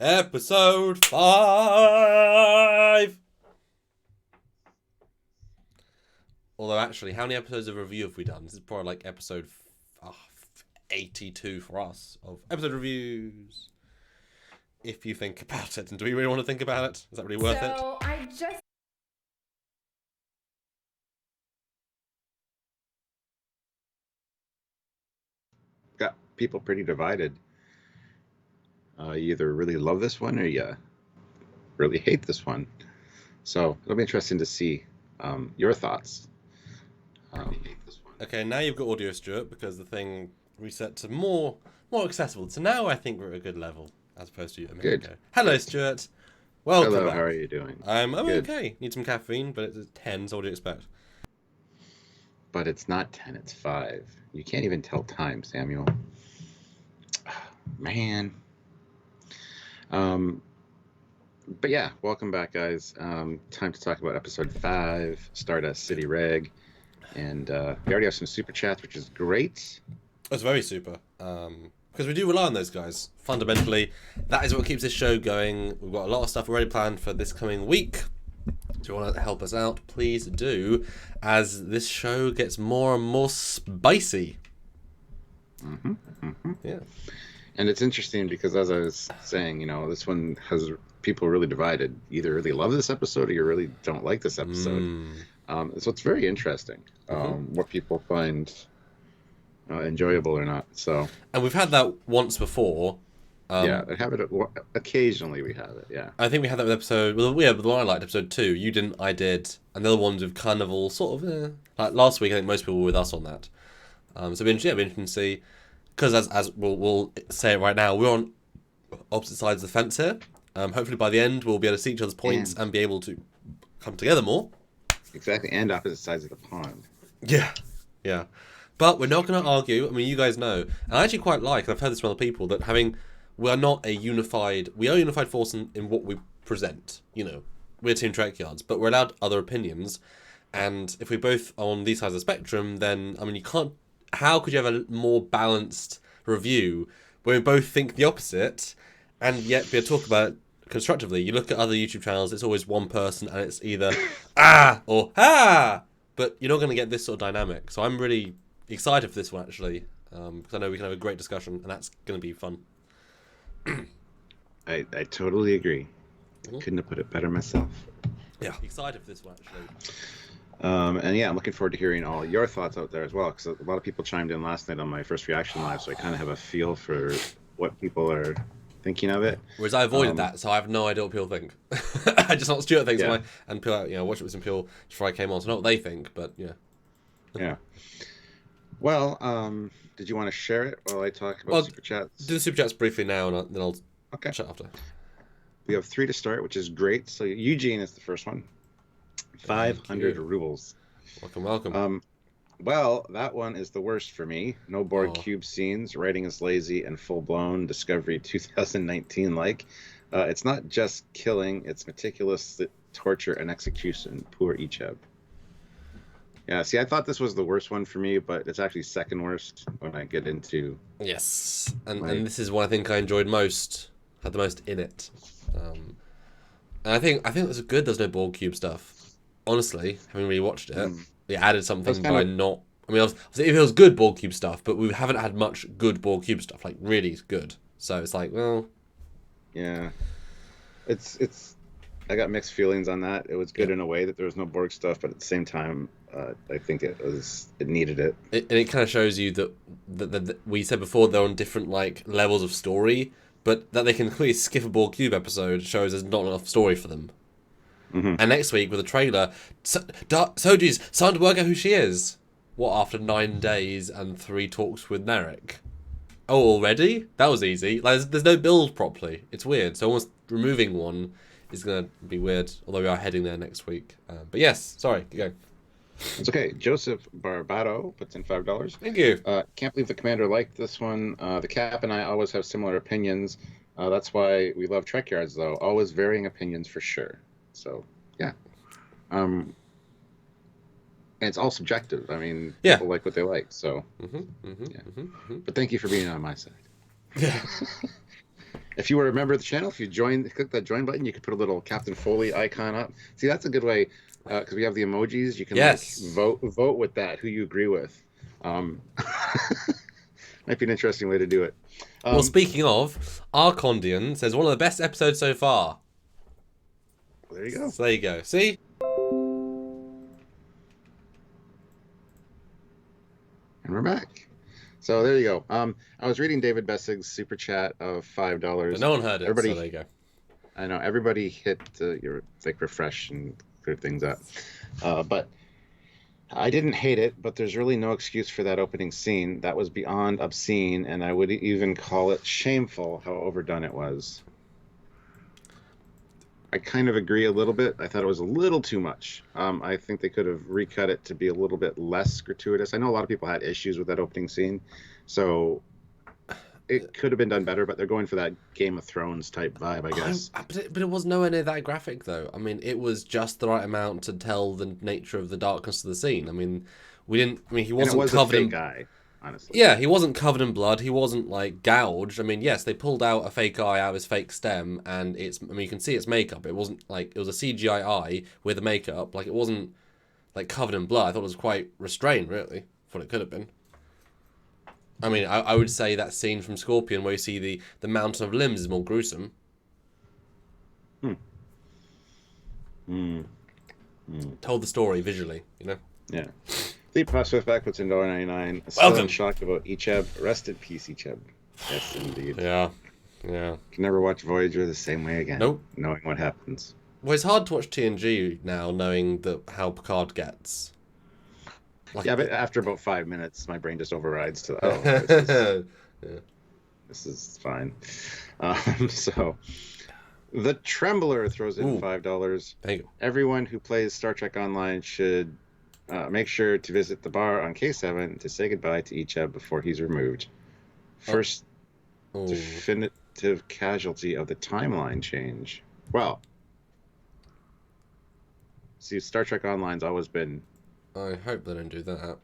Episode 5! Although, actually, how many episodes of review have we done? This is probably like episode 82 for us of episode reviews. If you think about it. And do we really want to think about it? Is that really worth it? So, I just... Got people pretty divided. You either really love this one or you really hate this one. So it'll be interesting to see your thoughts. Okay, now you've got audio, Stuart, because the thing reset to more accessible. So now I think we're at a good level, as opposed to a minute ago. Hello, Stuart. Welcome Hello, back. how are you doing? I'm okay. Need some caffeine, but it's 10, so what do you expect? But it's not 10, it's 5. You can't even tell time, Samuel. Man. But yeah, welcome back, guys. Time to talk about episode 5, Stardust City Rag. And we already have some super chats, which is great. It's very super. Because we do rely on those guys. Fundamentally, that is what keeps this show going. We've got a lot of stuff already planned for this coming week. If you want to help us out, please do, as this show gets more and more spicy. Yeah. And it's interesting because, as I was saying, this one has people really divided. Either really love this episode or you really don't like this episode. So it's very interesting what people find enjoyable or not. So, and we've had that once before. Yeah, I have it occasionally. We have it. Yeah, I think we had that with episode. Well, yeah, the one I liked, episode 2. You didn't, I did, and the other ones have kind of all sort of like last week. I think most people were with us on that. So it'll be interesting to see, because as we'll say it right now, we're on opposite sides of the fence here. Hopefully by the end we'll be able to see each other's points and be able to come together more. Exactly, and opposite sides of the pond. Yeah. But we're not going to argue. I mean, you guys know, and I actually quite like, and I've heard this from other people, that we are a unified force in what we present. We're Team Trekyards, but we're allowed other opinions. And if we both are on these sides of the spectrum, then, I mean, you can't... How could you have a more balanced review where we both think the opposite and yet be able to talk about it constructively? You look at other YouTube channels, it's always one person and it's either or but you're not going to get this sort of dynamic. So I'm really excited for this one, actually, because I know we can have a great discussion and that's going to be fun. I totally agree. Couldn't have put it better myself. Yeah, excited for this one, actually. And yeah, I'm looking forward to hearing all your thoughts out there as well, because a lot of people chimed in last night on my first reaction live, so I kind of have a feel for what people are thinking of it. Whereas I avoided that, so I have no idea what people think. I just know what Stuart thinks, and people, watch it with some people before I came on, so I know what they think, but yeah. Yeah. Well, did you want to share it while I talk about super chats? Do the super chats briefly now, and then I'll chat after. We have 3 to start, which is great. So Eugene is the first one. 500 rubles. Welcome. Well, that one is the worst for me. No Borg cube scenes. Writing is lazy and full-blown Discovery 2019-like. It's not just killing. It's meticulous torture and execution. Poor Icheb. Yeah, see, I thought this was the worst one for me, but it's actually second worst when I get into... Yes, and this is what I think I enjoyed most. Had the most in it. And I think it was good there's no Borg cube stuff. Honestly, having rewatched it, they added something by not... I mean, obviously, if it was good Borg cube stuff, but we haven't had much good Borg cube stuff, like, really good. So it's like, well... Yeah. It's... I got mixed feelings on that. It was good in a way that there was no Borg stuff, but at the same time, I think it needed it. And it kind of shows you that we said before they're on different, like, levels of story, but that they can completely skip a Borg cube episode shows there's not enough story for them. And next week with a trailer, Soji's starting to work out who she is. What, after 9 days and 3 talks with Narek? Oh, already? That was easy. Like, there's no build properly. It's weird. So almost removing one is going to be weird, although we are heading there next week. But yes, sorry, keep going. It's okay. Joseph Barbado puts in $5. Thank you. Can't believe the commander liked this one. The Cap and I always have similar opinions. That's why we love Trekyards, though. Always varying opinions for sure. So, yeah. And it's all subjective. I mean, people like what they like. So, But thank you for being on my side. Yeah. If you were a member of the channel, if you click that join button, you could put a little Captain Foley icon up. See, that's a good way because we have the emojis. You can Yes. like vote with that who you agree with. Might be an interesting way to do it. Well, speaking of, Arcondian says one of the best episodes so far. There you go. So there you go. See? And we're back. So there you go. I was reading David Bessig's super chat of $5. But no one heard it, Everybody, so there you go. I know everybody hit your like refresh and clear things up. But I didn't hate it, but there's really no excuse for that opening scene. That was beyond obscene, and I would even call it shameful how overdone it was. I kind of agree a little bit. I thought it was a little too much. I think they could have recut it to be a little bit less gratuitous. I know a lot of people had issues with that opening scene, so it could have been done better, but they're going for that Game of Thrones type vibe, I guess. But it was nowhere near that graphic, though. I mean, it was just the right amount to tell the nature of the darkness of the scene. I mean, he wasn't covered in... guy. Honestly. Yeah, he wasn't covered in blood. He wasn't like gouged. I mean, yes, they pulled out a fake eye out of his fake stem, and you can see it's makeup. It wasn't like it was a CGI eye with the makeup. Like it wasn't like covered in blood. I thought it was quite restrained, really, for what it could have been. I mean, I would say that scene from Scorpion where you see the mountain of limbs is more gruesome. Told the story visually, you know. Yeah. The Prospect back puts in $1.99. Welcome. Shocked about Icheb. Rest in peace, Icheb. Yes, indeed. Yeah. Can never watch Voyager the same way again. Nope. Knowing what happens. Well, it's hard to watch TNG now, knowing how Picard gets. Like, yeah, but after about 5 minutes, my brain just overrides to this is fine. So, the Trembler throws in $5. Thank you. Everyone who plays Star Trek Online should make sure to visit the bar on K7 to say goodbye to Icheb before he's removed. First definitive casualty of the timeline change. Well, see, Star Trek Online's always been... I hope they don't do that.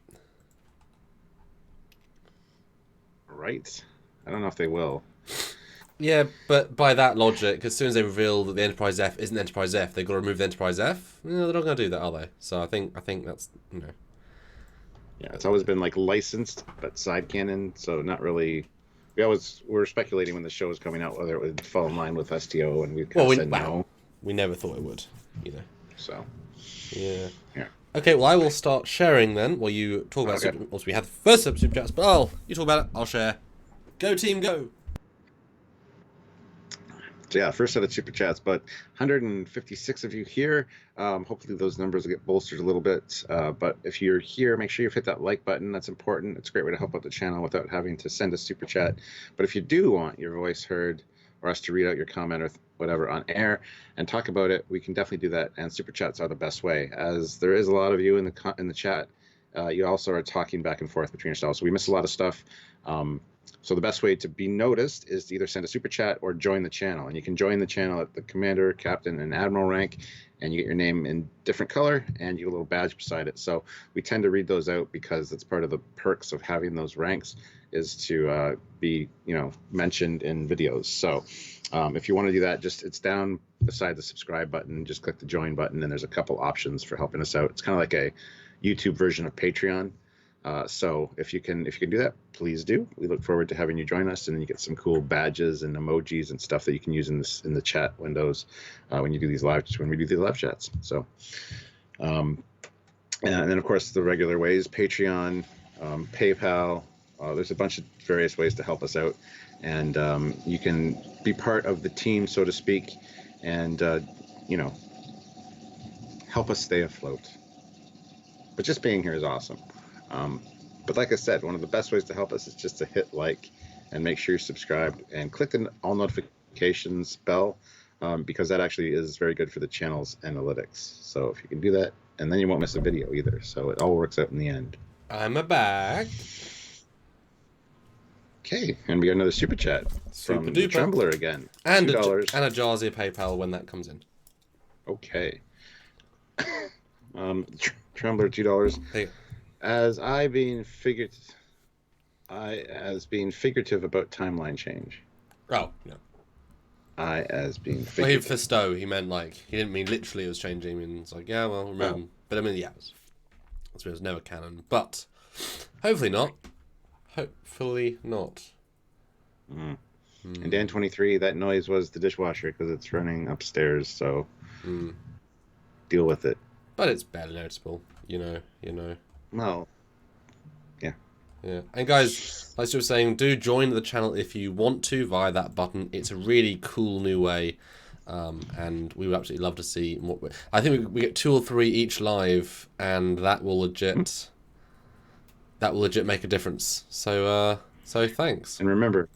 Right? I don't know if they will. Yeah, but by that logic, as soon as they reveal that the Enterprise F isn't Enterprise F, they've got to remove the Enterprise F. No, they're not going to do that, are they? So I think that's, you know. Yeah, it's always been like licensed, but side canon, so not really. We were speculating when the show was coming out whether it would fall in line with STO, and we kind of said no. We never thought it would, either. So. Yeah. Yeah. Okay, well, I will start sharing then. Well, you talk about Super... Also, we had the first Super Chats, but you talk about it, I'll share. Go, team, go! So yeah, first set of Super Chats, but 156 of you here. Hopefully those numbers will get bolstered a little bit. But if you're here, make sure you hit that like button. That's important. It's a great way to help out the channel without having to send a Super Chat. But if you do want your voice heard or us to read out your comment or whatever on air and talk about it, we can definitely do that. And Super Chats are the best way, as there is a lot of you in the chat. You also are talking back and forth between yourselves. So we miss a lot of stuff. So the best way to be noticed is to either send a Super Chat or join the channel. And you can join the channel at the Commander, Captain, and Admiral rank, and you get your name in different color, and you get a little badge beside it. So we tend to read those out because it's part of the perks of having those ranks is to be, mentioned in videos. So if you want to do that, it's down beside the subscribe button. Just click the join button, and there's a couple options for helping us out. It's kind of like a YouTube version of Patreon. So if you can do that, please do. We look forward to having you join us, and then you get some cool badges and emojis and stuff that you can use in the chat windows when we do these live chats. So, and then of course the regular ways: Patreon, PayPal. There's a bunch of various ways to help us out, and you can be part of the team, so to speak, and help us stay afloat. But just being here is awesome. But like I said, one of the best ways to help us is just to hit like and make sure you're subscribed and click the all notifications bell because that actually is very good for the channel's analytics. So if you can do that, and then you won't miss a video either. So it all works out in the end. I'm back. Okay, and we got another super chat from the Trembler again. And $2. And a Jarzia PayPal when that comes in. Okay. Trembler $2. Hey. As being figurative about timeline change. Oh, no. I as being Well, he figurative. Fisto, he meant like he didn't mean literally it was changing. I mean, it's like yeah, well, remove him. But I mean, yeah, it was never canon. But hopefully not. Hopefully not. Mm. And Dan 23, that noise was the dishwasher because it's running upstairs. So deal with it. But it's barely noticeable, you know. Well, yeah. Yeah. And guys, like I was saying, do join the channel if you want to via that button. It's a really cool new way. And we would absolutely love to see more. I think we get 2 or 3 each live, and that will legit make a difference. So thanks. And remember,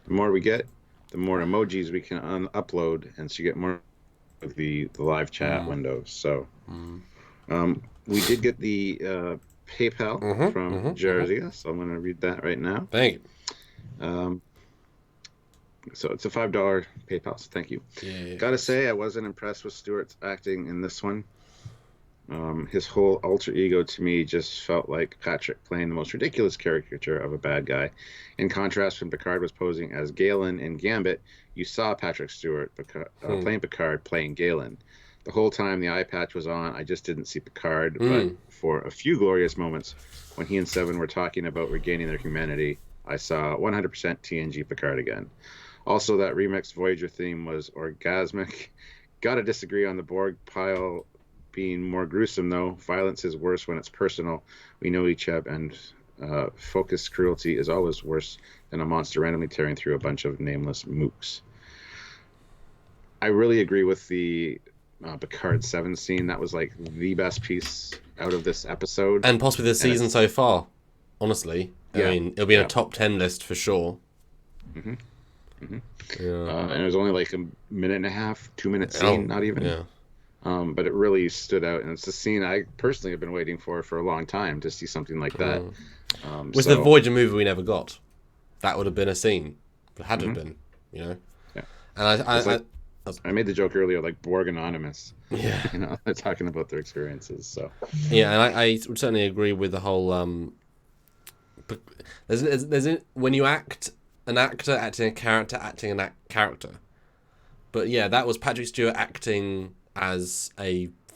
the more we get, the more emojis we can upload, and so you get more of the live chat windows. So we did get the PayPal from Jersey, so I'm going to read that right now. Thank you. So it's a $5 PayPal, so thank you. Yeah. Gotta say, I wasn't impressed with Stewart's acting in this one. His whole alter ego to me just felt like Patrick playing the most ridiculous caricature of a bad guy. In contrast, when Picard was posing as Galen in Gambit, you saw Patrick Stewart playing Picard playing Galen. The whole time the eye patch was on, I just didn't see Picard, but for a few glorious moments when he and Seven were talking about regaining their humanity, I saw 100% TNG Picard again. Also, that remixed Voyager theme was orgasmic. Gotta disagree on the Borg pile being more gruesome, though. Violence is worse when it's personal. We know each other, and focused cruelty is always worse than a monster randomly tearing through a bunch of nameless mooks. I really agree with the Picard 7 scene. That was like the best piece out of this episode. And possibly the season so far, honestly. I mean, it'll be in a top 10 list for sure. And it was only like a minute and a half, 2-minute scene, not even. Yeah. But it really stood out, and it's a scene I personally have been waiting for a long time to see something like that. Was the Voyager movie we never got? That would have been a scene. It had to have been, you know. Yeah. And I made the joke earlier, like Borg Anonymous. Yeah. You know, they're talking about their experiences. So. Yeah, and I would certainly agree with the whole. When you act an actor acting a character acting a character, but yeah, that was Patrick Stewart acting as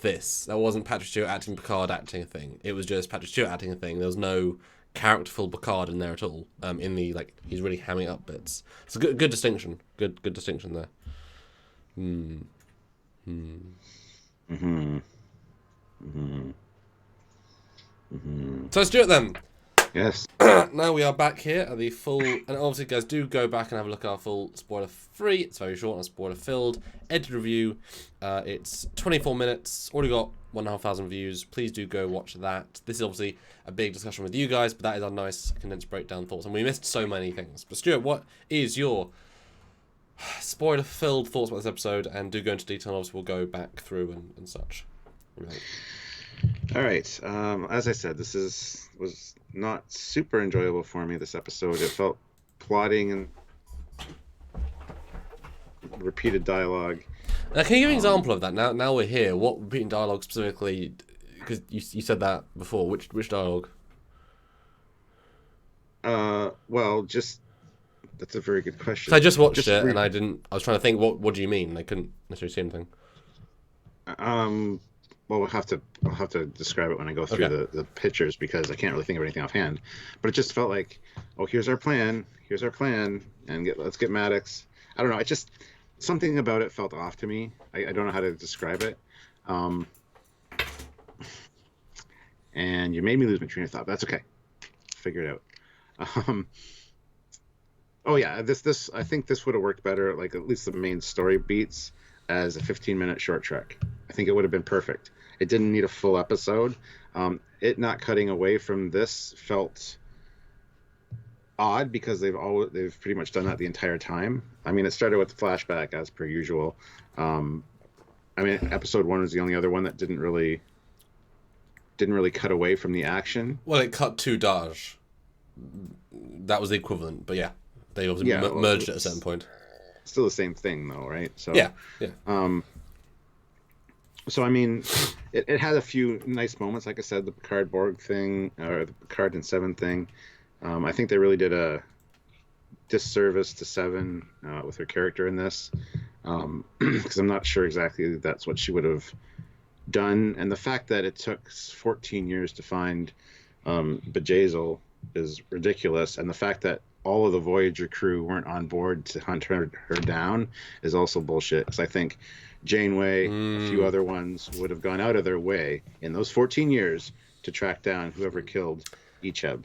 this. That wasn't Patrick Stewart acting Picard acting a thing. It was just Patrick Stewart acting a thing. There was no characterful Picard in there at all. In the he's really hamming up bits. It's a good distinction. Good distinction there. So let's do it then. Yes. Now we are back here at the full, and obviously guys, do go back and have a look at our full spoiler free, it's very short and spoiler filled, edited review. It's 24 minutes, already got 1,500 views. Please do go watch that. This is obviously a big discussion with you guys, but that is our nice condensed breakdown thoughts, and we missed so many things. But Stuart, what is your spoiler filled thoughts about this episode? And do go into detail, and obviously we'll go back through and such. All right. As I said, this was not super enjoyable for me, this episode. It felt plotting and repeated dialogue. Now, can you give me an example of that? Now we're here. What repeating dialogue specifically? Because you said that before. Which dialogue? Well, just that's a very good question. So I just watched it and I was trying to think. What do you mean? I couldn't necessarily see anything. Well, I'll have to describe it when I go through the pictures because I can't really think of anything offhand. But it just felt like, oh, here's our plan, and let's get Maddox. I don't know. It just something about it felt off to me. I don't know how to describe it. And you made me lose my train of thought. But that's okay. Figure it out. Oh yeah, this I think this would have worked better. Like at least the main story beats as a 15-minute short trek. I think it would have been perfect. It didn't need a full episode. It not cutting away from this felt odd because they've pretty much done that the entire time. I mean, it started with the flashback as per usual. I mean, episode 1 was the only other one that didn't really cut away from the action. Well, it cut to Daj. That was the equivalent, but yeah, they obviously merged at a certain point. Still the same thing, though, right? So yeah. So I mean, it had a few nice moments, like I said, the Picard Borg thing, or the Picard and Seven thing. I think they really did a disservice to Seven with her character in this. because I'm not sure exactly that's what she would have done. And the fact that it took 14 years to find Bjayzl is ridiculous. And the fact that all of the Voyager crew weren't on board to hunt her down is also bullshit. Because I think Janeway, a few other ones, would have gone out of their way in those 14 years to track down whoever killed Icheb.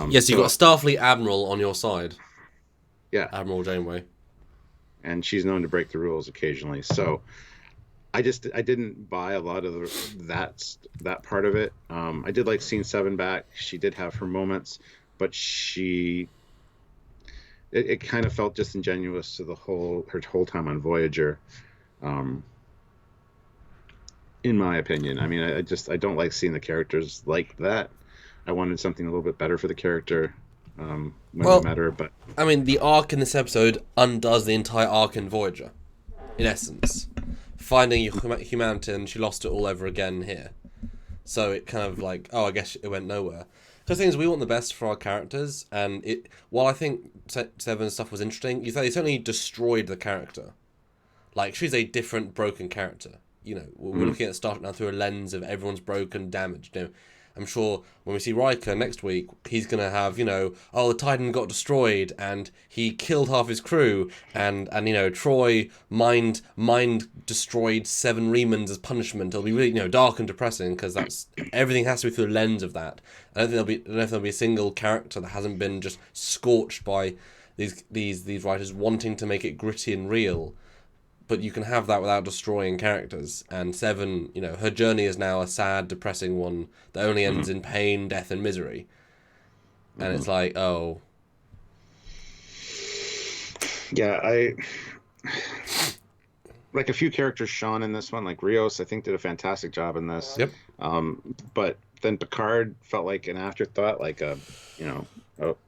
Yes, you've got a Starfleet Admiral on your side. Yeah. Admiral Janeway. And she's known to break the rules occasionally. So I didn't buy a lot of that part of it. I did like seeing Seven back. She did have her moments, but it kind of felt disingenuous to her whole time on Voyager. In my opinion, I mean, I don't like seeing the characters like that. I wanted something a little bit better for the character. When it mattered, but I mean, the arc in this episode undoes the entire arc in Voyager, in essence. Finding humanity, and she lost it all over again here. So it kind of like, I guess it went nowhere. Because the thing is, we want the best for our characters, and while I think Seven's stuff was interesting, they certainly destroyed the character. Like, she's a different, broken character. You know, we're looking at Star Trek now through a lens of everyone's broken, damaged. You know, I'm sure when we see Riker next week, he's going to have, the Titan got destroyed and he killed half his crew and Troy mind destroyed 7 Remans as punishment. It'll be really, dark and depressing because everything has to be through the lens of that. I don't know if there'll be a single character that hasn't been just scorched by these writers wanting to make it gritty and real. But you can have that without destroying characters. And Seven, her journey is now a sad, depressing one that only ends in pain, death, and misery. And it's like, oh. Yeah, like a few characters shone in this one, like Rios, I think did a fantastic job in this. Yep. But then Picard felt like an afterthought, like a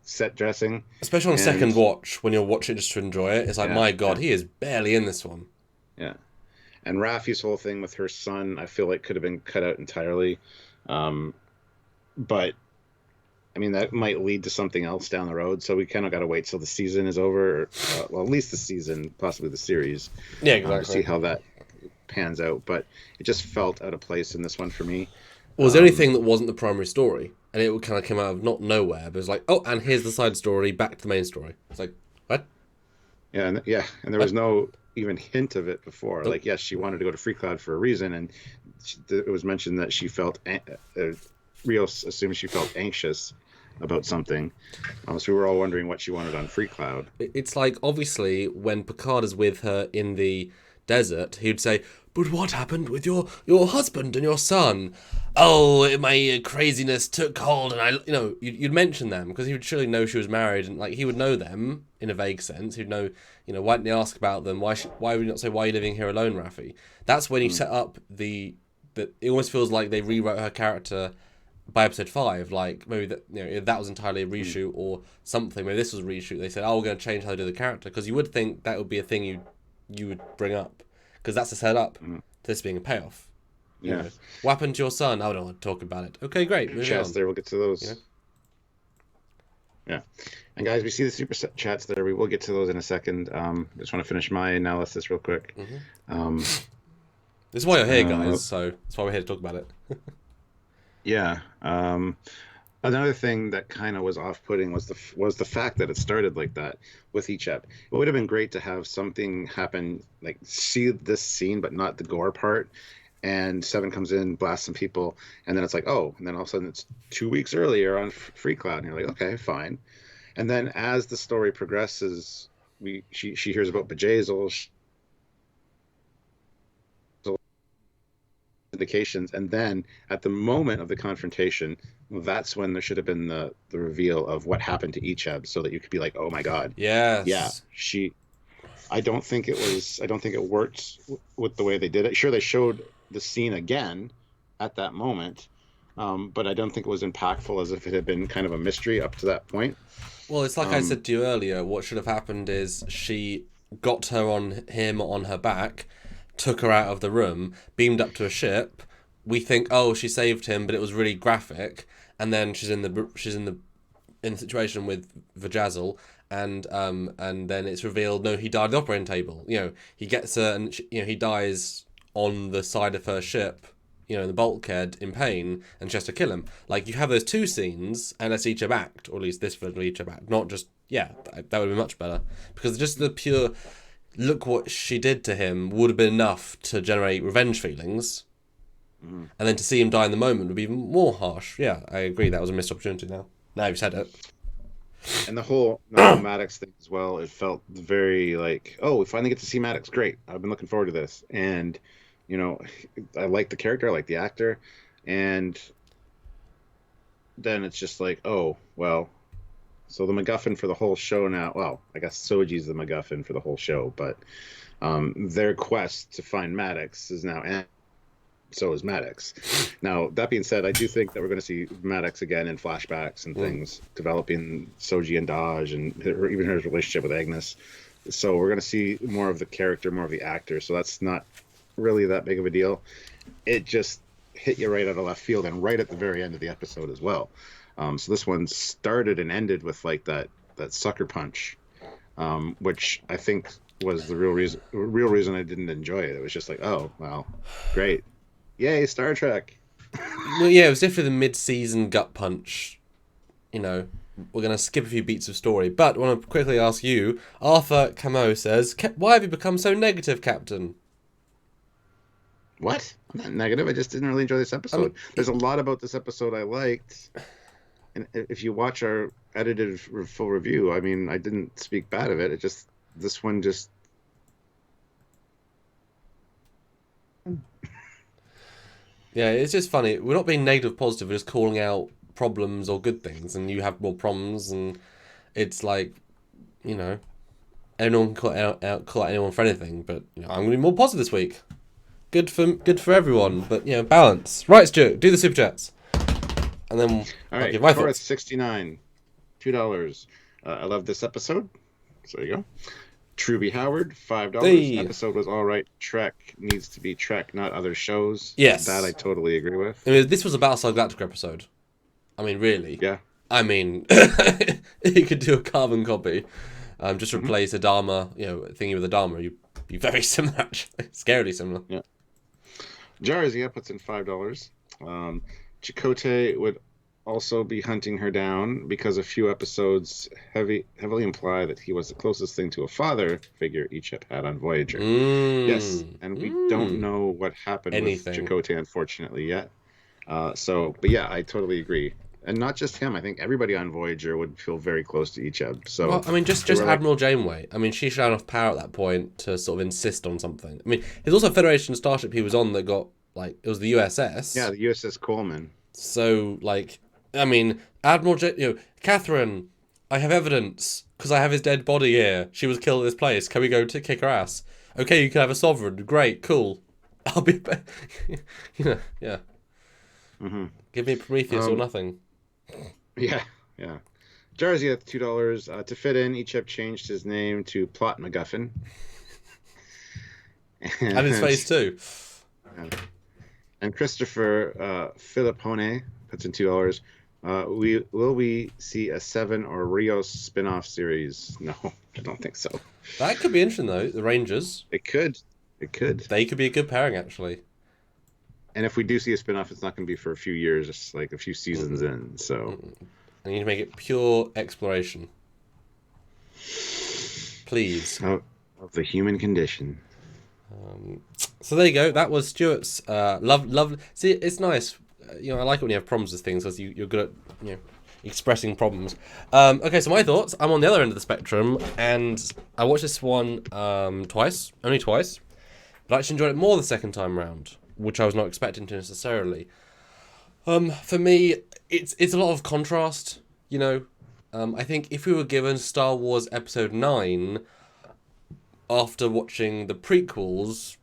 set dressing. Especially on second watch, when you're watching just to enjoy it, it's like, my God, he is barely in this one. Yeah. And Raffi's whole thing with her son, I feel like could have been cut out entirely. But, I mean, that might lead to something else down the road, so we kind of got to wait till the season is over. Well, at least the season, possibly the series. Yeah, exactly. To see how that pans out. But it just felt out of place in this one for me. Well, it was the only thing that wasn't the primary story. And it kind of came out of not nowhere, but it was like, and here's the side story, back to the main story. It's like, what? Yeah, and there was no even hint of it before. Nope. Like, yes, she wanted to go to Freecloud for a reason, and it was mentioned that she felt, Rios assumed she felt anxious about something. So we were all wondering what she wanted on Freecloud. It's like, obviously, when Picard is with her in the desert, he'd say, but what happened with your husband and your son? Oh, my craziness took hold, and you'd mention them because he would surely know she was married, and like he would know them in a vague sense. He'd know, why didn't he ask about them? Why would he not say, why are you living here alone, Raffi? That's when you set up that. It almost feels like they rewrote her character by episode 5. Like maybe that was entirely a reshoot or something. Maybe this was a reshoot. They said, we're going to change how they do the character, because you would think that would be a thing you would bring up. Because that's the setup to this being a payoff. Yeah. What happened to your son? I don't want to talk about it. Okay, great. Chats there. We'll get to those. Yeah. And guys, we see the super chats there. We will get to those in a second. Just want to finish my analysis real quick. This is why you're here, guys. So that's why we're here to talk about it. Yeah. Another thing that kind of was off-putting was the fact that it started like that with Icheb. It would have been great to have something happen, like see this scene, but not the gore part. And Seven comes in, blasts some people, and then it's like, and then all of a sudden it's 2 weeks earlier on Freecloud, and you're like, okay, fine. And then as the story progresses, she hears about Bjayzl, indications, and then at the moment of the confrontation, that's when there should have been the reveal of what happened to Icheb, so that you could be like, oh my God, yes, yeah, I don't think it worked with the way they did it. Sure, they showed the scene again at that moment, but I don't think it was impactful as if it had been kind of a mystery up to that point. Well, it's like I said to you earlier, what should have happened is she got him on her back, took her out of the room, beamed up to a ship. We think, she saved him, but it was really graphic. And then she's in the situation with Bjayzl, and then it's revealed no, he died at the operating table. You know, he gets her and he dies on the side of her ship, in the bulkhead in pain, and she has to kill him. Like, you have those two scenes, and let's each act, or at least this version of each act, not just that would be much better, because just the pure look what she did to him would have been enough to generate revenge feelings. And then to see him die in the moment would be even more harsh. Yeah, I agree. That was a missed opportunity now you've said it. And the whole Maddox thing as well, it felt very like, oh, we finally get to see Maddox. Great. I've been looking forward to this. And, I like the character, I like the actor. And then it's just like, oh, well, so the MacGuffin for the whole show now, well, I guess Soji's the MacGuffin for the whole show, but their quest to find Maddox is now ended. So is Maddox. Now, that being said, I do think that we're going to see Maddox again in flashbacks and things, developing Soji and Daj, and even her relationship with Agnes. So we're going to see more of the character, more of the actor. So that's not really that big of a deal. It just hit you right out of left field, and right at the very end of the episode as well. So this one started and ended with like that sucker punch, which I think was the real reason I didn't enjoy it. It was just like, oh, well, great. Yay, Star Trek. Well, yeah, it was definitely the mid-season gut punch. We're going to skip a few beats of story, but I want to quickly ask you, Arthur Camo says, why have you become so negative, Captain? What? I'm not negative. I just didn't really enjoy this episode. There's a lot about this episode I liked. And if you watch our edited full review, I mean, I didn't speak bad of it. This one just... Yeah, it's just funny. We're not being negative positive, we're just calling out problems or good things, and you have more problems, and it's like, anyone can call out anyone for anything, but I'm going to be more positive this week. Good for everyone, but balance. Right, Stuart, do the super chats, and then all right. I'll give my thoughts. 69, $2. I love this episode. So there you go. Truby Howard, $5. Hey. Episode was all right. Trek needs to be Trek, not other shows. Yes. That I totally agree with. I mean, this was a Battlestar Galactica episode. I mean, really. Yeah. I mean, you could do a carbon copy. Just replace Adama, thingy with Adama. You'd be very similar, actually. Scarily similar. Yeah. Jarzia puts in $5. Chakotay would also be hunting her down because a few episodes heavily imply that he was the closest thing to a father figure Ichep had on Voyager. Yes, and we don't know what happened with Chakotay, unfortunately, yet. But yeah, I totally agree. And not just him. I think everybody on Voyager would feel very close to Ichep. So, well, I mean, just Admiral Janeway. I mean, she should have enough power at that point to sort of insist on something. I mean, there's also a Federation starship he was on that got, like, it was the USS. Yeah, the USS Coleman. So, like... I mean, Catherine, I have evidence, because I have his dead body here. She was killed at this place. Can we go to kick her ass? Okay, you can have a sovereign. Great, cool. I'll be... yeah. Mm-hmm. Give me Prometheus or nothing. Yeah. Jarzy at $2. To fit in, Ichep changed his name to Plot MacGuffin. And his face, too. And Christopher Filippone puts in $2. Will we see a Seven or Rios spin-off series? No, I don't think so. That could be interesting, though. The Rangers. It could. They could be a good pairing, actually. And if we do see a spin-off, it's not going to be for a few years, just like a few seasons in. So, I need to make it pure exploration. Please. Of the human condition. So there you go. That was Stuart's love. See, it's nice. I like it when you have problems with things because you're good at expressing problems. Okay, so my thoughts. I'm on the other end of the spectrum, and I watched this one only twice, but I actually enjoyed it more the second time round, which I was not expecting to necessarily. For me, it's a lot of contrast. I think if we were given Star Wars Episode 9 after watching the prequels,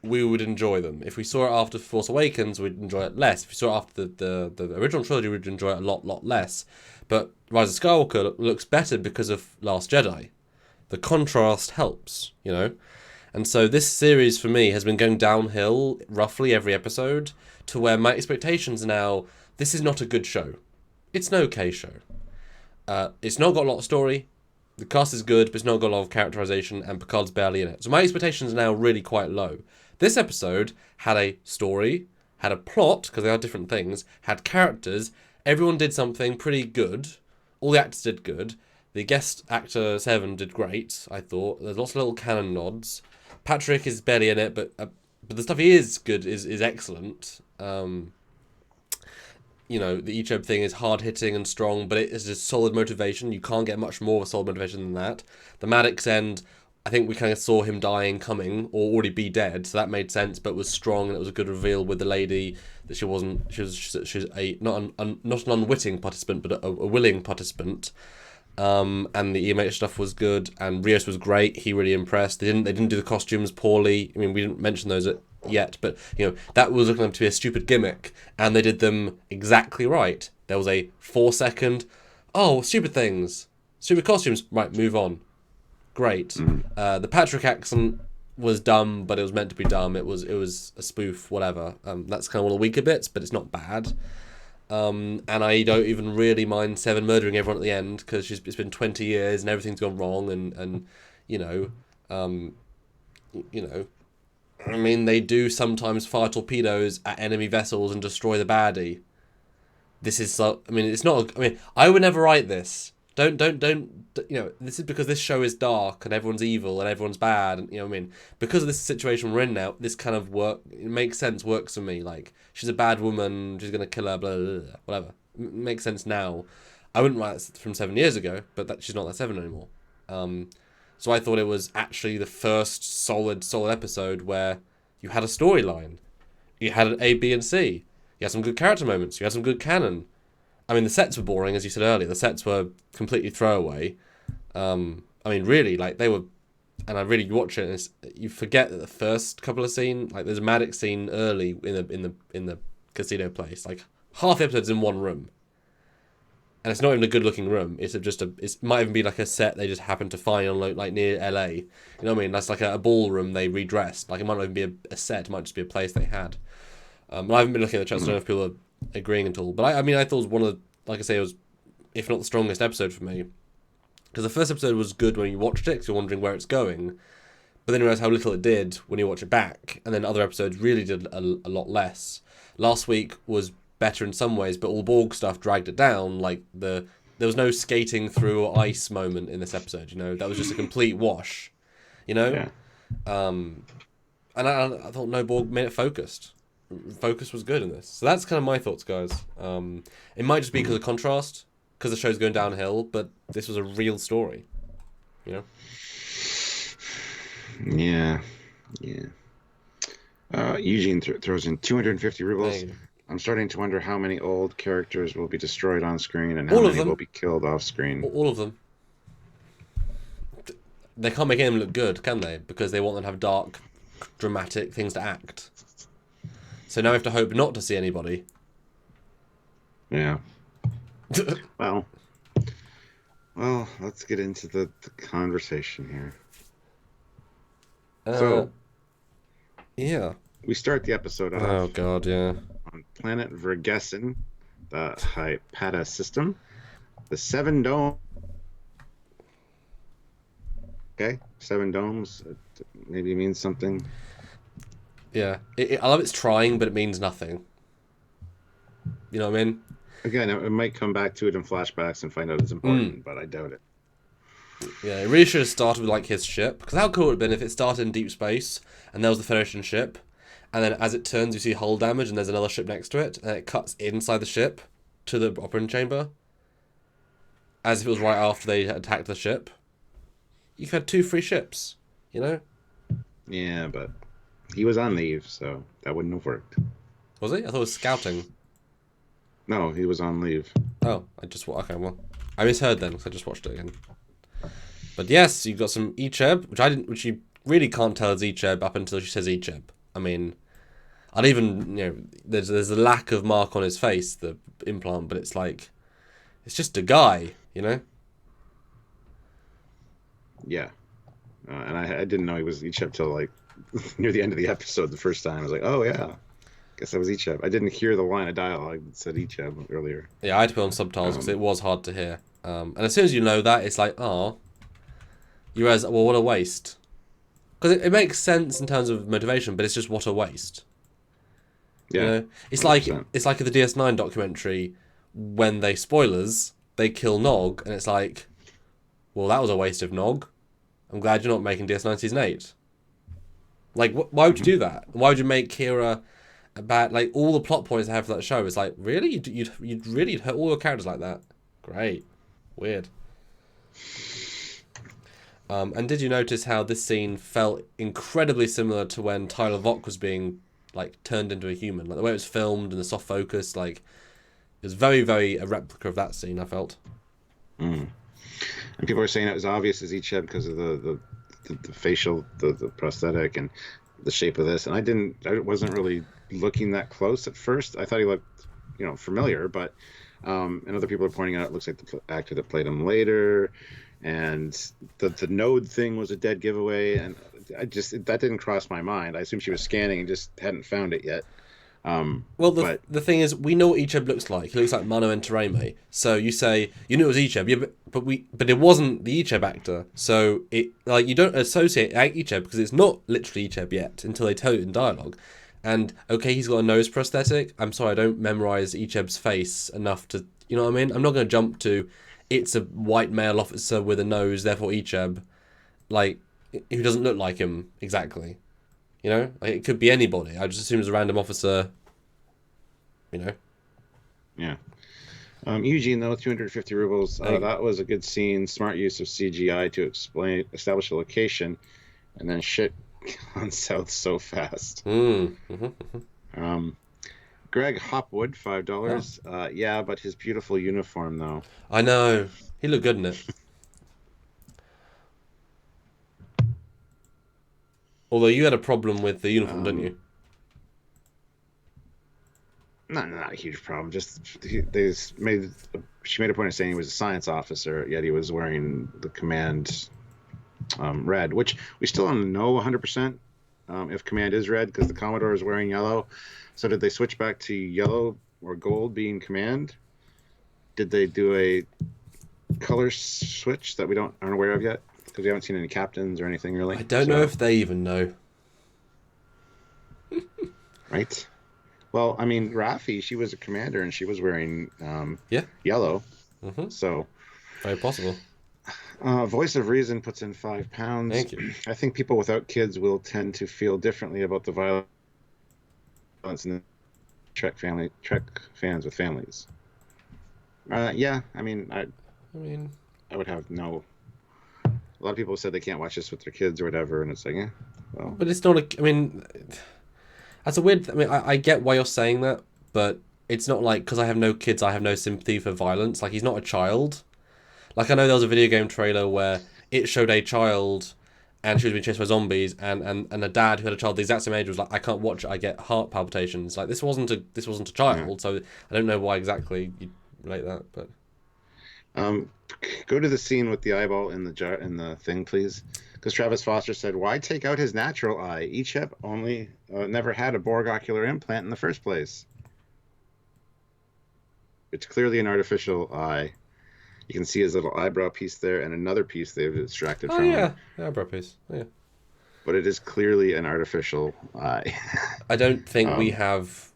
we would enjoy them. If we saw it after Force Awakens, we'd enjoy it less. If we saw it after the original trilogy, we'd enjoy it a lot less. But Rise of Skywalker looks better because of Last Jedi. The contrast helps, And so this series, for me, has been going downhill roughly every episode to where my expectations are now, this is not a good show. It's an okay show. It's not got a lot of story. The cast is good, but it's not got a lot of characterization, and Picard's barely in it. So my expectations are now really quite low. This episode had a story, had a plot, because they are different things, had characters, everyone did something pretty good, all the actors did good, the guest actor, Seven, did great, I thought. There's lots of little canon nods. Patrick is barely in it, but the stuff he is good is excellent. You know, the Icheb thing is hard-hitting and strong, but it is a solid motivation. You can't get much more of a solid motivation than that. The Maddox end, I think we kind of saw him dying coming, or already be dead, so that made sense, but was strong, and it was a good reveal with the lady that she was a not an unwitting participant, but a willing participant. And the EMH stuff was good, and Rios was great. He really impressed. They didn't do the costumes poorly. I mean, we didn't mention those yet, but you know that was looking to be a stupid gimmick, and they did them exactly right. There was a 4-second, stupid things, stupid costumes. Right, move on. Great. The Patrick accent was dumb, but it was meant to be dumb. It was a spoof, whatever. That's kind of one of the weaker bits, but it's not bad. And I don't even really mind Seven murdering everyone at the end, because it's been 20 years and everything's gone wrong, and you know, I mean, they do sometimes fire torpedoes at enemy vessels and destroy the baddie. This is so. I mean, it's not. I mean, I would never write this. Don't. You know, this is because this show is dark and everyone's evil and everyone's bad. And you know what I mean? Because of this situation we're in now, this kind of it makes sense. Works for me. Like, she's a bad woman. She's gonna kill her. Blah blah blah. Whatever. Makes sense now. I wouldn't write this from 7 years ago, but she's not that Seven anymore. So I thought it was actually the first solid episode where you had a storyline. You had an A, B, and C. You had some good character moments. You had some good canon. I mean, the sets were boring, as you said earlier. The sets were completely throwaway. I mean, really, like, they were... And I really watch it, and you forget that the first couple of scenes... Like, there's a Maddox scene early in the casino place. Like, half the episode's in one room. And it's not even a good-looking room. It's just it might even be like a set they just happened to find on like near LA. You know what I mean? That's like a ballroom they redressed. Like, it might not even be a set. It might just be a place they had. I haven't been looking at the chat, so I don't know if people are agreeing at all. But I mean, I thought it was one of the, like I say, it was, if not the strongest episode for me. Because the first episode was good when you watched it, because you're wondering where it's going. But then you realise how little it did when you watch it back. And then other episodes really did a lot less. Last week was better in some ways, but all Borg stuff dragged it down. Like, there was no skating through ice moment in this episode, you know? That was just a complete wash, you know? Yeah. And I thought no Borg made it focused. Focus was good in this. So that's kind of my thoughts, guys. It might just be because of contrast, because the show's going downhill, but this was a real story, you know? Yeah. Eugene throws in 250 rubles. I'm starting to wonder how many old characters will be destroyed on screen and how many will be killed off screen. All of them. They can't make them look good, can they? Because they want them to have dark, dramatic things to act. So now we have to hope not to see anybody. Yeah. Well, let's get into the conversation here. Yeah. We start the episode off. Oh, God, yeah. On planet Vergessen, the Hypata system, the 7 Dome. Okay, 7 domes. Maybe it means something. Yeah. I love it's trying, but it means nothing. You know what I mean? Again, it might come back to it in flashbacks and find out it's important, but I doubt it. Yeah, it really should have started with, like, his ship. Because how cool it would have been if it started in deep space, and there was the Federation ship, and then as it turns, you see hull damage, and there's another ship next to it, and it cuts inside the ship to the operating chamber, as if it was right after they had attacked the ship. You've had 2 free ships, you know? Yeah, but he was on leave, so that wouldn't have worked. Was he? I thought it was scouting. No, he was on leave. Oh, okay, well, I misheard then, because I just watched it again. But yes, you've got some Icheb, which you really can't tell is Icheb up until she says Icheb. I mean, I'd even, you know, there's a lack of mark on his face, the implant, but it's like, it's just a guy, you know? Yeah. And I didn't know he was Icheb till, like, near the end of the episode the first time. I was like, oh, yeah. Guess that was Icheb. I didn't hear the line of dialogue that said Icheb earlier. Yeah, I had to put on subtitles because it was hard to hear. And as soon as you know that, it's like, oh, You realize, well, what a waste. Because it makes sense in terms of motivation, but it's just what a waste. Yeah, you know, it's 100%. like the DS9 documentary when they kill Nog, and it's like, well, that was a waste of Nog. I'm glad you're not making DS9 season 8. Like, why would you do that? Why would you make Kira a bad? Like, all the plot points I have for that show is like, really, you'd really hurt all your characters like that? Great, weird. And did you notice how this scene felt incredibly similar to when Tyler Vok was being like turned into a human? Like the way it was filmed and the soft focus, like it was very, very a replica of that scene, I felt. Mm. And people are saying it was obvious as Icheb because of the facial, the prosthetic, and the shape of this. And I wasn't really looking that close at first. I thought he looked, familiar, but and other people are pointing out it looks like the actor that played him later. And the node thing was a dead giveaway, and that didn't cross my mind. I assumed she was scanning and just hadn't found it yet. Well, the thing is, we know what Icheb looks like. He looks like Mano and Tereme. So you say you knew it was Icheb, yeah, but it wasn't the Icheb actor. So you don't associate Icheb because it's not literally Icheb yet until they tell you in dialogue. And okay, he's got a nose prosthetic. I'm sorry, I don't memorize Icheb's face enough to, you know what I mean? I'm not going to jump to, it's a white male officer with a nose, therefore Icheb, like, who doesn't look like him exactly. Like, it could be anybody. I just assume it's a random officer, Yeah. Eugene, though, 250 rubles. That was a good scene. Smart use of CGI to establish a location, and then shit gone south so fast. Greg Hopwood, $5. Oh. Yeah, but his beautiful uniform, though. I know. He looked good in it. Although you had a problem with the uniform, didn't you? Not a huge problem. Just she made a point of saying he was a science officer, yet he was wearing the command red, which we still don't know 100% if command is red because the Commodore is wearing yellow. So did they switch back to yellow or gold being command? Did they do a color switch that we aren't aware of yet? Because we haven't seen any captains or anything really. I don't know if they even know. Right? Well, I mean, Rafi, she was a commander and she was wearing yellow. Mm-hmm. So very possible. Voice of Reason puts in £5. Thank you. I think people without kids will tend to feel differently about the violence in the Trek fans with families. Yeah, I mean, I would have no. A lot of people said they can't watch this with their kids or whatever, and it's like, well. But it's not that's a weird. I get why you're saying that, but it's not like because I have no kids, I have no sympathy for violence. Like he's not a child. Like I know there was a video game trailer where it showed a child, and she was being chased by zombies, and a dad who had a child the exact same age was like, I can't watch it, I get heart palpitations. Like this wasn't a child, so I don't know why exactly you relate that, but. Go to the scene with the eyeball in the thing, please. Because Travis Foster said, "Why take out his natural eye? Icheb only never had a Borg ocular implant in the first place. It's clearly an artificial eye. You can see his little eyebrow piece there, and another piece they've extracted from him. The eyebrow piece. Yeah. But it is clearly an artificial eye. I don't think we have.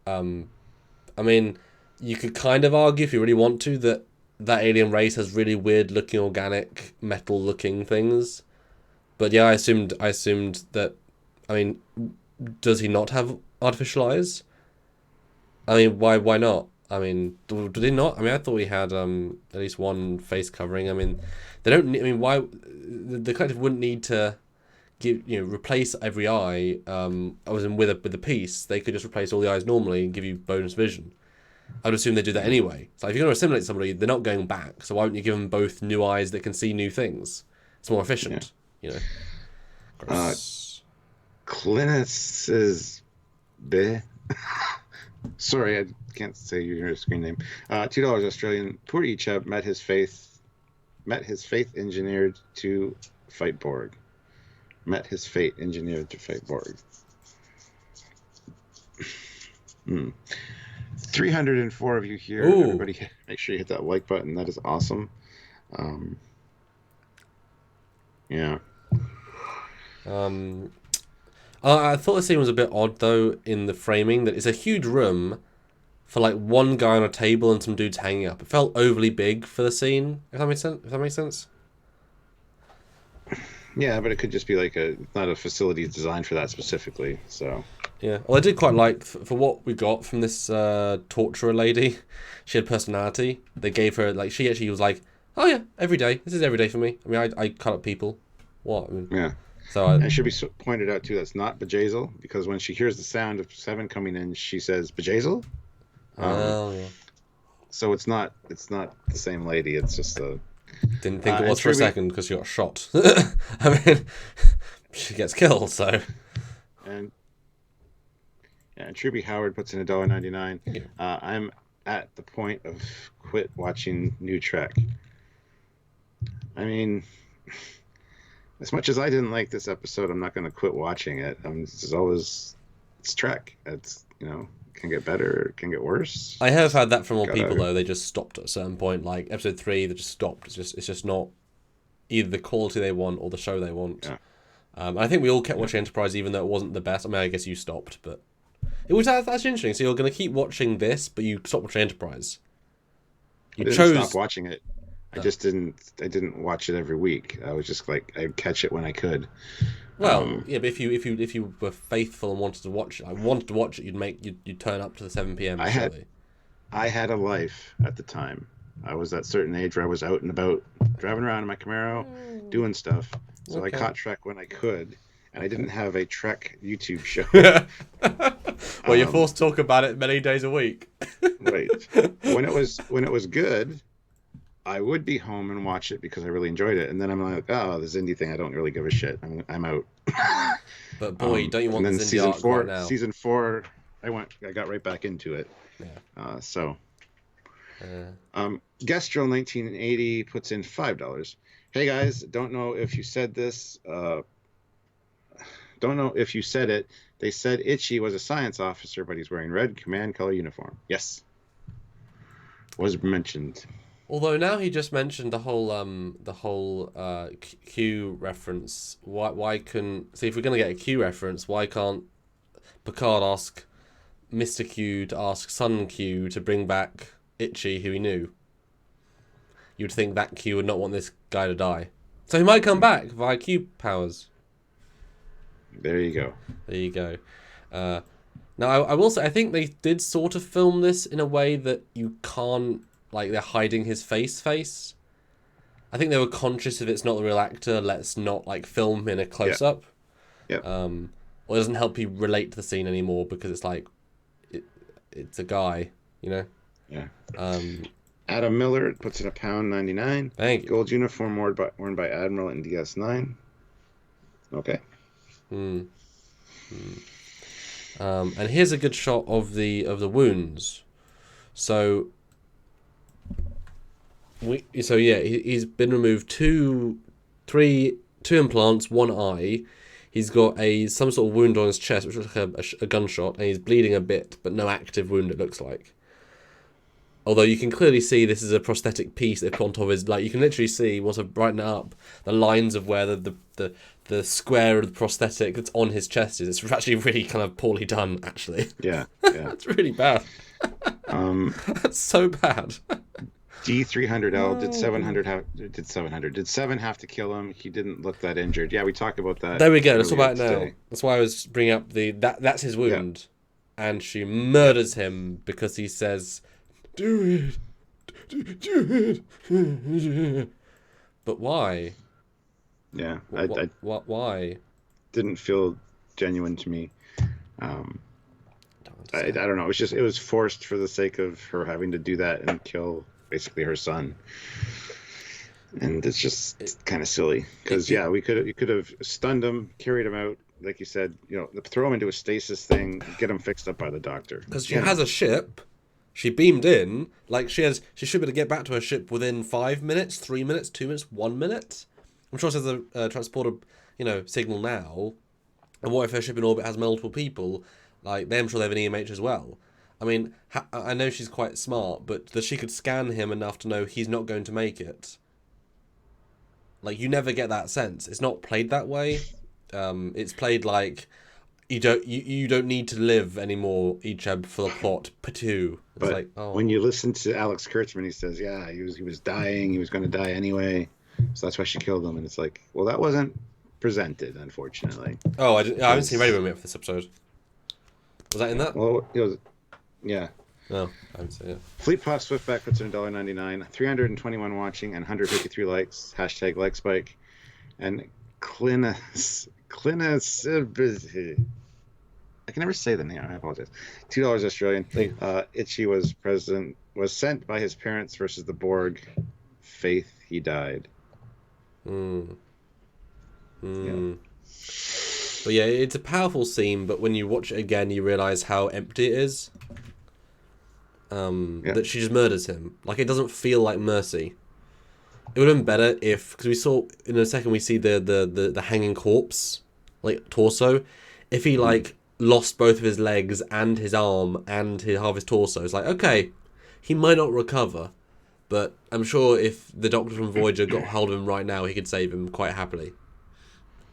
You could kind of argue if you really want to that alien race has really weird looking organic metal looking things, but yeah, I assumed that. Does he not have artificial eyes? Why not? Did he not? I thought he had at least one face covering. They don't. Why the collective wouldn't need to replace every eye. With a piece, they could just replace all the eyes normally and give you bonus vision. I would assume they do that anyway. So if you're going to assimilate somebody, they're not going back. So why wouldn't you give them both new eyes that can see new things? It's more efficient, Clinus is bleh. Sorry, I can't say your screen name. $2 Australian. Poor Icheb met his faith engineered to fight Borg. Met his fate engineered to fight Borg. 304 of you here. Ooh. Everybody, make sure you hit that like button. That is awesome. Yeah. I thought the scene was a bit odd though in the framing. That it's a huge room for like one guy on a table and some dudes hanging up. It felt overly big for the scene. If that makes sense. If that makes sense. Yeah, but it could just be like not a facility designed for that specifically. So Yeah. Well, I did quite like for what we got from this torturer lady. She had personality. They gave her like she actually was like, oh yeah, every day. This is every day for me. I mean, I cut up people. What? I mean, yeah. so And it should be pointed out too that's not Bajazel, because when she hears the sound of Seven coming in, she says Bajazel. oh yeah. So it's not the same lady. It's just a Didn't think it and was for a tribute second because she got shot. I mean, she gets killed. So and and Truby Howard puts in $1.99. thank you. I'm at the point of quit watching New Trek. I mean, as much as I didn't like this episode, I'm not going to quit watching it. This is always it's Trek. It's can get better, can get worse. I have had that from more Gotta- people though. They just stopped at a certain point, like episode 3. They just stopped. It's just not either the quality they want or the show they want. Yeah. I think we all kept watching Enterprise even though it wasn't the best. I mean, I guess you stopped, but it was that's interesting. So you're going to keep watching this, but you stopped watching Enterprise. I You didn't chose. stop watching it. I just didn't. I didn't watch it every week. I was just like I'd catch it when I could. Well, yeah, but if you were faithful and wanted to watch it, you'd turn up to the 7 p.m. I had- surely. I had a life at the time. I was at a certain age where I was out and about, driving around in my Camaro, doing stuff. So Okay. I caught Trek when I could, and I didn't have a Trek YouTube show. Well, you're forced to talk about it many days a week. Right. When it was good, I would be home and watch it because I really enjoyed it. And then I'm like, oh, this indie thing, I don't really give a shit. I'm out. But boy, don't you want and then this indie season arc four, right now? season 4, I got right back into it. Yeah. So. Uh, Gestro 1980 puts in $5. Hey guys, don't know if you said this. Don't know if you said it. They said Itchy was a science officer, but he's wearing red command color uniform. Yes, was mentioned. Although now he just mentioned the whole Q reference. Why couldn't see if we're gonna get a Q reference? Why can't Picard ask Mr. Q to ask Son Q to bring back Itchy, who he knew? You'd think that Q would not want this guy to die, so he might come back via Q powers. There you go. There you go. Now I will say I think they did sort of film this in a way that you can't. Like, they're hiding his face. I think they were conscious if it's not the real actor, let's not, like, film in a close-up. Yeah. Or it doesn't help you relate to the scene anymore because it's like, it's a guy, you know? Yeah. Adam Miller puts in £1.99. Thank you. Gold uniform worn by Admiral in DS9. Okay. And here's a good shot of the wounds. So he's been removed two implants, one eye. He's got some sort of wound on his chest, which looks like a gunshot, and he's bleeding a bit, but no active wound, it looks like. Although you can clearly see this is a prosthetic piece they put on top of his, like, you can literally see, once I brighten it up, the lines of where the square of the prosthetic that's on his chest is. It's actually really kind of poorly done, actually. Yeah. That's really bad. That's so bad. D300L did 7 have to kill him? He didn't look that injured. Yeah, we talked about that. There we go. Let's talk earlier about it now. today. That's why I was bringing up that's his wound, and she murders him because he says, "Do it, do it." But why? Yeah, Why? didn't feel genuine to me. I don't know. It was forced for the sake of her having to do that and kill basically her son, and it's just kind of silly because you could have stunned him, carried him out, like you said, throw him into a stasis thing, get him fixed up by the doctor. Because she has a ship, she beamed in, like she should be able to get back to her ship within 5 minutes, 3 minutes, 2 minutes, 1 minute. I'm sure there's a transporter, signal now. And what if her ship in orbit has multiple people? Like, I'm sure they have an EMH as well. I mean, I know she's quite smart, but she could scan him enough to know he's not going to make it. Like, you never get that sense. It's not played that way. It's played like you don't need to live anymore, Icheb, for the plot. Patu. It's But like, oh. when you listen to Alex Kurtzman, he says, yeah, he was dying. He was going to die anyway. So that's why she killed him. And it's like, well, that wasn't presented, unfortunately. Oh, I haven't seen Radio yet for this episode. Was that in that? Well, it was, yeah. No, I haven't seen it. Fleet Pop Swiftback puts in $1.99, 321 watching, and 153 likes. Hashtag like spike. And Clinis, I can never say the name. I apologize. $2 Australian. Itchy was sent by his parents versus the Borg. Faith, he died. Yeah. Yeah. But yeah, it's a powerful scene, but when you watch it again, you realise how empty it is. That she just murders him. Like, it doesn't feel like mercy. It would have been better if, because we saw, in a second, we see the hanging corpse, like, torso. If he, like, lost both of his legs and his arm and half his torso, it's like, okay, he might not recover, but I'm sure if the Doctor from Voyager got hold of him right now, he could save him quite happily.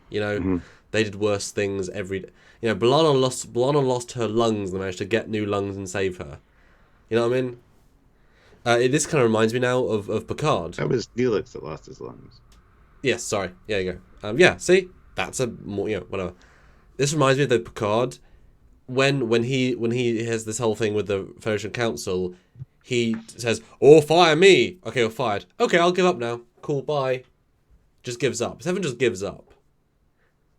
You know, they did worse things every day. You know, B'Elanna lost her lungs and managed to get new lungs and save her. You know what I mean? This kind of reminds me now of Picard. That was Neelix that lost his lungs. Yes, sorry. Yeah, you go. Yeah, see? That's a more, whatever. This reminds me of the Picard. When he has this whole thing with the Federation Council, he says, "Oh, fire me!" Okay, you're fired. Okay, I'll give up now. Cool, bye. Just gives up. Seven just gives up.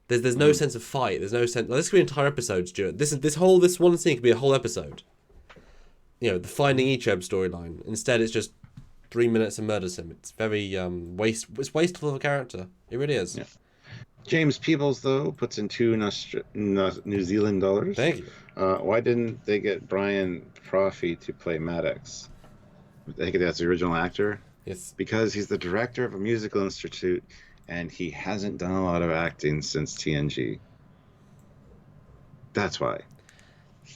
There's no sense of fight. There's no sense. Like, this could be an entire episode, Stuart. This one scene could be a whole episode. You know, the Finding Icheb storyline. Instead, it's just 3 minutes and murders him. It's very It's wasteful of a character. It really is. Yeah. James Peebles, though, puts in New Zealand dollars. Thank you. Why didn't they get Brian Proffy to play Maddox? I think that's the original actor. Yes. Because he's the director of a musical institute, and he hasn't done a lot of acting since TNG. That's why.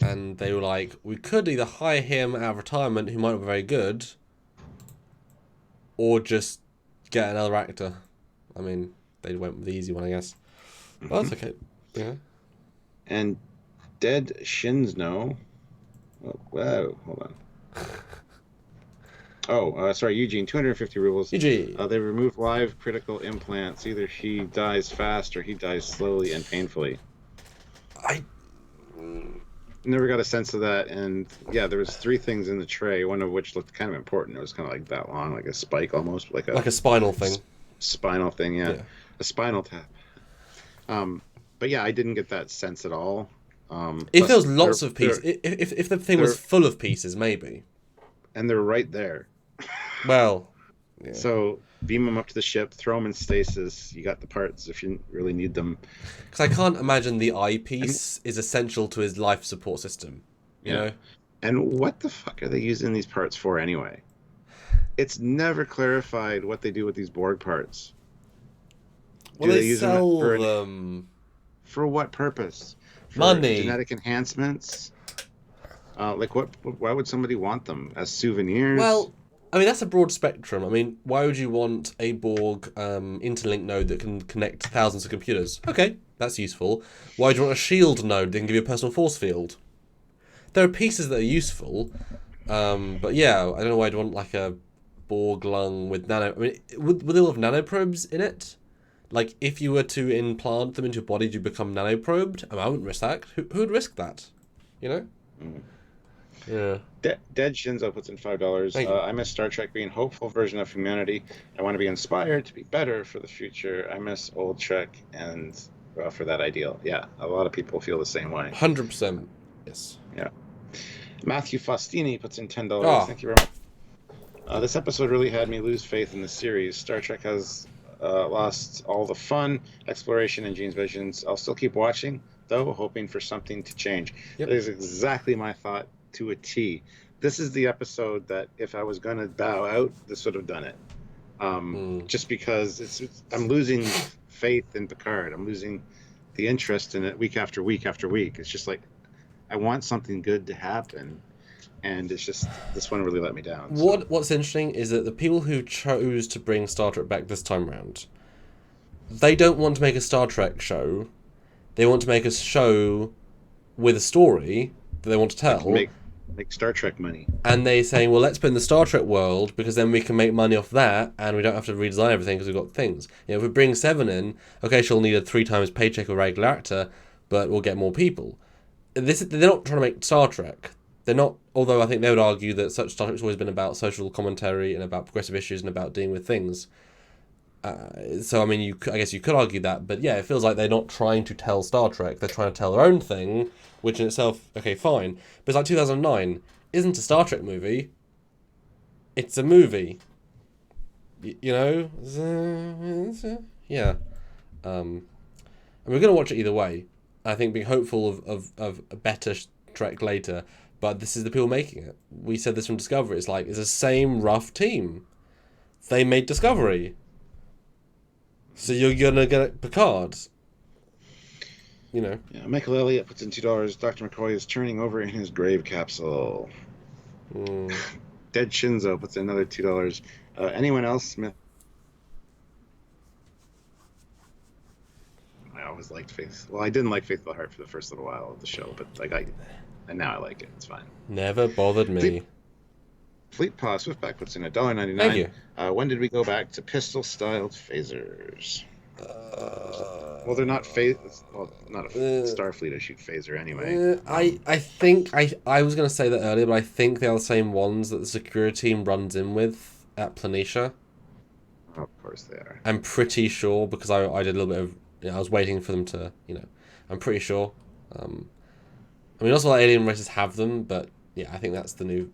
And they were like, we could either hire him out of retirement, who might not be very good, or just get another actor. I mean, they went with the easy one, I guess. But that's okay. Yeah. And Dead Shinsno. Oh, whoa, hold on. Sorry, Eugene, 250 rubles. Eugene. They remove live critical implants. Either he dies fast or he dies slowly and painfully. I never got a sense of that, and yeah, there was 3 things in the tray, one of which looked kind of important. It was kind of like that long, like a spike almost, like a spinal thing. Spinal thing, yeah. A spinal tap. But yeah, I didn't get that sense at all. If there was lots of pieces, if the thing was full of pieces, maybe. And they're right there. Well, yeah. So beam them up to the ship, throw them in stasis. You got the parts if you really need them. Because I can't imagine the eyepiece is essential to his life support system. You know? And what the fuck are they using these parts for anyway? It's never clarified what they do with these Borg parts. Well, they sell them. For what purpose? For money. Genetic enhancements? Why would somebody want them? As souvenirs? Well, I mean, that's a broad spectrum. I mean, why would you want a Borg interlink node that can connect thousands of computers? Okay, that's useful. Why do you want a shield node that can give you a personal force field? There are pieces that are useful, but yeah, I don't know why I'd want like a Borg lung with nano... I mean, would they all have nanoprobes in it? Like, if you were to implant them into your body, do you become nanoprobed? I mean, I wouldn't risk that. Who would risk that? You know? Mm. Yeah. Dead Shinzo puts in $5. I miss Star Trek being hopeful version of humanity. I want to be inspired to be better for the future. I miss old Trek and for that ideal. Yeah, a lot of people feel the same way. 100%. Yes. Yeah. Matthew Faustini puts in $10. Thank you very much. This episode really had me lose faith in the series. Star Trek has lost all the fun, exploration, and Gene's visions. I'll still keep watching, though, hoping for something to change. Yep. That is exactly my thought to a T. This is the episode that if I was going to bow out, this would have done it. Just because I'm losing faith in Picard. I'm losing the interest in it week after week after week. It's just like, I want something good to happen. And it's just, this one really let me down. What's interesting is that the people who chose to bring Star Trek back this time round they don't want to make a Star Trek show. They want to make a show with a story that they want to tell. Make Star Trek money. And they saying, well, let's put in the Star Trek world because then we can make money off that, and we don't have to redesign everything because we've got things. If we bring Seven in, okay, she'll need a 3 times paycheck of a regular actor, but we'll get more people. They're not trying to make Star Trek. They're not. Although I think they would argue that such Star Trek's always been about social commentary and about progressive issues and about dealing with things. So I mean, I guess you could argue that, but yeah, it feels like they're not trying to tell Star Trek. They're trying to tell their own thing, which in itself, okay, fine. But it's like 2009 isn't a Star Trek movie. It's a movie. You know, yeah. And we're gonna watch it either way. I think being hopeful of a better Trek later, but this is the people making it. We said this from Discovery. It's like it's the same rough team. They made Discovery. So you're gonna get Picard. You know. Yeah, Michael Elliott puts in $2. Dr. McCoy is turning over in his grave capsule. Dead Shinzo puts in another $2. Anyone else, Smith? I always liked Faith. Well, I didn't like Faithful Heart for the first little while of the show, but and now I like it. It's fine. Never bothered me. Fleet Paw Swiftback puts in $1.99. Thank you. When did we go back to pistol-styled phasers? Well, they're not not a Starfleet to shoot phaser anyway. I think I was going to say that earlier, but I think they are the same ones that the security team runs in with at Planitia. Oh, of course they are. I'm pretty sure because I did a little bit of. I was waiting for them to. I'm pretty sure. I mean, also like alien races have them, but yeah, I think that's the new.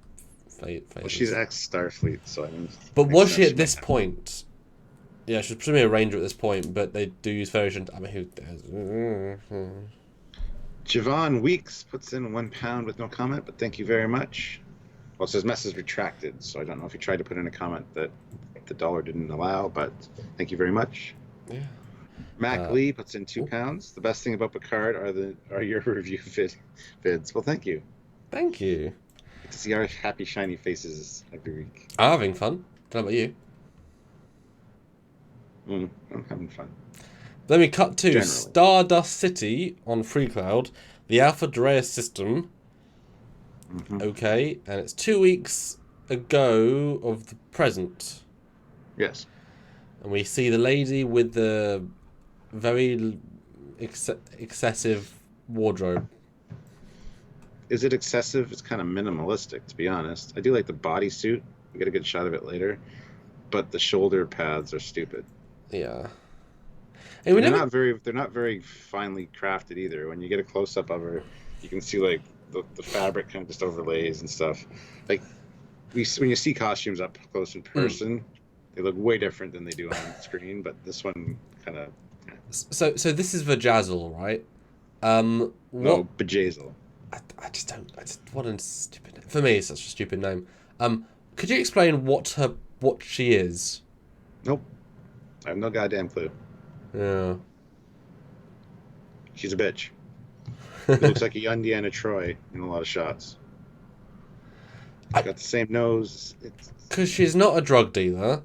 Well, she's ex-Starfleet, so I mean. But was she at this point? Yeah, she's presumably a ranger at this point, but they do use Federation. I mean, who? Javon Weeks puts in £1 with no comment, but thank you very much. Well, it says message retracted, so I don't know if you tried to put in a comment that the dollar didn't allow, but thank you very much. Yeah. Mac Lee puts in £2. The best thing about Picard are your review vids. Well, thank you. Thank you. To see our happy, shiny faces every week. I'm having fun. Don't know about you. I'm having fun. Then we cut to Generally. Stardust City on FreeCloud, the Alpha Drea system. Mm-hmm. Okay, and it's 2 weeks ago of the present. Yes. And we see the lady with the very excessive wardrobe. Is it excessive? It's kind of minimalistic, to be honest. I do like the bodysuit. We get a good shot of it later. But the shoulder pads are stupid. Yeah. And they're not very finely crafted either. When you get a close up of her, you can see like the fabric kind of just overlays and stuff. Like when you see costumes up close in person, they look way different than they do on screen. But this one kind of. So this is Vajazzle, right? No, Bejazzle. I just what a stupid name. For me, it's such a stupid name. Could you explain what she is? Nope. I have no goddamn clue. Yeah. She's a bitch. She looks like a young Deanna Troy in a lot of shots. She's got the same nose. Because she's not a drug dealer.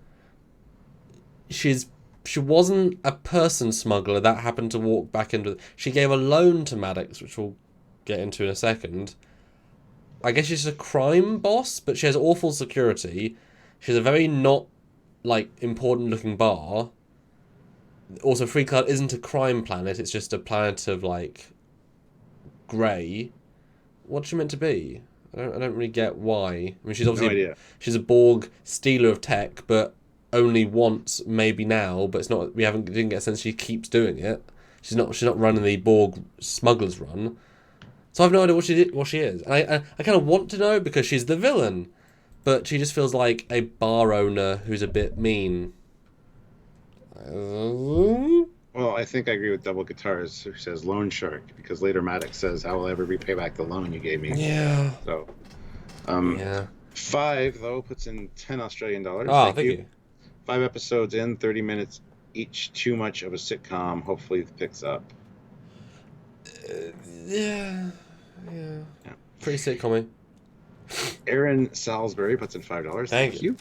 She wasn't a person smuggler that happened to walk back into. She gave a loan to Maddox, which we'll get into in a second. I guess she's a crime boss, but she has awful security. She has a very not important looking bar. Also, FreeCloud isn't a crime planet; it's just a planet of grey. What's she meant to be? I don't really get why. I mean, she's obviously no idea. She's a Borg stealer of tech, but only once, maybe now. But it's not. Didn't get a sense she keeps doing it. She's not running the Borg smugglers run. So I have no idea what she is. And I kind of want to know because she's the villain, but she just feels like a bar owner who's a bit mean. Well, I think I agree with Double Guitars, who says loan shark, because later Maddox says, "I will ever repay back the loan you gave me." Yeah. So, yeah. 5 though puts in $10 Australian dollars. Oh, thank you. 5 episodes in, 30 minutes each. Too much of a sitcom. Hopefully it picks up. Yeah. Pretty sitcom-y. Aaron Salisbury puts in $5. Thank you.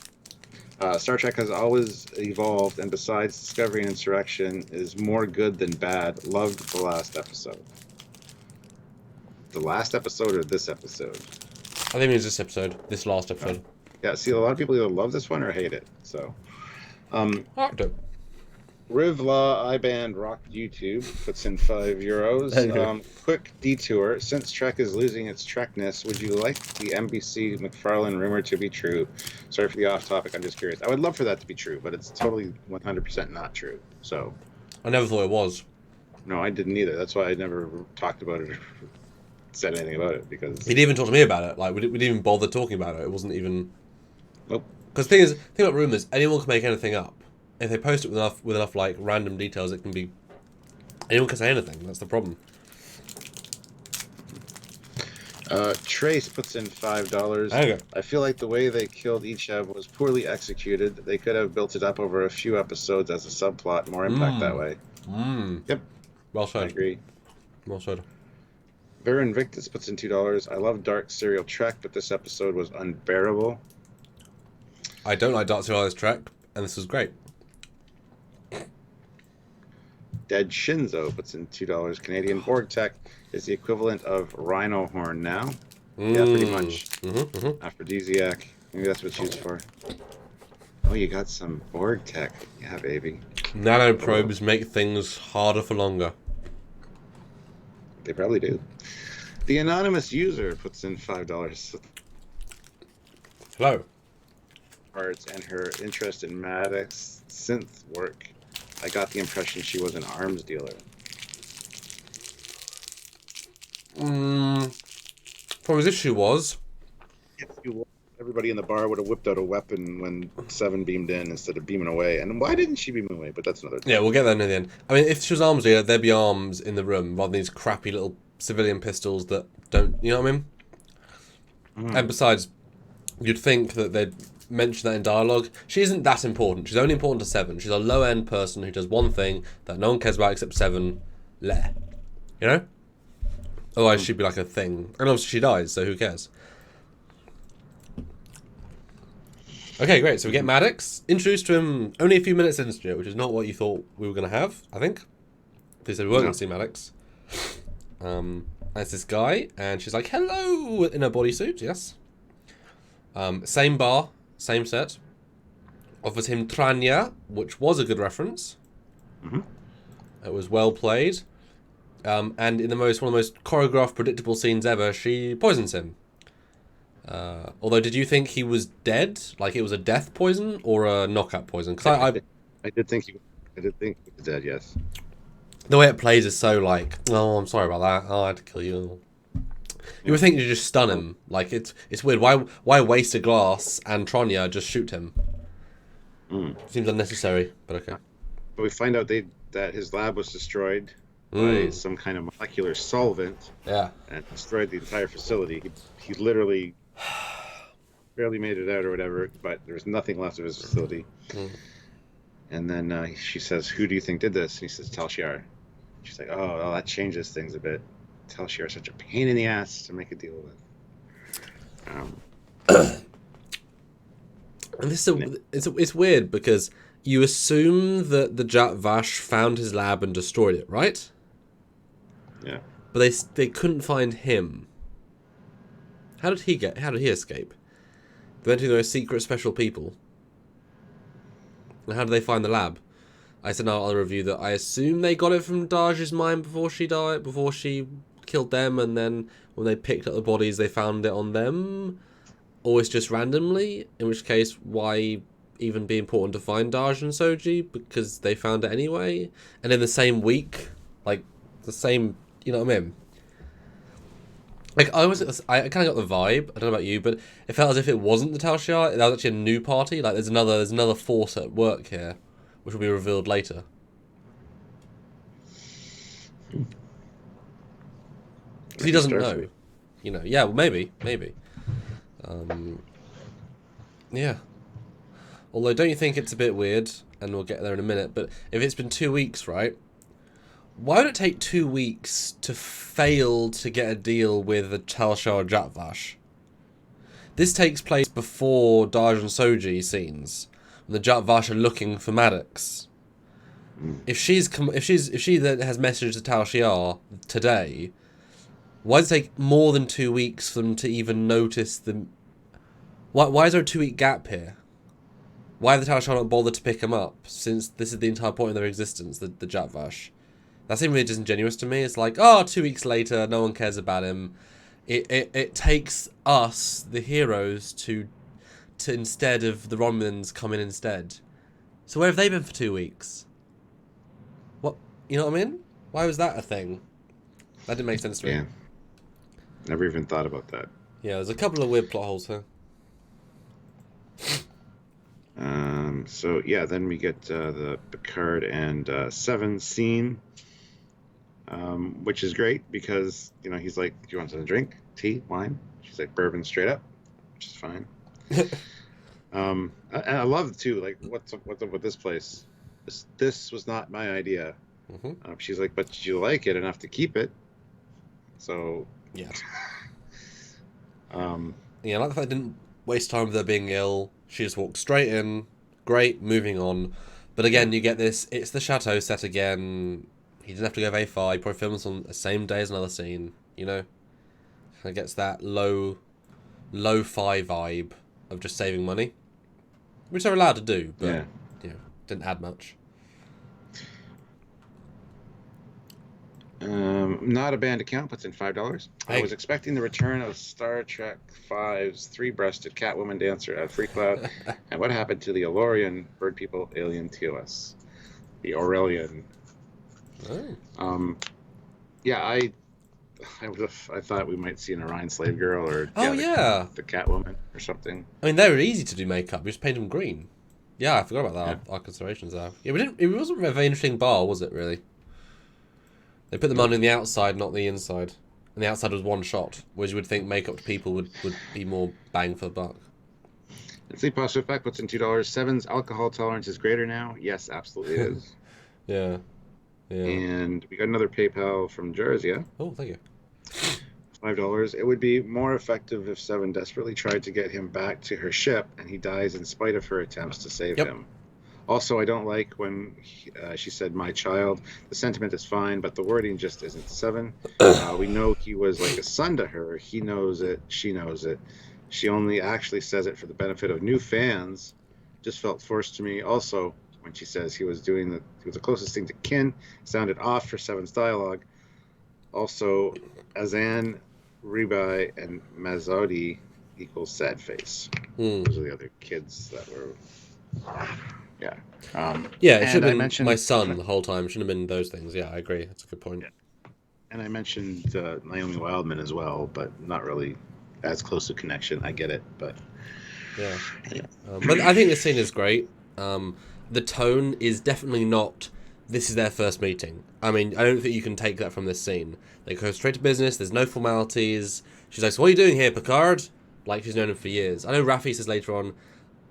Star Trek has always evolved, and besides Discovery and Insurrection, is more good than bad. Loved the last episode. The last episode or this episode? I think it was this episode, this last episode. Yeah, see, a lot of people either love this one or hate it. So, I liked it. Rivla iBand Rock YouTube puts in €5. Quick detour. Since Trek is losing its Trekness, would you like the NBC McFarlane rumor to be true? Sorry for the off topic. I'm just curious. I would love for that to be true, but it's totally 100% not true. So, I never thought it was. no, I didn't either. That's why I never talked about it or said anything about it, because He didn't even talk to me about it. Like we didn't even bother talking about it. It wasn't even. Nope. Because the thing about rumors, anyone can make anything up. If they post it with enough like random details, it can be. Anyone can say anything. That's the problem. Trace puts in $5. Okay. I feel like the way they killed Icheb was poorly executed. They could have built it up over a few episodes as a subplot, more impact that way. Yep. Well said. I agree. Well said. Vera Invictus puts in $2. I love Dark Serial Trek, but this episode was unbearable. I don't like Dark Serial Trek, and this was great. Dead Shinzo puts in $2. Canadian Borg Tech is the equivalent of Rhino Horn now. Yeah, pretty much. Aphrodisiac. Maybe that's what it's used for. Oh, you got some Borg Tech. Yeah, baby. Nanoprobes make things harder for longer. They probably do. The anonymous user puts in $5. Hello. Parts and her interest in Maddox's synth work. I got the impression she was an arms dealer. Problem is, if she was. Everybody in the bar would have whipped out a weapon when Seven beamed in instead of beaming away. And why didn't she beam away? But that's another thing. Yeah, we'll get there near the end. I mean, if she was arms dealer, there'd be arms in the room rather than these crappy little civilian pistols that don't. You know what I mean? And besides, you'd think that they'd mention that in dialogue. She isn't that important. She's only important to Seven. She's a low-end person who does one thing that no one cares about except Seven. You know? Otherwise, she'd be like a thing. And obviously she dies, so who cares? Okay, great. So we get Maddox. Introduced to him only a few minutes into it, which is not what you thought we were going to have, I think. They said we weren't going to see Maddox. That's this guy, and she's like, hello, in her bodysuit, yes. Same bar, same set. Offers him Tranya, which was a good reference. It was well played. And in one of the most choreographed, predictable scenes ever, she poisons him. Although, did you think he was dead? Like it was a death poison or a knockout poison? Because I did think he was dead, yes. The way it plays is so like, oh, I'm sorry about that. Oh, I had to kill you. You would think you just stun him. Like it's weird. Why waste a glass and Tranya just shoot him? Seems unnecessary, but okay. But we find out that his lab was destroyed by some kind of molecular solvent. Yeah. And destroyed the entire facility. He literally barely made it out or whatever, but there was nothing left of his facility. And then she says, "Who do you think did this?" And he says, "Tal Shiar." She's like, "Oh, well, that changes things a bit. Tal Shiar is such a pain in the ass to make a deal with." And this it's weird because you assume that the Jat Vash found his lab and destroyed it, right? Yeah. But they couldn't find him. How did he escape? They went to those secret special people. And how did they find the lab? I said in our other review that I assume they got it from Daj's mind before she died, before she killed them, and then when they picked up the bodies, they found it on them. Or it's just randomly, in which case, why even be important to find Daj and Soji? Because they found it anyway. And in the same week, like, the same, you know what I mean? Like, I kind of got the vibe, I don't know about you, but it felt as if it wasn't the Tal Shiar, that was actually a new party. Like, there's another force at work here, which will be revealed later. Because he doesn't know. You know, yeah, well, maybe. Yeah. Although, don't you think it's a bit weird, and we'll get there in a minute, but if it's been 2 weeks, right? Why would it take 2 weeks to fail to get a deal with the Tal Shiar Jat Vash? This takes place before Daj and Soji scenes. and the Jatvash are looking for Maddox. If she then has messaged the Tal Shiar today, why does it take more than 2 weeks for them to even notice them? Why is there a 2-week gap here? Why have the Tal Shiar not bothered to pick him up, since this is the entire point of their existence, the Jatvash? That seemed really disingenuous to me. It's like, 2 weeks later, no one cares about him. It takes us, the heroes, to instead of the Romulans come in instead. So where have they been for 2 weeks? What, you know what I mean? Why was that a thing? That didn't make sense to me. Yeah. Never even thought about that. Yeah, there's a couple of weird plot holes here. So yeah, then we get the Picard and Seven scene, which is great because he's like, "Do you want something to drink? Tea, wine?" She's like, "Bourbon, straight up," which is fine. And I love too, like, what's up with this place? This was not my idea. Mm-hmm. She's like, "But you like it enough to keep it." So yeah. Yeah, I like the fact I didn't waste time with her being ill. She just walked straight in. Great, moving on. But again, you get this, it's the chateau set again. He didn't have to go very far. He probably filmed this on the same day as another scene, Kind of gets that lo-fi vibe of just saving money. Which they're allowed to do, but, didn't add much. Not a band account puts in $5. Hey. I was expecting the return of Star Trek V's three-breasted Catwoman dancer at Freecloud. And what happened to the Aurelian bird people alien TOS? The Aurelian. Oh. Yeah, I thought we might see an Orion slave girl or the Catwoman or something. I mean, they were easy to do makeup. You just paint them green. Yeah, I forgot about that. Our considerations there. Yeah, it wasn't a very interesting bar, was it? Really. They put the money on the outside, not the inside. And the outside was one shot, whereas you would think makeup to people would be more bang for the buck. And Fleet Positive Effect puts in $2. Seven's alcohol tolerance is greater now. Yes, absolutely it is. Yeah. And we got another PayPal from Jarzia. Oh, thank you. $5. It would be more effective if Seven desperately tried to get him back to her ship, and he dies in spite of her attempts to save him. Also, I don't like when she said "my child." The sentiment is fine, but the wording just isn't. Seven. We know he was like a son to her. He knows it. She knows it. She only actually says it for the benefit of new fans. Just felt forced to me. Also, when she says he was the closest thing to kin, sounded off for Seven's dialogue. Also, Azan, Ribai, and Mazoudi equals sad face. Those are the other kids that were. Yeah. It should have been my son the whole time. Shouldn't have been those things. Yeah, I agree. That's a good point. Yeah. And I mentioned Naomi Wildman as well, but not really as close a connection. I get it, but yeah. But I think this scene is great. The tone is definitely not. This is their first meeting. I mean, I don't think you can take that from this scene. They go straight to business. There's no formalities. She's like, "So what are you doing here, Picard?" Like she's known him for years. I know Raffi says later on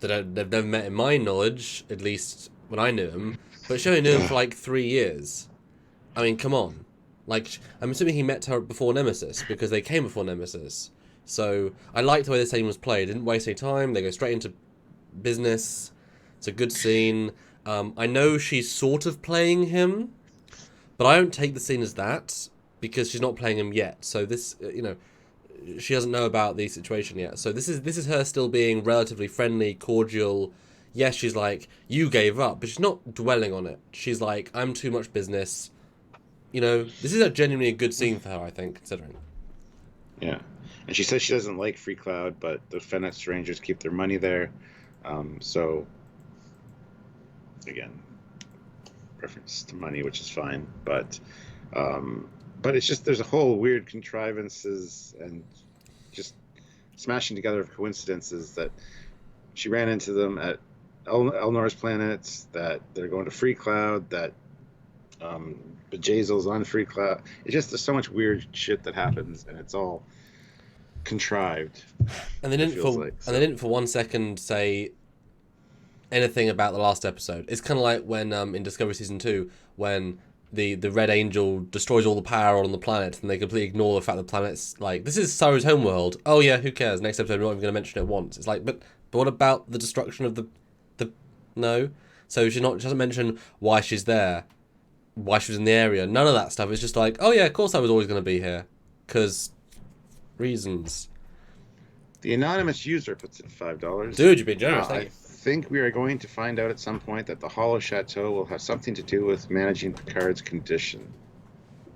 that they've never met in my knowledge, at least when I knew him, but she only knew him for like 3 years. I mean, come on. Like, I'm assuming he met her before Nemesis, because they came before Nemesis. So, I liked the way the scene was played. Didn't waste any time. They go straight into business. It's a good scene. I know she's sort of playing him, but I don't take the scene as that, because she's not playing him yet. So this, she doesn't know about the situation yet. So this is her still being relatively friendly, cordial. Yes, she's like, you gave up, but she's not dwelling on it. She's like, I'm too much business. This is genuinely a good scene for her, I think, considering. Yeah. And she says she doesn't like Freecloud, but the Fenix Rangers keep their money there. So, again, preference to money, which is fine. But it's just, there's a whole weird contrivances and just smashing together of coincidences that she ran into them at Elnor's planet, that they're going to Freecloud, that Bejazel's on Freecloud. It's just, there's so much weird shit that happens, and it's all contrived. And they didn't for 1 second say anything about the last episode. It's kind of like when in Discovery Season 2, when the Red Angel destroys all the power on the planet, and they completely ignore the fact the planet's like, this is Saru's homeworld. Oh yeah, who cares? Next episode, we're not even going to mention it once. It's like, but what about the destruction of the No. So she doesn't mention why she's there, why she was in the area. None of that stuff. It's just like, oh yeah, of course I was always going to be here, because reasons. The anonymous user puts in $5. Dude, you've been generous. Thank I you. think we are going to find out at some point that the Hollow Chateau will have something to do with managing Picard's condition.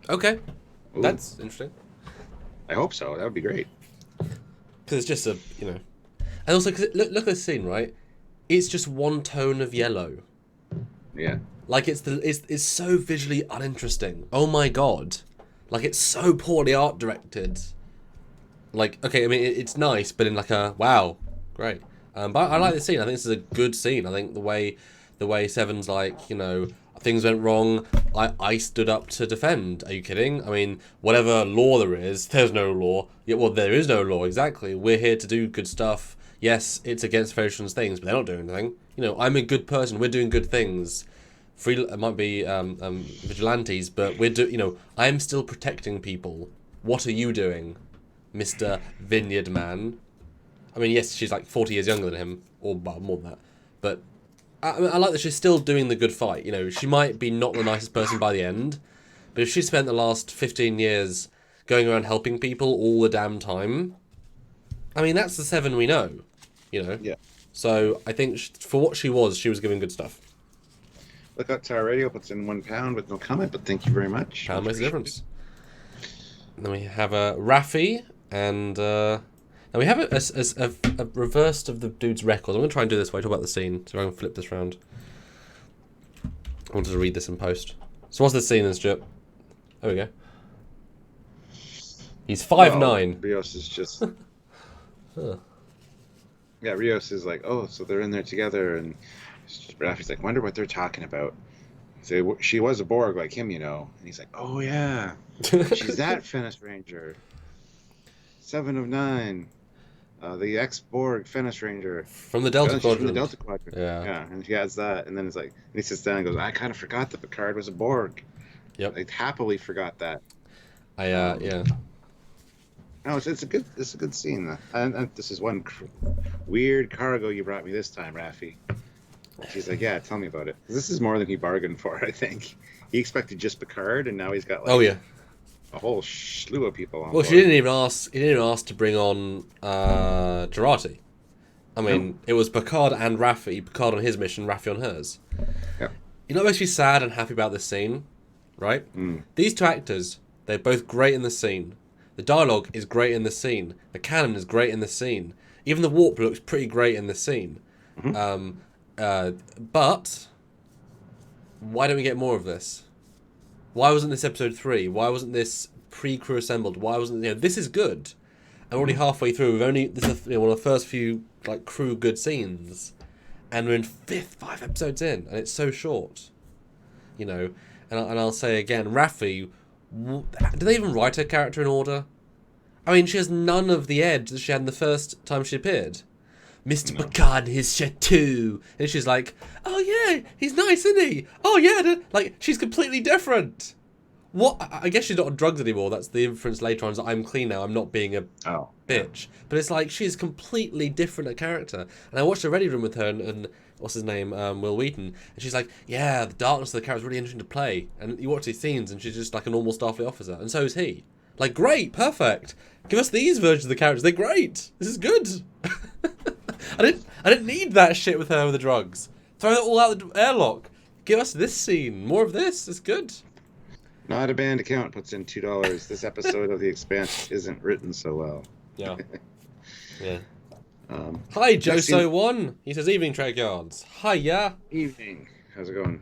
Okay, Ooh. that's interesting. I hope so. That would be great. Because it's just a, and also cause look at this scene, right? It's just one tone of yellow. Yeah. Like it's so visually uninteresting. Oh my god, like it's so poorly art directed. Like, okay, I mean it's nice, but in like a wow, great. But I like this scene. I think this is a good scene. I think the way Seven's like, things went wrong. I stood up to defend. Are you kidding? I mean, whatever law there is, there's no law. Yeah, well, there is no law, exactly. We're here to do good stuff. Yes, it's against Federation's things, but they're not doing anything. I'm a good person. We're doing good things. It might be vigilantes, but I'm still protecting people. What are you doing, Mr. Vineyard Man? I mean, yes, she's like 40 years younger than him, or more than that. But I like that she's still doing the good fight. She might be not the nicest person by the end, but if she spent the last 15 years going around helping people all the damn time, I mean, that's the Seven we know, Yeah. So I think for what she was giving good stuff. Lookout Tower Radio puts in £1 with no comment, but thank you very much. Pound makes a difference. And then we have Raffi, and now we have a reverse of the dude's records. I'm going to try and do this while I talk about the scene, so I can flip this round. I wanted to read this in post. So what's the scene then, Stuart? There we go. He's 5'9". Rios is just... Huh. Yeah, Rios is like, oh, so they're in there together, and Raffi's like, wonder what they're talking about. So she was a Borg like him, And he's like, oh, yeah. She's that Fennis Ranger. 7 of 9. The ex-Borg Fennis Ranger. From the Delta Quadrant. From the Delta Quadrant. Yeah, and he has that. And then it's like, and he sits down and goes, I kind of forgot that Picard was a Borg. Yep. I happily forgot that. Yeah. No, it's a good scene. And this is one weird cargo you brought me this time, Raffi. She's like, yeah, tell me about it. This is more than he bargained for, I think. He expected just Picard, and now he's got like a whole slew of people on board. She didn't even ask. He didn't even ask to bring on Jurati. I mean, It was Picard and Raffi. Picard on his mission, Raffi on hers. Yep. What makes me sad and happy about this scene, right? These two actors, they're both great in the scene. The dialogue is great in the scene. The canon is great in the scene. Even the warp looks pretty great in the scene. But why don't we get more of this? Why wasn't this episode 3? Why wasn't this pre-crew assembled? Why wasn't this is good? And we're already halfway through. This is one of the first few crew good scenes, and we're in 5 episodes in, and it's so short. And I'll say again, Raffi. Do they even write her character in order? I mean, she has none of the edge that she had in the first time she appeared. Mr. Picard, his chateau. And she's like, oh yeah, he's nice, isn't he? Oh yeah, she's completely different. What? I guess she's not on drugs anymore. That's the inference later on, is that I'm clean now, I'm not being a bitch. But it's like, she's completely different a character. And I watched a Ready Room with her and what's his name, Will Wheaton, and she's like, yeah, the darkness of the character is really interesting to play. And you watch these scenes, and she's just like a normal Starfleet officer, and so is he. Like, great, perfect. Give us these versions of the characters. They're great. This is good. I didn't need that shit with her with the drugs. Throw that all out the airlock. Give us this scene. More of this. It's good. Not a band account puts in $2. This episode of The Expanse isn't written so well. Yeah. Yeah. Hi, Joso1. He says, evening, Trekyards. Hiya. Evening. How's it going?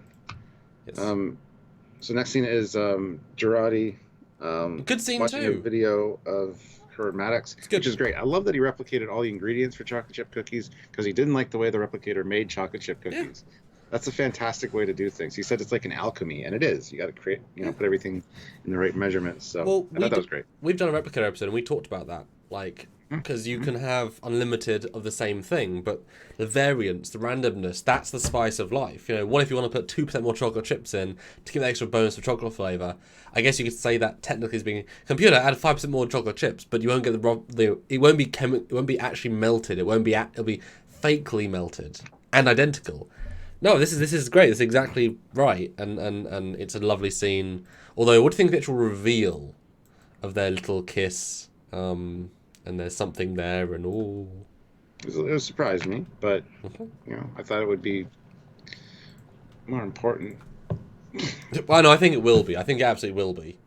Yes. So next scene is Jurati. Good scene watching too. A video of her Maddox, which is great. I love that he replicated all the ingredients for chocolate chip cookies, because he didn't like the way the replicator made chocolate chip cookies. Yeah. That's a fantastic way to do things. He said it's like an alchemy, and it is. You got to create, put everything in the right measurements. So I thought that was great. We've done a replicator episode, and we talked about that. Because you can have unlimited of the same thing, but the variance, the randomness, that's the spice of life. What if you want to put 2% more chocolate chips in to give an extra bonus of chocolate flavour? I guess you could say that technically is being computer add 5% more chocolate chips, but you won't get it won't be actually melted. It'll be fakely melted and identical. No, this is great. It's exactly right, and it's a lovely scene. Although, what do you think of the actual reveal of their little kiss? And there's something there, and oh, It surprised me, but I thought it would be more important. well, no, I think it will be. I think it absolutely will be.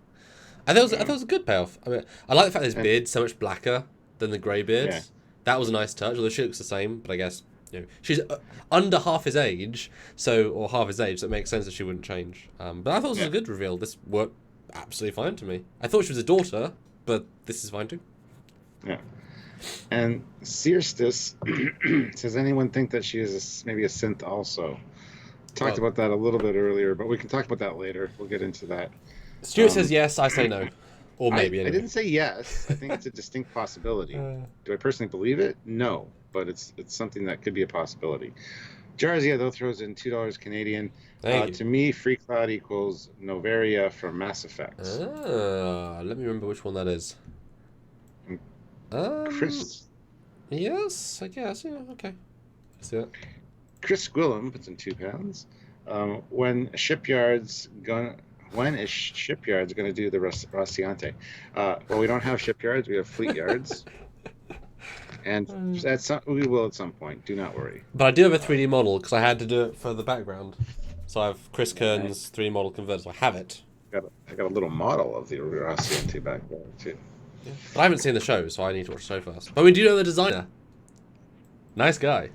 I thought it was a good payoff. I mean, I like the fact that his beard's so much blacker than the grey beard. Yeah. That was a nice touch. Although she looks the same, but I guess she's under half his age, so it makes sense that she wouldn't change. But I thought this was a good reveal. This worked absolutely fine to me. I thought she was a daughter, but this is fine too. Yeah. And Searstis does anyone think that she is maybe a synth also? Talked about that a little bit earlier, but we can talk about that later. We'll get into that. Stuart says yes, I say no. Or maybe anyway. I didn't say yes. I think it's a distinct possibility. Do I personally believe it? No, but it's something that could be a possibility. Jarzia, though, throws in $2 Canadian. To me, Free Cloud equals Novaria from Mass Effect. Let me remember which one that is. Chris. Yes, I guess. Yeah, okay. See it. Chris Gwillem puts in £2. When is Shipyards going to do the Rosciante? Well, we don't have shipyards. We have fleet yards. And we will at some point. Do not worry. But I do have a 3D model because I had to do it for the background. So I have Chris Kern's 3D model converted. So I have it. I got a little model of the Rosciante back there, too. Yeah. But I haven't seen the show, so I need to watch the show first. But we do know the designer. Nice guy.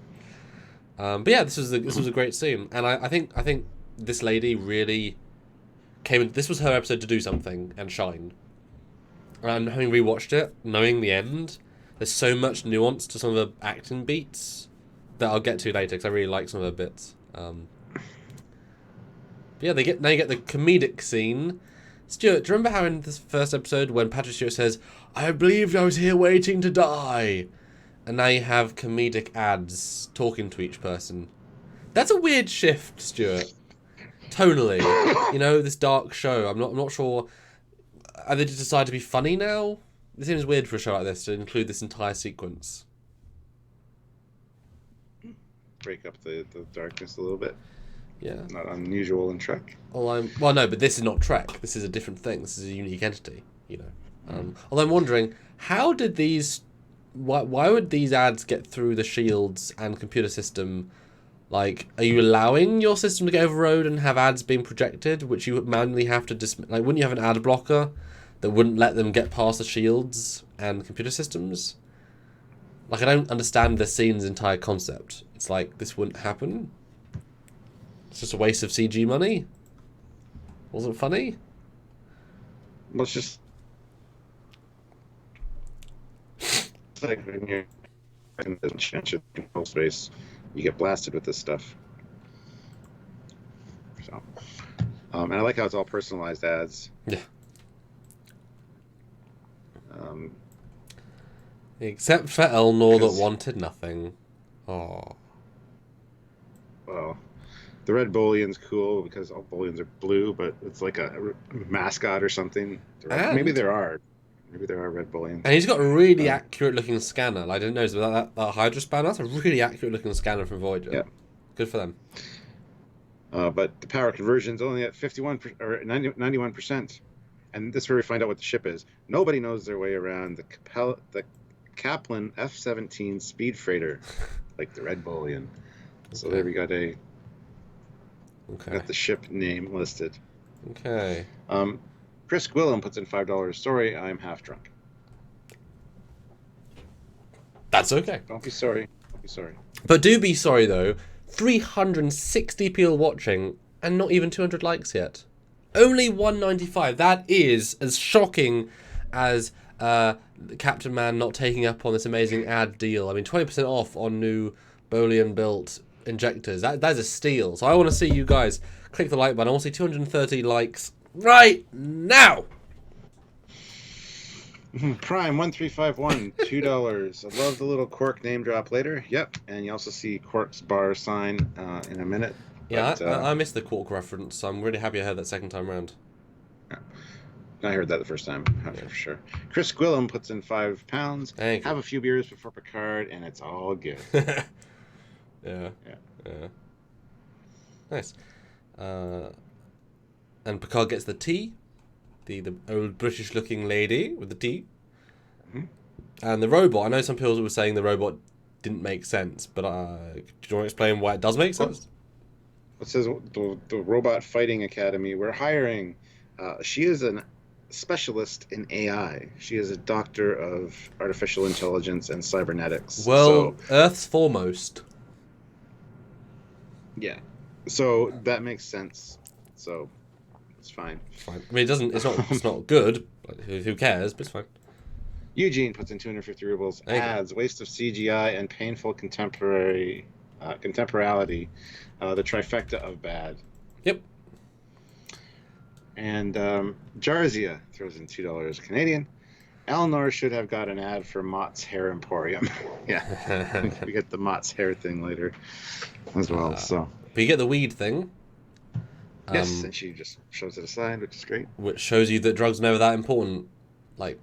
But yeah, this was a great scene, and I think this lady really came in. This was her episode to do something and shine. And having rewatched it, knowing the end, there's so much nuance to some of the acting beats that I'll get to later because I really like some of her bits. But yeah, now you get the comedic scene. Stuart, do you remember how in this first episode when Patrick Stewart says, "I believed I was here waiting to die," and now you have comedic ads talking to each person? That's a weird shift, Stuart. Tonally, this dark show. I'm not sure. Are they just decide to be funny now? It seems weird for a show like this to include this entire sequence. Break up the darkness a little bit. Yeah. Not unusual in Trek. Well, no, but this is not Trek. This is a different thing. This is a unique entity, Although I'm wondering, how did these... Why would these ads get through the shields and computer system? Like, are you allowing your system to get overrode and have ads being projected, which you manually have to wouldn't you have an ad blocker that wouldn't let them get past the shields and computer systems? Like, I don't understand the scene's entire concept. It's like, this wouldn't happen. It's just a waste of CG money. Wasn't funny. Well, it's just like when you're in the control space, you get blasted with this stuff. So, and I like how it's all personalized ads. Yeah. Except for Elnor that wanted nothing. Oh. Well, the red bullion's cool because all bullions are blue, but it's like a mascot or something. Maybe there are red bullions. And he's got a really accurate-looking scanner. I didn't notice that Hydra spanner. That's a really accurate-looking scanner from Voyager. Yeah. Good for them. But the power conversion's only at 91%. And this is where we find out what the ship is. Nobody knows their way around the Kaplan F-17 speed freighter, like the red bullion. So there we got got the ship name listed. Okay. Chris Gwillem puts in $5. Sorry, I'm half drunk. That's okay. Don't be sorry. Don't be sorry. But do be sorry, though. 360 people watching and not even 200 likes yet. Only 195. That is as shocking as Captain Man not taking up on this amazing ad deal. I mean, 20% off on new Bolian-built injectors. That is a steal. So I want to see you guys click the like button. I want to see 230 likes right now. Prime 1351, $2. I love the little Quark name drop later. Yep, and you also see Quark's bar sign in a minute. Yeah, but, I missed the Quark reference, so I'm really happy I heard that second time round. Yeah. I heard that the first time, for sure. Chris Gwillem puts in £5. Have a few beers before Picard, and it's all good. Yeah. Nice. And Picard gets the tea. The old British-looking lady with the tea. Mm-hmm. And the robot, I know some people were saying the robot didn't make sense, but do you want to explain why it does make sense? It says the Robot Fighting Academy, we're hiring. She is a specialist in AI. She is a doctor of artificial intelligence and cybernetics. Well, Earth's foremost. Yeah. So that makes sense. So it's fine. Fine. I mean, it doesn't. It's not good. Like, who cares? But it's fine. Eugene puts in 250 rubles. Adds waste of CGI and painful contemporality. The trifecta of bad. Yep. And Jarzia throws in $2 Canadian. Eleanor should have got an ad for Mott's Hair Emporium. Yeah, we get the Mott's Hair thing later as well. So, but you get the weed thing. Yes, and she just shows it aside, which is great. Which shows you that drugs are never that important. Like,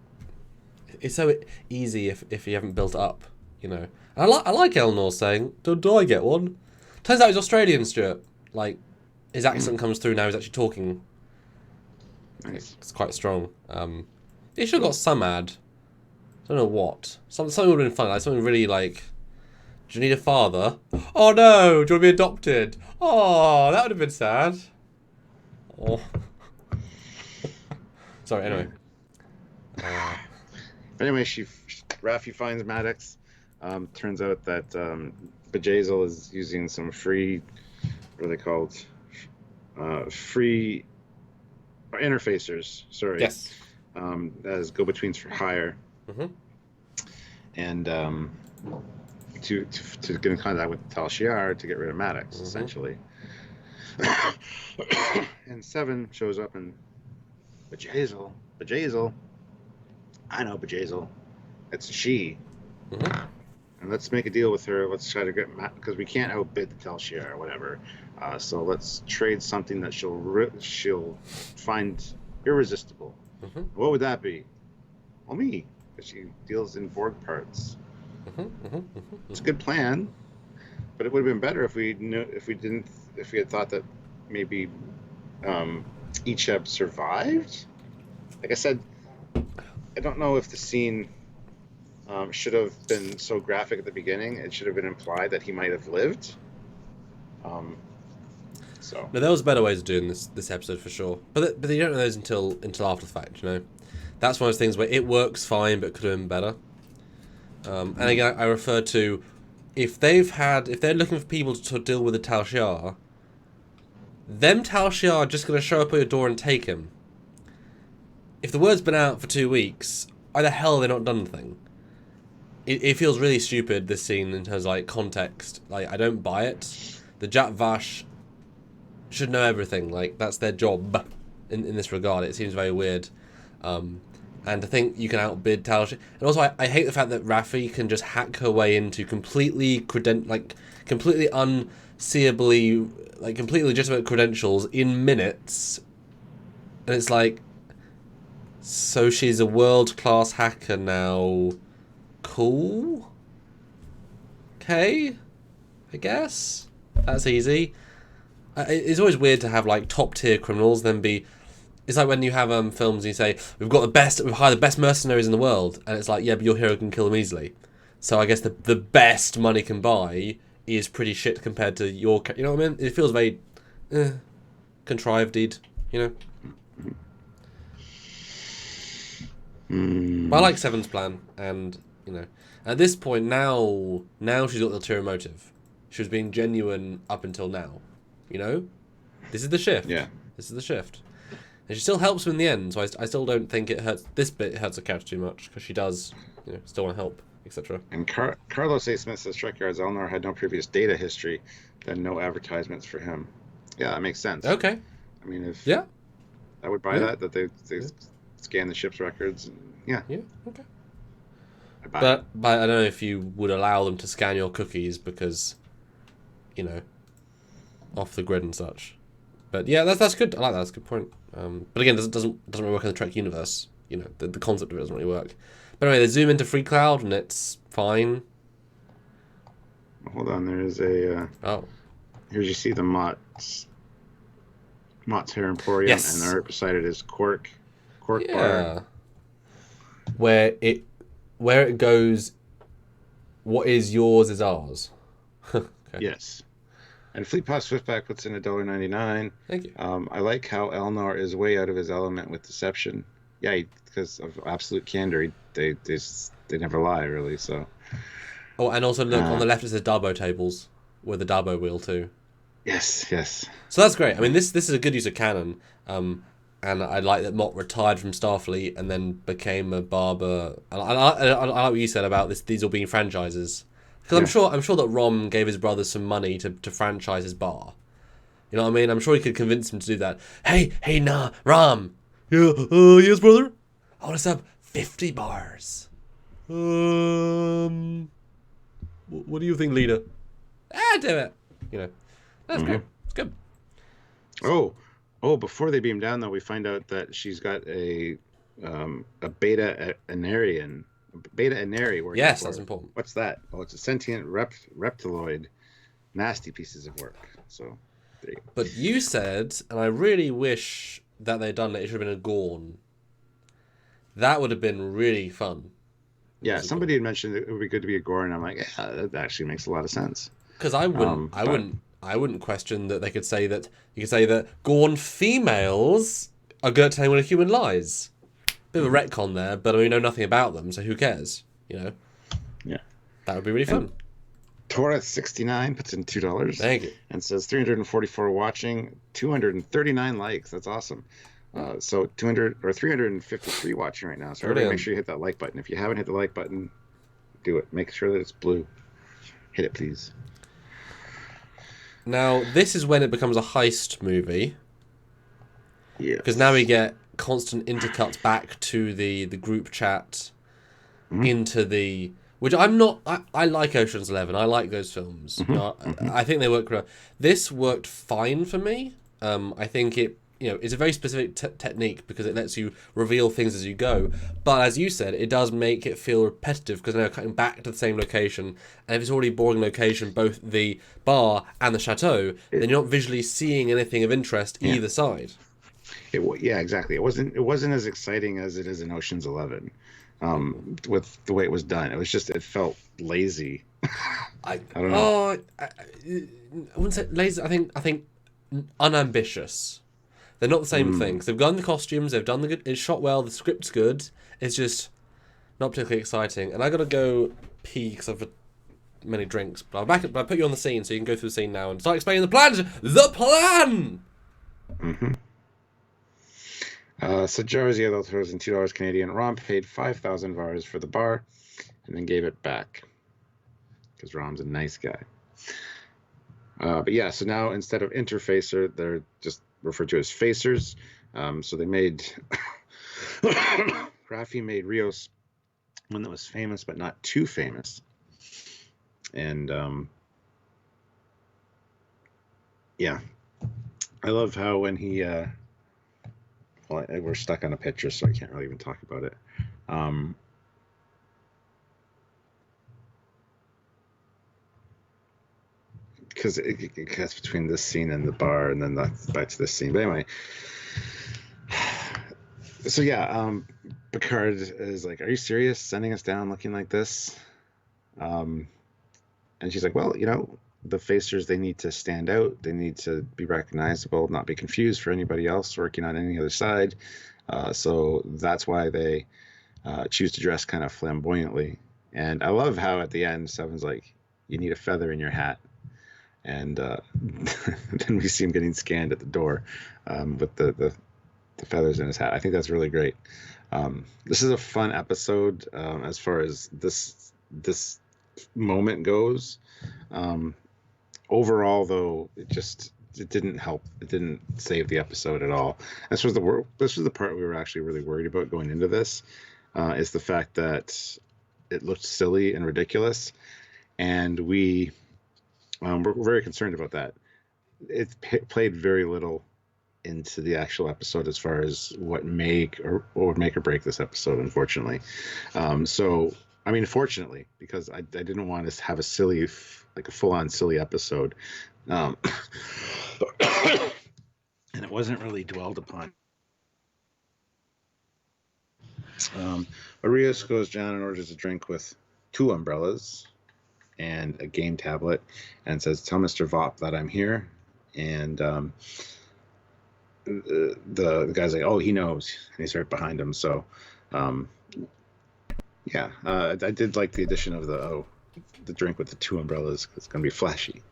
it's so easy if you haven't built it up, you know. And I like Eleanor saying, "Do I get one?" Turns out he's Australian, Stuart. Like, his accent comes through now. He's actually talking. Nice. It's quite strong. He should have got some ad. I don't know what. Something would have been fun. Like something really like. Do you need a father? Oh no! Do you want to be adopted? Oh, that would have been sad. Oh. Sorry. Anyway. Anyway, Raffi finds Maddox. Turns out that Bajazel is using some free. What are they called? Free interfacers. Sorry. Yes. As go-betweens for hire. Mm-hmm. And to get in contact with Tal Shiar to get rid of Maddox, essentially. And Seven shows up and Bajazel. I know Bajazel. It's she. Mm-hmm. And let's make a deal with her. Let's try to get because we can't outbid the Tal Shiar or whatever. So let's trade something that she'll find irresistible. Mm-hmm. What would that be? Well, me, because she deals in Borg parts. It's a good plan, but it would have been better if we had thought that maybe Icheb survived. Like I said, I don't know if the scene should have been so graphic at the beginning. It should have been implied that he might have lived. So no, there was better ways of doing this episode for sure, but you don't know those until after the fact. You know, that's one of those things where it works fine, but could have been better. And again, I refer to if they're looking for people to deal with the Tal Shiar, them Tal Shiar are just going to show up at your door and take him. If the word's been out for 2 weeks, why the hell have they not done anything? It feels really stupid, this scene, in terms of like context. Like, I don't buy it. The Jat Vash should know everything. Like, that's their job in this regard. It seems very weird. And to think you can outbid Tal Shiar. And also, I hate the fact that Raffi can just hack her way into completely unseeably, like, completely legitimate credentials in minutes. And it's like, so she's a world-class hacker now. Cool. Okay. I guess. That's easy. It's always weird to have, like, top-tier criminals then be... It's like when you have films and you say, we've hired the best mercenaries in the world. And it's like, yeah, but your hero can kill them easily. So I guess the best money can buy is pretty shit compared to your... You know what I mean? It feels very contrived, you know? But I like Seven's plan, and, you know, at this point, now she's got the ulterior motive. She was being genuine up until now, you know? This is the shift. Yeah. This is the shift. And she still helps him in the end, so I still don't think it hurts. This bit hurts the character too much, because she does, you know, still want to help, etc. And Carlos A. Smith says Trekyards Eleanor had no previous data history, then no advertisements for him. Yeah, that makes sense. Okay. I mean, Yeah. I would buy that they scan the ship's records. And, yeah. Yeah, okay. But I don't know if you would allow them to scan your cookies because, you know, off the grid and such. But yeah, that's good. I like that. That's a good point. But again, it doesn't really work in the Trek universe. You know, the concept of it doesn't really work. But anyway, they zoom into Free Cloud and it's fine. Hold on, there is a... Oh. Here's you see the Mott's Hair Emporium, Yes. and right beside it is Cork Bar. Yeah. Where it goes, what is yours is ours. Okay. Yes. And Fleet Pass Swiftback puts in $1.99. Thank you. I like how Elnor is way out of his element with deception. Yeah, because of absolute candor, they never lie, really. So. Oh, and also look on the left is the Darbo tables with the Darbo wheel too. Yes. So that's great. I mean, this is a good use of canon. And I like that Mott retired from Starfleet and then became a barber. I like what you said about this. These all being franchises. Because I'm sure that Rom gave his brother some money to franchise his bar. You know what I mean? I'm sure he could convince him to do that. Hey, nah, Rom. Yeah, yes, brother. I want to sell 50 bars. What do you think, leader? Damn it. You know, that's good. It's good. Oh! Before they beam down, though, we find out that she's got a beta Anarian. Beta Anari. Yes, that's important. What's that? Oh, it's a sentient reptiloid. Nasty pieces of work. So, there you go. But you said, and I really wish that they'd done it should have been a Gorn. That would have been really fun. Yeah, somebody had mentioned it would be good to be a Gorn, and I'm like, yeah, that actually makes a lot of sense. Because I wouldn't question that they could say that Gorn females are good at telling when a human lies. Bit of a retcon there, but we know nothing about them, so who cares? You know. Yeah. That would be really fun. Torah69 puts in $2. Thank you. And says 344 watching, 239 likes. That's awesome. So 353 watching right now. So everybody make sure you hit that like button. If you haven't hit the like button, do it. Make sure that it's blue. Hit it, please. Now, this is when it becomes a heist movie. Yeah. Because now we get constant intercuts back to the group chat, into the... Which I'm not... I like Ocean's 11. I like those films. I think they work well. This worked fine for me. I think it's a very specific technique because it lets you reveal things as you go. But as you said, it does make it feel repetitive because they're cutting back to the same location. And if it's already a boring location, both the bar and the chateau, then you're not visually seeing anything of interest either side. Yeah, exactly. It wasn't as exciting as it is in Ocean's 11, with the way it was done. It felt lazy. I don't know. I wouldn't say lazy. I think unambitious. They're not the same thing. Cause they've done the costumes, they've done the good. It's shot well. The script's good. It's just not particularly exciting. And I gotta go pee because I've had many drinks. But I'll put you on the scene so you can go through the scene now and start explaining the plan. The plan. So Jarzia, they'll throw in $2 Canadian. Rom paid 5,000 VARs for the bar, and then gave it back because Rom's a nice guy. But yeah, so now instead of interfacer, they're just referred to as facers. So they made Raffi made Rios one that was famous but not too famous, and yeah, I love how when he. Well, we're stuck on a picture, so I can't really even talk about it. Because it cuts between this scene and the bar, and then that's back to this scene. But anyway, so yeah, Picard is like, "Are you serious? Sending us down looking like this?" And she's like, "Well, the facers, they need to stand out. They need to be recognizable, not be confused for anybody else working on any other side. So that's why they choose to dress kind of flamboyantly." And I love how at the end, Seven's like, "You need a feather in your hat." And then we see him getting scanned at the door with the feathers in his hat. I think that's really great. This is a fun episode as far as this moment goes. Overall, though, it didn't help. It didn't save the episode at all. This was the part we were actually really worried about going into this, is the fact that it looked silly and ridiculous, and we're very concerned about that. It played very little into the actual episode as far as what would make or break this episode, unfortunately. So I mean, fortunately, because I didn't want to have a silly, like a full-on silly episode. Um, and it wasn't really dwelled upon. Arias goes down and orders a drink with 2 umbrellas and a game tablet and says, "Tell Mr. Vop that I'm here." And the guy's like, "Oh, he knows." And he's right behind him. So, I did like the addition of the drink with the 2 umbrellas. It's going to be flashy.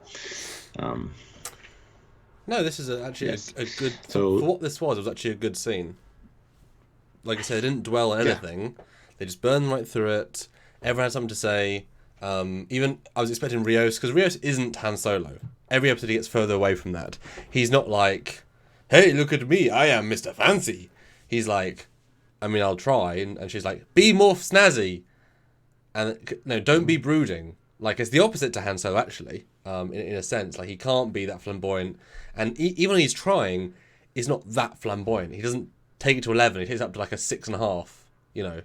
No, this is actually yes. a good... So, for what this was, it was actually a good scene. Like I said, they didn't dwell on anything. Yeah. They just burned right through it. Everyone had something to say. Even, I was expecting Rios, because Rios isn't Han Solo. Every episode he gets further away from that. He's not like, "Hey, look at me, I am Mr. Fancy." He's like, "I mean, I'll try." And she's like, "Be more snazzy." And no, don't be brooding. Like, it's the opposite to Han Solo, actually, in a sense. Like, he can't be that flamboyant. And even when he's trying, he's not that flamboyant. He doesn't take it to 11. He takes it up to like a 6.5, you know.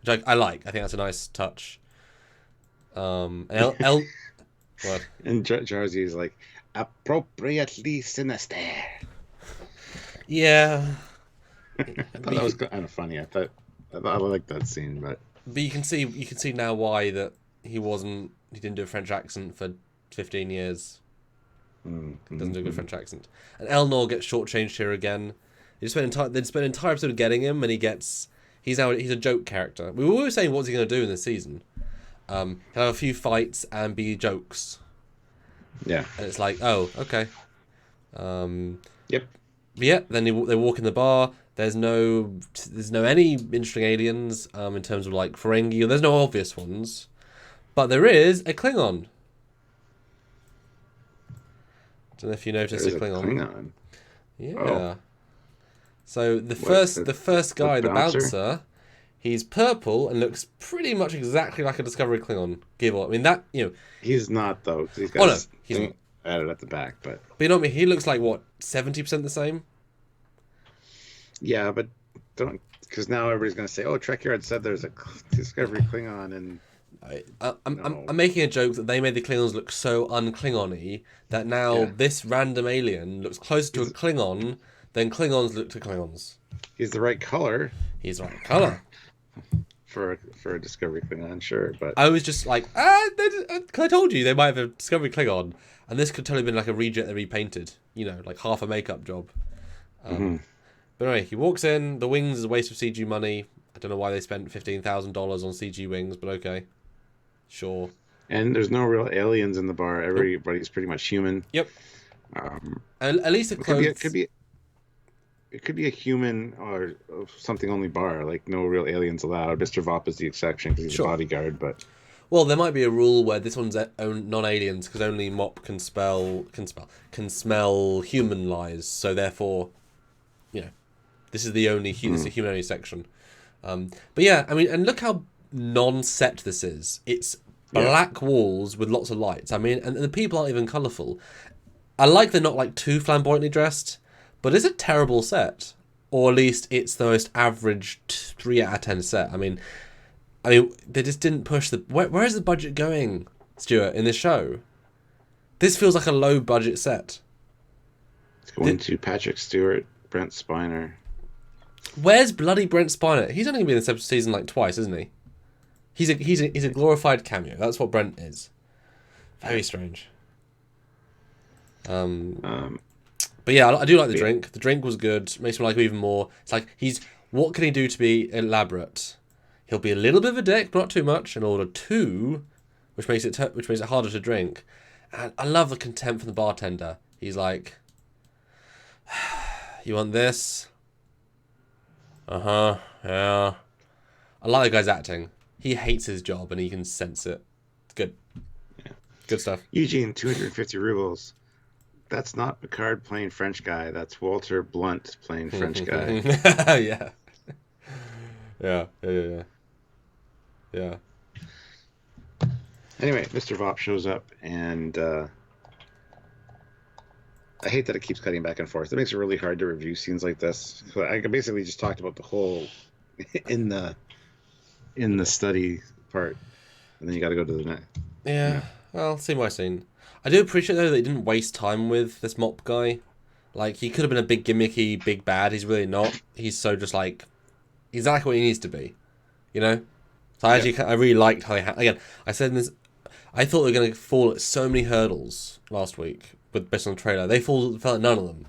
Which I like. I think that's a nice touch. And what? And Jarzy is like, "Appropriately sinister." Yeah. I thought that was kind of funny. I liked that scene, but you can see now why that he didn't do a French accent for 15 years. He doesn't do a good French accent. And Elnor gets shortchanged here again. They spent an entire episode getting him, and he's a joke character. We were always saying, what's he going to do in this season? He'll have a few fights and be jokes. Yeah. And it's like, oh, okay. Yep. Yeah. Then they walk in the bar. There's no any interesting aliens in terms of like Ferengi. There's no obvious ones, but there is a Klingon. Don't know if you noticed a Klingon. Yeah. Oh. So the first guy, the bouncer, he's purple and looks pretty much exactly like a Discovery Klingon. I mean that, you know. He's not though. He's got he's added at the back, but you know what I mean. He looks like what 70% the same. Yeah, but don't, because now everybody's going to say, "Oh, Trekyards said there's a Discovery Klingon," and I'm making a joke that they made the Klingons look so un-Klingon-y that now this random alien looks closer to a Klingon than Klingons look to Klingons. He's the right color. He's the right color. For a Discovery Klingon, sure, but I was just like, I told you they might have a Discovery Klingon, and this could totally have been like a reject they repainted, you know, like half a makeup job. But anyway, he walks in. The wings is a waste of CG money. I don't know why they spent $15,000 on CG wings, but okay, sure. And there's no real aliens in the bar. Everybody's pretty much human. Yep. And at least the clothes. It could be a human or something only bar. Like no real aliens allowed. Mr. Vop is the exception because he's a bodyguard. But well, there might be a rule where this one's non-aliens because only Mop can smell human lies. So therefore, you know. This is the only it's a human-only section. But yeah, I mean, and look how non-set this is. It's black walls with lots of lights. I mean, and the people aren't even colourful. I like they're not like too flamboyantly dressed, but it's a terrible set. Or at least it's the most average 3 out of 10 set. I mean, they just didn't push the... Where is the budget going, Stuart, in this show? This feels like a low-budget set. It's going to Patrick Stewart, Brent Spiner. Where's bloody Brent Spiner? He's only been in this season like twice, isn't he? He's a glorified cameo. That's what Brent is. Very strange. But yeah, I do like the drink. The drink was good. Makes me like him even more. It's like what can he do to be elaborate? He'll be a little bit of a dick, but not too much, and order 2, which makes it harder to drink. And I love the contempt from the bartender. He's like, "You want this? Yeah." I like the guy's acting. He hates his job and he can sense it. It's good. Yeah. Good stuff. Eugene, 250 rubles. That's not Picard playing French guy. That's Walter Blunt playing French guy. Yeah. Yeah. Anyway, Mr. Vop shows up and I hate that it keeps cutting back and forth. It makes it really hard to review scenes like this. So I basically just talked about the whole in the study part, and then you got to go to the next. Yeah, well, scene by scene. I do appreciate, though, that they didn't waste time with this mop guy. Like, he could have been a big gimmicky, big bad. He's really not. He's so just, like, exactly what he needs to be. You know? So I really liked how again, I said in this, I thought they were going to fall at so many hurdles last week, based on the trailer. They fell at none of them.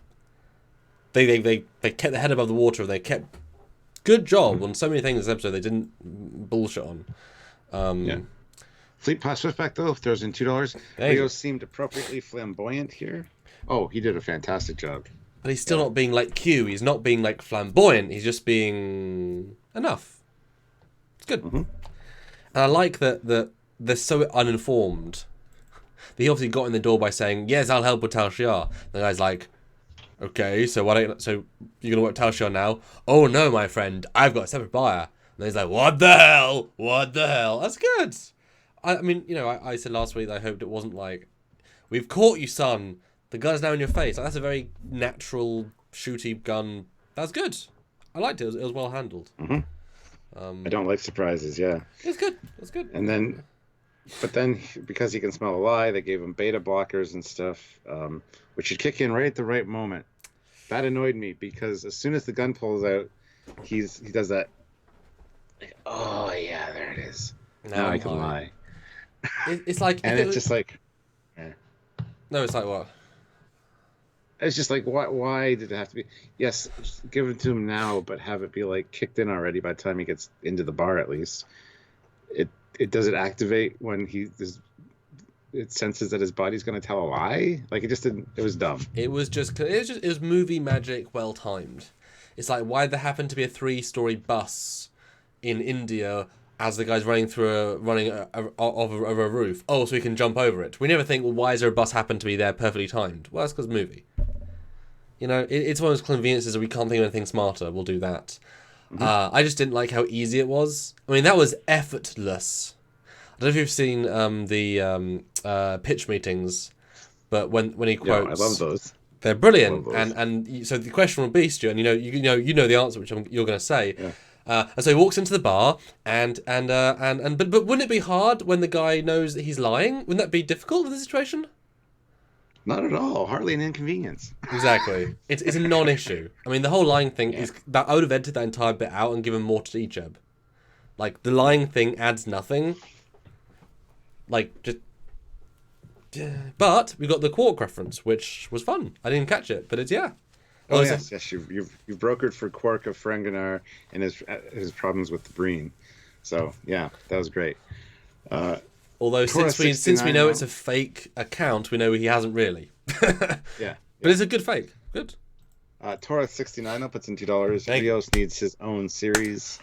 They kept their head above the water, and they kept... Good job on so many things this episode they didn't bullshit on. Fleet Pass Swiftback, though, throws in $2. Leo seemed appropriately flamboyant here. Oh, he did a fantastic job. But he's still not being like Q. He's not being like flamboyant. He's just being enough. It's good. And I like that they're so uninformed. He obviously got in the door by saying, "Yes, I'll help with Tal Shiar." The guy's like, "Okay, so so you're gonna work Tal Shiar now?" "Oh no, my friend, I've got a separate buyer." And he's like, "What the hell? What the hell?" That's good. I mean, you know, I said last week that I hoped it wasn't like, "We've caught you, son. The gun's now in your face." Like, that's a very natural, shooty gun. That's good. I liked it. It was well handled. I don't like surprises, yeah. It's good. It's good. And then, but then, because he can smell a lie, they gave him beta blockers and stuff, which should kick in right at the right moment. That annoyed me, because as soon as the gun pulls out, he does that, like, oh, yeah, there it is. Now I can lie. It's like... and it's just like... No, it's like what? It's just like, why did it have to be... Yes, give it to him now, but have it be, like, kicked in already by the time he gets into the bar, at least. It does it activate when it senses that his body's going to tell a lie? Like, it just didn't... It was dumb. It was movie magic well timed. It's like, why there happened to be a 3-story bus in India as the guy's running over a roof? Oh, so he can jump over it. We never think, well, why is there a bus happen to be there perfectly timed? Well, that's because movie. You know, it's one of those conveniences that we can't think of anything smarter. We'll do that. I just didn't like how easy it was. I mean, that was effortless. I don't know if you've seen the pitch meetings, but when he quotes, I love those. They're brilliant. And so the question will be, Stuart, and you know the answer, which you're going to say. Yeah. And so he walks into the bar, but wouldn't it be hard when the guy knows that he's lying? Wouldn't that be difficult in this situation? Not at all. Hardly an inconvenience. Exactly. It's a non-issue. I mean, the whole lying thing is that I would have edited that entire bit out and given more to Echeb. Like, the lying thing adds nothing. Like, just... But we got the Quark reference, which was fun. I didn't catch it, but it's, yeah. Oh, yes. You've brokered for Quark of Ferenginar and his problems with the Breen. So, yeah, that was great. Although since we know it's a fake account, we know he hasn't really. Yeah. But it's a good fake. Good. Torah 69 puts in $2. Rios needs his own series.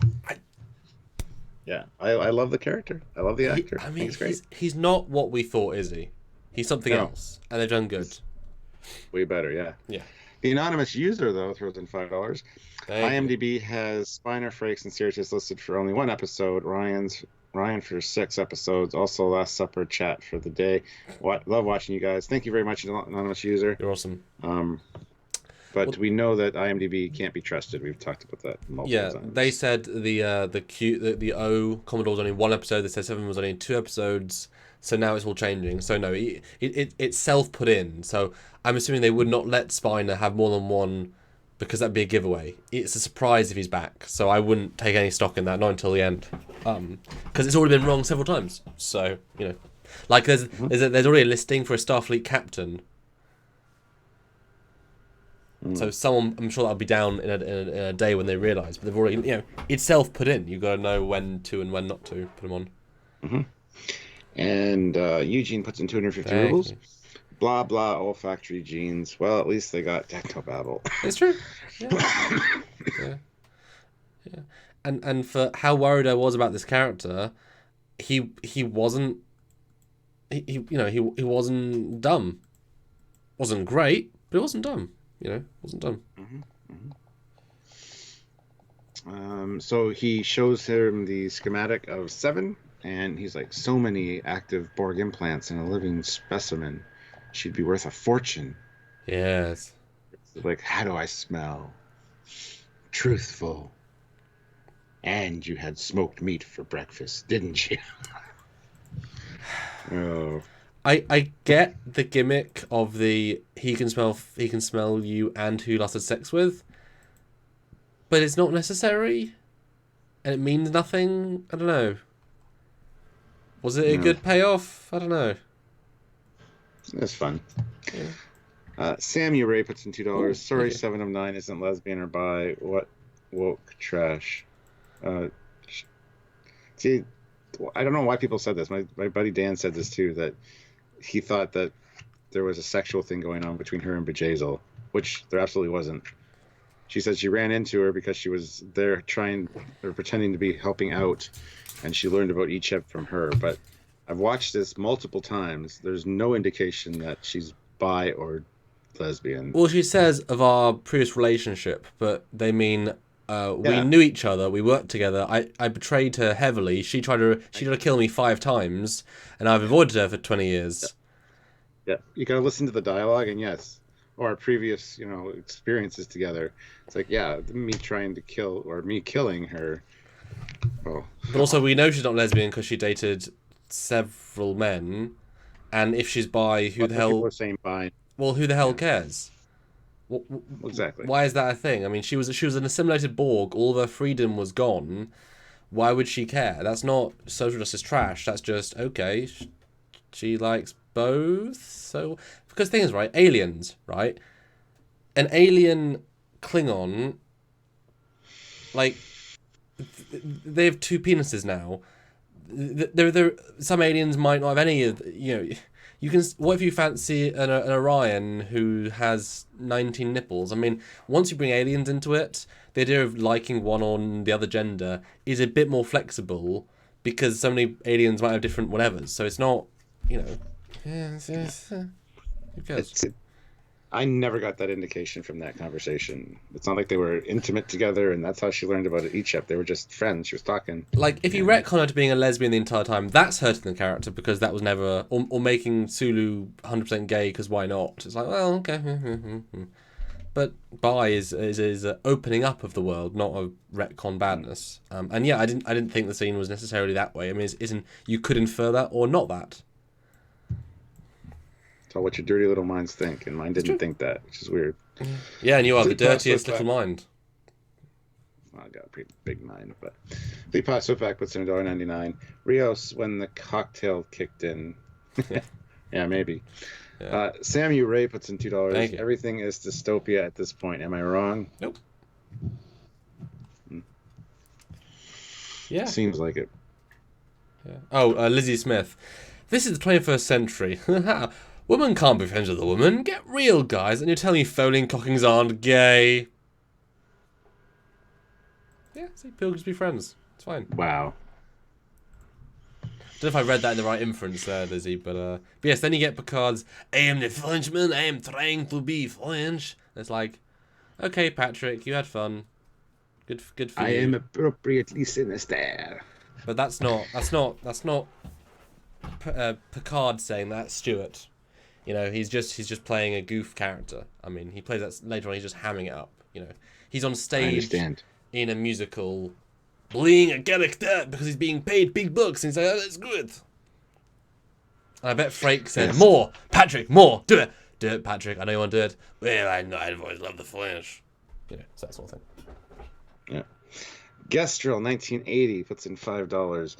I love the character. I love the actor. I mean, he's great. He's not what we thought, is he? He's something else, and they've done good. Way better, yeah. Yeah. The anonymous user, though, throws in $5. IMDb has Spiner, Frakes, and Sirius listed for only one episode. Ryan for 6 episodes. Also, Last Supper chat for the day. Love watching you guys. Thank you very much, anonymous user. You're awesome. But we know that IMDb can't be trusted. We've talked about that multiple times. They said the O Commodore was only 1 episode. They said 7 was only 2 episodes. So now it's all changing. So no, it's self-put in. So I'm assuming they would not let Spiner have more than 1 because that'd be a giveaway. It's a surprise if he's back. So I wouldn't take any stock in that, not until the end. Because it's already been wrong several times. So, you know. Like, there's already a listing for a Starfleet captain. So someone, I'm sure that'll be down in a day when they realise. But they've already, you know, it's self-put in. You've got to know when to and when not to put them on. And Eugene puts in 250 rubles. Blah, blah, olfactory genes. Well, at least they got technobabble. It's true. Yeah. And for how worried I was about this character, he wasn't... He wasn't dumb. Wasn't great, but it wasn't dumb. You know, wasn't dumb. So he shows him the schematic of 7, and he's like, so many active Borg implants in a living specimen. She'd be worth a fortune. Yes. Like, how do I smell? Truthful. And you had smoked meat for breakfast, didn't you? Oh. I get the gimmick of the he can smell you and who you last had sex with, but it's not necessary, and it means nothing. I don't know. Was it a No. good payoff? I don't know. That's fun. Yeah. Sam Ray puts in $2. Ooh, Sorry, okay. 7 of 9 isn't lesbian or bi. What woke trash? See, I don't know why people said this. My buddy Dan said this too, that he thought that there was a sexual thing going on between her and Bjayzl, which there absolutely wasn't. She said she ran into her because she was there trying or pretending to be helping out, and she learned about Icheb from her. But I've watched this multiple times. There's no indication that she's bi or lesbian. Well, she says of our previous relationship, but they mean we Yeah, knew each other, we worked together. I betrayed her heavily. She tried to kill me 5 times, and I've avoided her for 20 years. yeah. You gotta listen to the dialogue, and yes, or our previous, experiences together. It's like, yeah, me trying to kill or me killing her. Oh, But also, we know she's not lesbian because she dated several men, and if she's bi, who but the some people hell? are saying bi. Well, who the hell Yeah, cares? exactly. Why is that a thing? I mean, she was an assimilated Borg. All of her freedom was gone. Why would she care? That's not social justice trash. That's just okay. She likes both. So because the thing is, right? Aliens, right? An alien Klingon, like they have 2 penises now. There. Some aliens might not have any of. You can. What if you fancy an Orion who has 19 nipples? I mean, once you bring aliens into it, the idea of liking one on the other gender is a bit more flexible because so many aliens might have different whatevers. So it's not, you know. Yeah, who cares? It's I never got that indication from that conversation. It's not like they were intimate together, and that's how she learned about Icheb. They were just friends. She was talking, Like, if you and retcon her to being a lesbian the entire time, that's hurting the character because that was never. Or making Sulu 100% gay because why not? It's like, well, okay. But bi is a opening up of the world, not a retcon badness. And yeah, I didn't think the scene was necessarily that way. I mean, isn't you could infer that or not that. tell what your dirty little minds think. And mine It's didn't true. think that, which is weird. Yeah, and you are the Fleet Pass dirtiest Swiftback. little mind. Well, I got a pretty big mind, but Fleet Pass Swiftback puts in $1.99. Rios, when the cocktail kicked in. Yeah, Yeah, maybe. yeah. Samu Ray puts in $2. Thank you. Everything is dystopia at this point. Am I wrong? Nope. Yeah. Seems like it. Yeah. Oh, Lizzie Smith. This is the 21st century. Woman can't be friends with a woman. Get real, guys. And you're telling me Foley and Cockings aren't gay. Yeah, see, people can just be friends. It's fine. Wow. Don't know if I read that in the right inference there, Lizzie, but yes, then you get Picard's, I am the Frenchman, I am trying to be French. And it's like, okay, Patrick, you had fun. Good for I you. am appropriately sinister. But that's not Picard saying that, Stuart. He's just playing a goof character. I mean, he plays that later on. He's just hamming it up. He's on I stage understand. in a musical, playing a character because he's being paid big bucks, and he's like, "Oh, that's good." And I bet Frake said, Yes. "More, Patrick, more, do it, Patrick. I know you want to do it." Well, I know I've always loved the Flash. It's that sort of thing. Yeah. Gestrel 1980 puts in $5.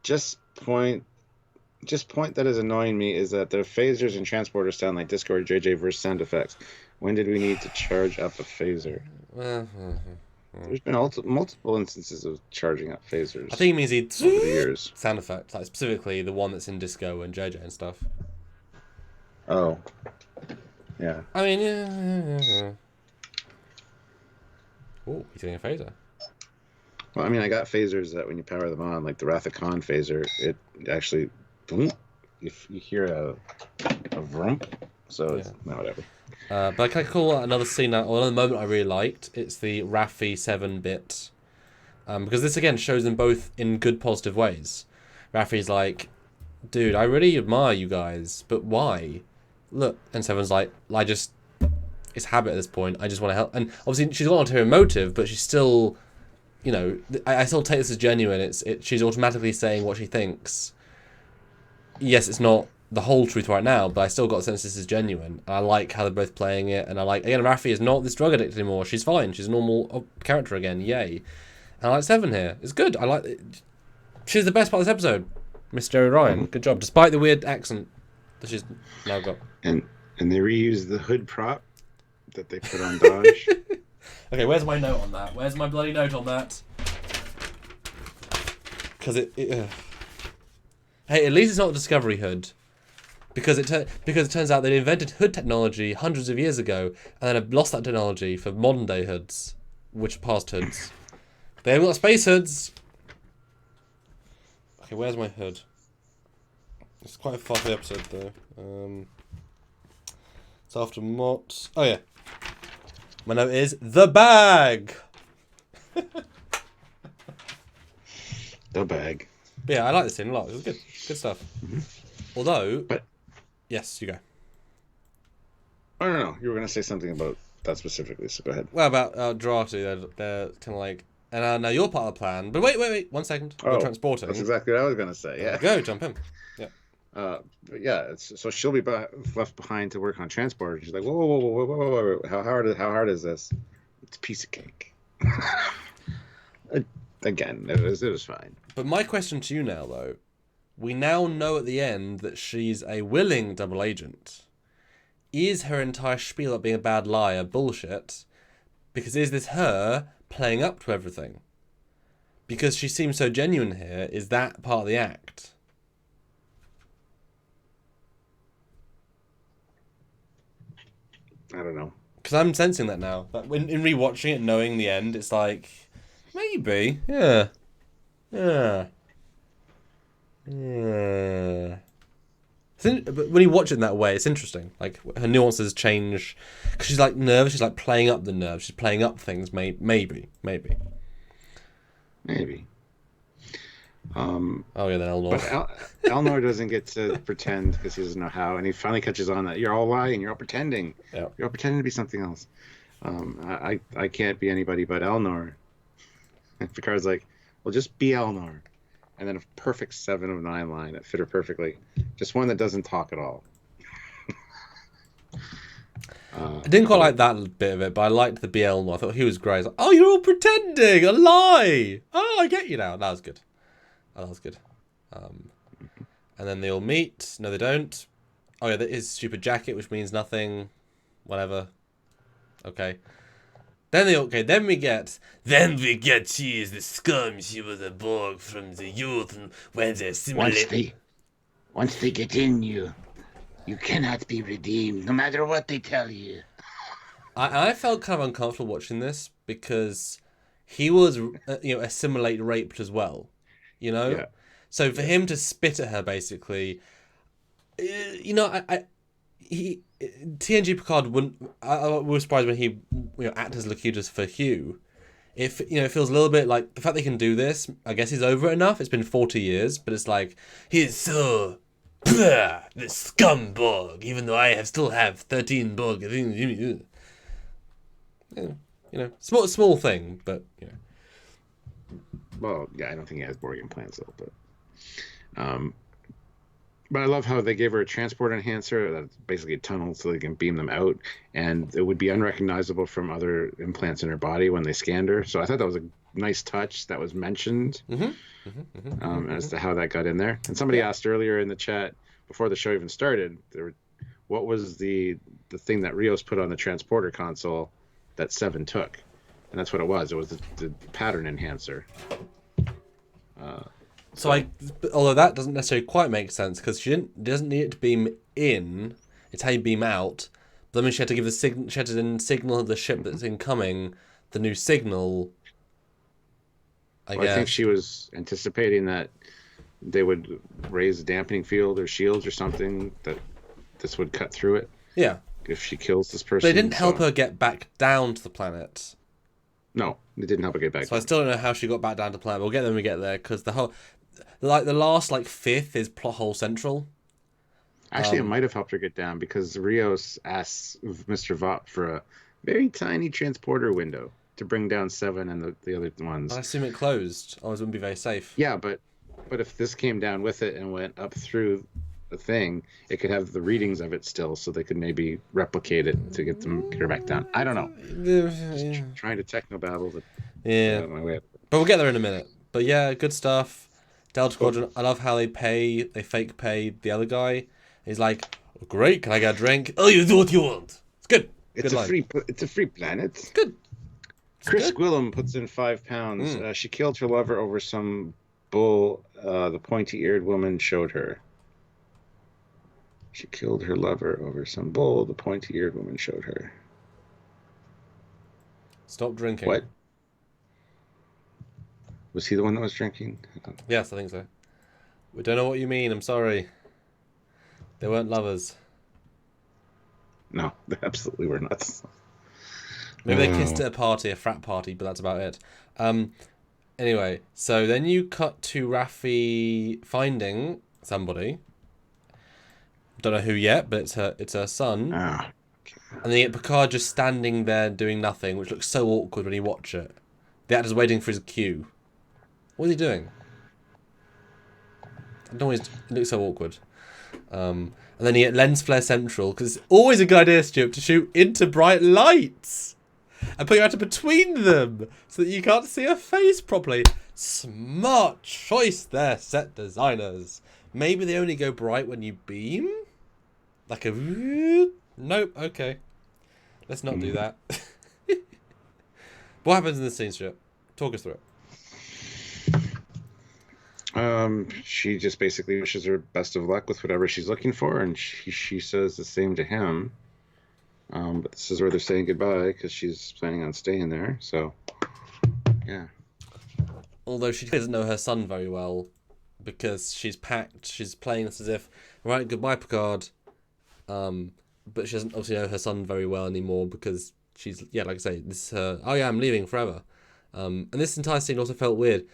Just point that is annoying me is that their phasers and transporters sound like Discord JJ versus sound effects. When did we need to charge up a phaser? There's been multiple instances of charging up phasers I think it means he over the years. sound effect, like specifically the one that's in Disco and JJ and stuff. Oh, yeah. I mean, yeah. Oh, he's getting a phaser. Well, I mean, I got phasers that when you power them on, like the Wrath of Khan phaser, it actually, boom, if you hear a vroom, so it's no, whatever. But I can call another scene, or another moment I really liked. It's the Raffi 7 bit. Because this, again, shows them both in good, positive ways. Raffi's like, dude, I really admire you guys, but why? Look. And Seven's like, it's habit at this point. I just want to help. And obviously, she's got ulterior motive, but she's still you know, I still take this as genuine. She's automatically saying what she thinks. Yes, it's not the whole truth right now, but I still got the sense this is genuine. And I like how they're both playing it, and I like, again, Raffi is not this drug addict anymore. She's fine. She's a normal character again. Yay. And I like Seven here. It's good. I like it. She's the best part of this episode. Miss Jerry Ryan. Good job. Despite the weird accent that she's now got. And they reused the hood prop that they put on Dodge. Okay, where's my note on that? Where's my bloody note on that? Because hey, at least it's not a Discovery hood. Because it turns out they invented hood technology hundreds of years ago, and then have lost that technology for modern day hoods, which are past hoods. They haven't got space hoods. Okay, where's my hood? It's quite a far episode though. It's after Mott. Oh yeah. My note is the bag. The bag. But yeah, I like this scene a lot. It was good. Good stuff. Mm-hmm. Although, but yes, you go. I don't know. You were going to say something about that specifically, so go ahead. Well, about Drafty, they're kind of like, and now you're part of the plan. But wait, 1 second. You're transporting. That's exactly what I was going to say. Yeah. Go, jump in. Yeah. But yeah, so she'll be left behind to work on transport. She's like, whoa. How hard is this? It's a piece of cake. Again, it was fine. But my question to you now, though, we now know at the end that she's a willing double agent. Is her entire spiel of being a bad liar bullshit? Because is this her playing up to everything? Because she seems so genuine here. Is that part of the act? I don't know. Because I'm sensing that now. That in rewatching it, knowing the end, it's like, maybe, yeah. But when you watch it in that way, it's interesting. Like, her nuances change. Because she's like nervous, she's like playing up the nerves, she's playing up things, maybe. Oh yeah, then Elnor. But Elnor doesn't get to pretend because he doesn't know how, and he finally catches on that you're all lying, you're all pretending. Yeah. You're all pretending to be something else. I can't be anybody but Elnor. And Picard's like, well, just be Elnor. And then a perfect 7 of 9 line that fit her perfectly. Just one that doesn't talk at all. I didn't quite like that bit of it, but I liked the be Elnor. I thought he was great. I was like, oh, you're all pretending, a lie. Oh, I get you now. That was good. And then they all meet. No, they don't. Oh yeah, that is stupid jacket, which means nothing. Whatever. Okay. Then we get she is the scum. She was a Borg from the youth, and when they simulate. Once they get in you cannot be redeemed, no matter what they tell you. I felt kind of uncomfortable watching this because he was, assimilate raped as well. You know, Yeah. So for him to spit at her, basically, TNG Picard wouldn't. I was surprised when he, acted as Locutus for Hugh. It feels a little bit like the fact they can do this. I guess he's over it enough. It's been 40 years, but it's like he's so the scumbag. Even though I still have 13 Borg. Small thing, but Well, yeah, I don't think he has Borg implants though, but I love how they gave her a transport enhancer that's basically a tunnel so they can beam them out, and it would be unrecognizable from other implants in her body when they scanned her. So I thought that was a nice touch that was mentioned as to how that got in there. And somebody asked earlier in the chat before the show even started, what was the thing that Rios put on the transporter console that Seven took? And that's what it was. It was the pattern enhancer. Although that doesn't necessarily quite make sense because she doesn't need it to beam in. It's how you beam out. But then she had to give the signal. She had to then signal the ship that's incoming the new signal. I think she was anticipating that they would raise a dampening field or shields or something that this would cut through it. Yeah. If she kills this person. They didn't help her get back down to the planet. No, it didn't help her get back. So I still don't know how she got back down to the planet. We'll get there when we get there because the last fifth is plot hole central. Actually, it might have helped her get down because Rios asks Mr. Vought for a very tiny transporter window to bring down 7 and the other ones. I assume it closed. Otherwise, it wouldn't be very safe. Yeah, but if this came down with it and went up through the thing, it could have the readings of it still, so they could maybe replicate it to get her back down. I don't know. Yeah. Trying to technobabble the my way up. But we'll get there in a minute. But yeah, good stuff. Delta Squadron, I love how they fake pay the other guy. He's like, great, can I get a drink? Oh, you do what you want. It's good. It's a free planet. It's good. Chris Gwillem puts in £5. She killed her lover over some bull the pointy-eared woman showed her. She killed her lover over some bull the pointy-eared woman showed her. Stop drinking. What? Was he the one that was drinking? Yes, I think so. We don't know what you mean. I'm sorry. They weren't lovers. No, they absolutely were not. Maybe they kissed at a party, a frat party, but that's about it. Anyway, so then you cut to Raffi finding somebody. Don't know who yet, but it's her son. Ah. And then you get Picard just standing there doing nothing, which looks so awkward when you watch it. The actor's waiting for his cue. What is he doing? I don't always, it looks so awkward. And then you get lens flare central, because it's always a good idea, Stuart, to shoot into bright lights and put your actor between them so that you can't see her face properly. Smart choice there, set designers. Maybe they only go bright when you beam? Like a... Nope, okay. Let's not do that. What happens in this scene, Stuart? Talk us through it. She just basically wishes her best of luck with whatever she's looking for, and she says the same to him. But this is where they're saying goodbye because she's planning on staying there. So, yeah. Although she doesn't know her son very well because she's playing this as if, right, goodbye, Picard. But she doesn't obviously know her son very well anymore because she's, yeah, like I say, this is her, oh yeah, I'm leaving forever. And this entire scene also felt weird.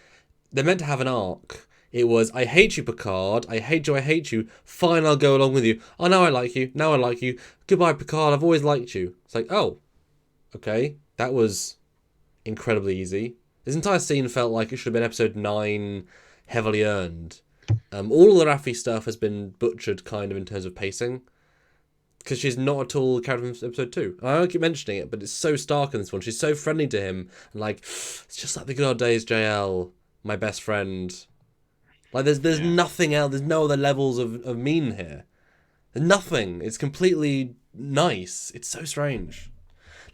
They're meant to have an arc. It was, I hate you, Picard. I hate you, I hate you. Fine, I'll go along with you. Oh, now I like you. Now I like you. Goodbye, Picard. I've always liked you. It's like, oh, okay. That was incredibly easy. This entire scene felt like it should have been episode 9, heavily earned. All of the Raffi stuff has been butchered kind of in terms of pacing. Because she's not at all a character from episode 2. And I don't keep mentioning it, but it's so stark in this one. She's so friendly to him. And like, it's just like the good old days, JL, my best friend. Like, there's nothing else. There's no other levels of mean here. There's nothing. It's completely nice. It's so strange.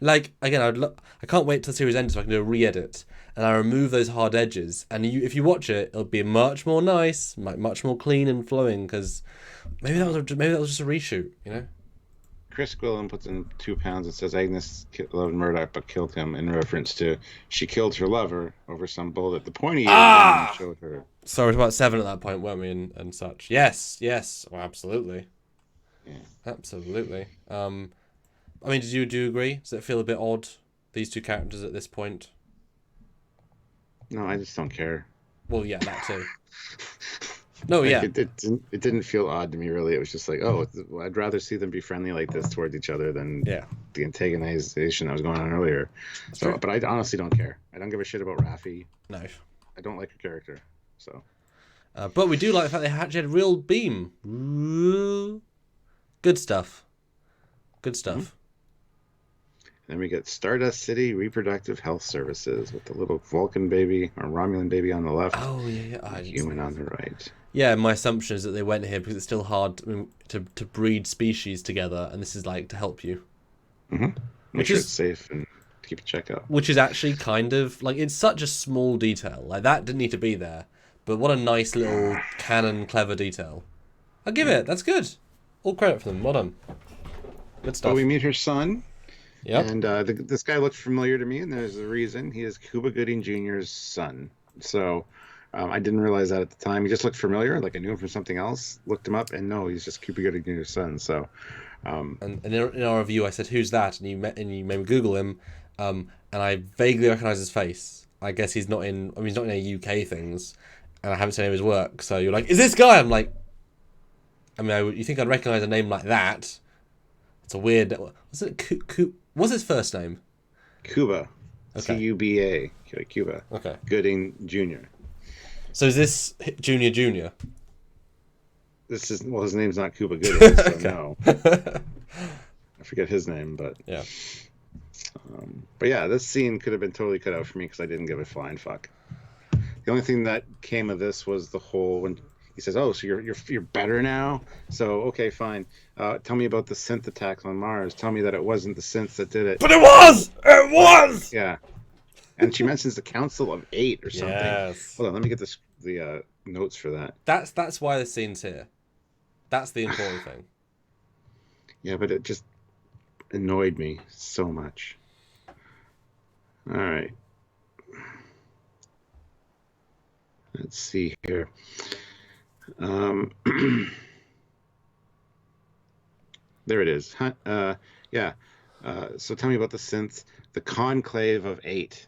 Like, again, I can't wait till the series ends so I can do a re-edit. And I remove those hard edges. And if you watch it, it'll be much more nice, much more clean and flowing. Because maybe that was just a reshoot, you know? Chris Gwillem puts in £2 and says Agnes loved Murdoch but killed him in reference to she killed her lover over some bull that the pointy showed her. So we're about 7 at that point, weren't we, and such? Yes. Well, absolutely. Yeah. Absolutely. I mean, do you agree? Does it feel a bit odd, these two characters at this point? No, I just don't care. Well, yeah, that too. No, yeah. It didn't feel odd to me, really. It was just like, oh, I'd rather see them be friendly like this towards each other than the antagonization that was going on earlier. So, but I honestly don't care. I don't give a shit about Raffi. No. I don't like her character. So. But we do like the fact they actually had a real beam. Good stuff. Good stuff. Mm-hmm. Then we get Stardust City Reproductive Health Services with the little Vulcan baby or Romulan baby on the left. Oh, yeah. Human on the right. Yeah, my assumption is that they went here because it's still hard to breed species together, and this is like to help you. Mm-hmm. Make sure it's safe and keep a checkup. Which is actually kind of, like, it's such a small detail. Like, that didn't need to be there. But what a nice little canon clever detail. I'll give it. That's good. All credit for them. Well done. Good stuff. Well, we meet her son. Yeah. And this guy looked familiar to me, and there's a reason. He is Cuba Gooding Jr.'s son. So I didn't realize that at the time. He just looked familiar, like I knew him from something else. Looked him up, and no, he's just Cuba Gooding Jr.'s son. So, and in our review, I said, "Who's that?" And you made me Google him, and I vaguely recognise his face. I guess he's not in. I mean, he's not in any UK things, and I haven't seen any of his work. So you're like, "Is this guy?" I'm like, I mean, you think I'd recognise a name like that? It's a weird. Was it What's his first name? Cuba. Okay. Cuba, Cuba. Okay. Gooding Jr. So is this Junior? This is, well, his name's not Cuba Gooding, so Okay. no. I forget his name, but Yeah. But yeah, this scene could have been totally cut out for me because I didn't give a flying fuck. The only thing that came of this was the whole when he says, "Oh, so you're better now? So okay, fine. Tell me about the synth attacks on Mars. Tell me that it wasn't the synths that did it." But it was! It was! Yeah. And she mentions the Council of Eight or something. Yes. Hold on, let me get the notes for that. That's why the scene's here. That's the important thing. Yeah, but it just annoyed me so much. All right. Let's see here. There it is. Yeah. So tell me about the synths. The Conclave of Eight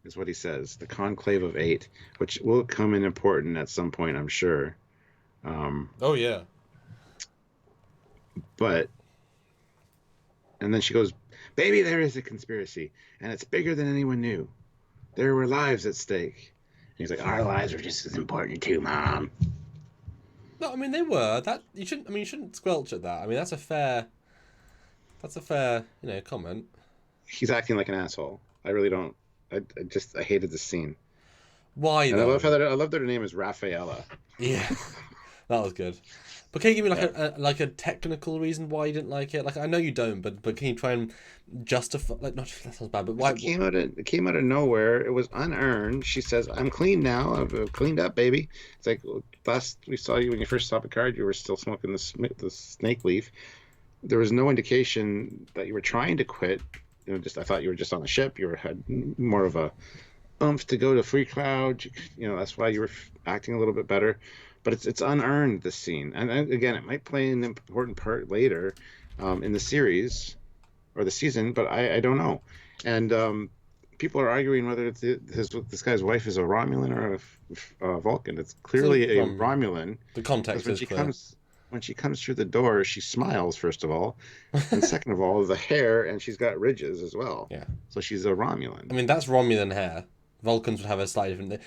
is what he says. The Conclave of Eight, which will come in important at some point, I'm sure. Oh, yeah. But, and then she goes, "Baby, there is a conspiracy, and it's bigger than anyone knew. There were lives at stake." And he's like, "Our lives are just as important too, Mom." No, I mean they were. That you shouldn't squelch at that. I mean that's a fair comment. He's acting like an asshole. I really don't. I hated this scene. Why And though? I love that her name is Rafaela. Yeah, that was good. But can you give me like a technical reason why you didn't like it? Like I know you don't, but can you try and justify? Like not that sounds bad, but why? It came out of nowhere. It was unearned. She says, "I'm clean now. I've cleaned up, baby." It's like last we saw you when you first saw Picard, you were still smoking the snake leaf. There was no indication that you were trying to quit. I thought you were just on the ship. You had more of a oomph to go to Free Cloud. That's why you were acting a little bit better. But it's unearned, this scene. And again, it might play an important part later in the series or the season, but I don't know. And people are arguing whether this guy's wife is a Romulan or a Vulcan. It's clearly a Romulan. The context is clear. When she comes through the door, she smiles, first of all. And second of all, the hair, and she's got ridges as well. Yeah. So she's a Romulan. I mean, that's Romulan hair. Vulcans would have a slightly different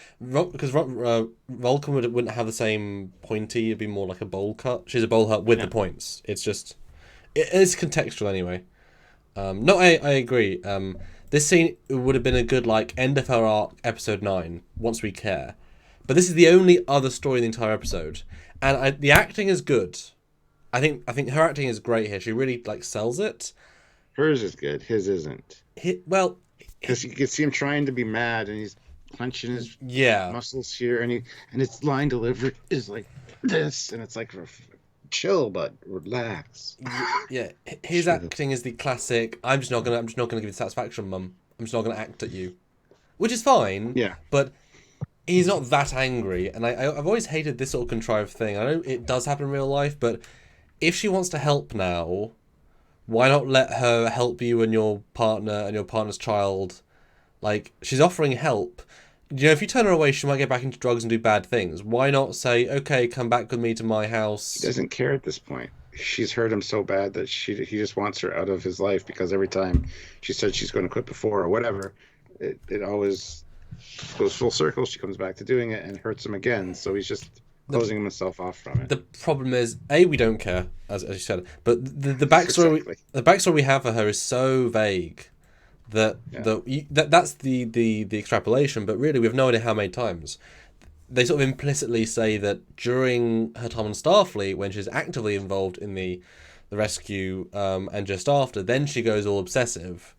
because Vulcan wouldn't have the same pointy. It'd be more like a bowl cut. She's a bowl cut with the points. It's just it is contextual anyway. No, I agree. This scene would have been a good end of her arc, episode 9. Once we care, but this is the only other story in the entire episode, and the acting is good. I think her acting is great here. She really sells it. Hers is good. His isn't. Because you can see him trying to be mad, and he's clenching his muscles here, and its line delivery is like this, and it's like chill but relax. Yeah, his acting is the classic. I'm just not gonna give you satisfaction, Mum. I'm just not gonna act at you, which is fine. Yeah, but he's not that angry, and I've always hated this sort of contrived thing. I know it does happen in real life, but if she wants to help now, why not let her help you and your partner and your partner's child? She's offering help. If you turn her away, she might get back into drugs and do bad things. Why not say, "Okay, come back with me to my house"? He doesn't care at this point. She's hurt him so bad that he just wants her out of his life, because every time she said she's going to quit before or whatever, it always goes full circle. She comes back to doing it and hurts him again. So he's just closing himself off from it. The problem is, we don't care, as you said, but the backstory the backstory we have for her is so vague that's the extrapolation. But really, we have no idea how many times they sort of implicitly say that during her time on Starfleet, when she's actively involved in the rescue, and just after, then she goes all obsessive,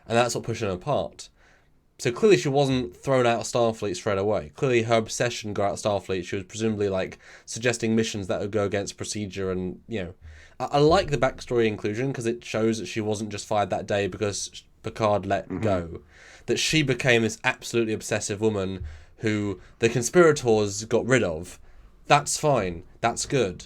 and that's what pushing her apart. So clearly she wasn't thrown out of Starfleet straight away. Clearly her obsession got out of Starfleet. She was presumably suggesting missions that would go against procedure, and I like the backstory inclusion because it shows that she wasn't just fired that day because Picard let go. That she became this absolutely obsessive woman who the conspirators got rid of. That's fine. That's good.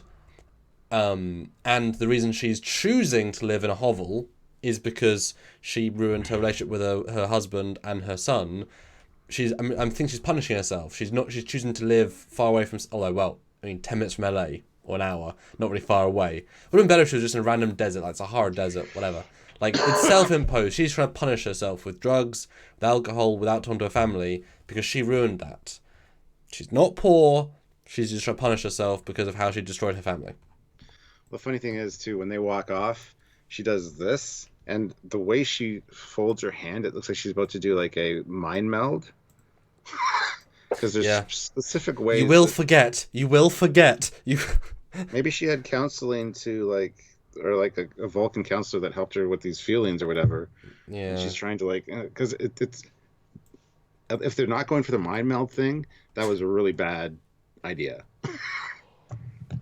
And the reason she's choosing to live in a hovel is because she ruined her relationship with her husband and her son. I think she's punishing herself. She's choosing to live far away from. 10 minutes from LA or an hour, not really far away. It would have been better if she was just in a random desert, like Sahara Desert, whatever. Like, it's self-imposed. She's trying to punish herself with drugs, with alcohol, without talking to her family, because she ruined that. She's not poor. She's just trying to punish herself because of how she destroyed her family. The funny thing is, too, when they walk off, she does this, and the way she folds her hand, it looks like she's about to do, like, a mind meld. Because there's specific ways. You will forget. You will forget. Maybe she had counseling to, like, or like a Vulcan counselor that helped her with these feelings or whatever. Yeah. And she's trying to, like, because it's if they're not going for the mind meld thing, that was a really bad idea.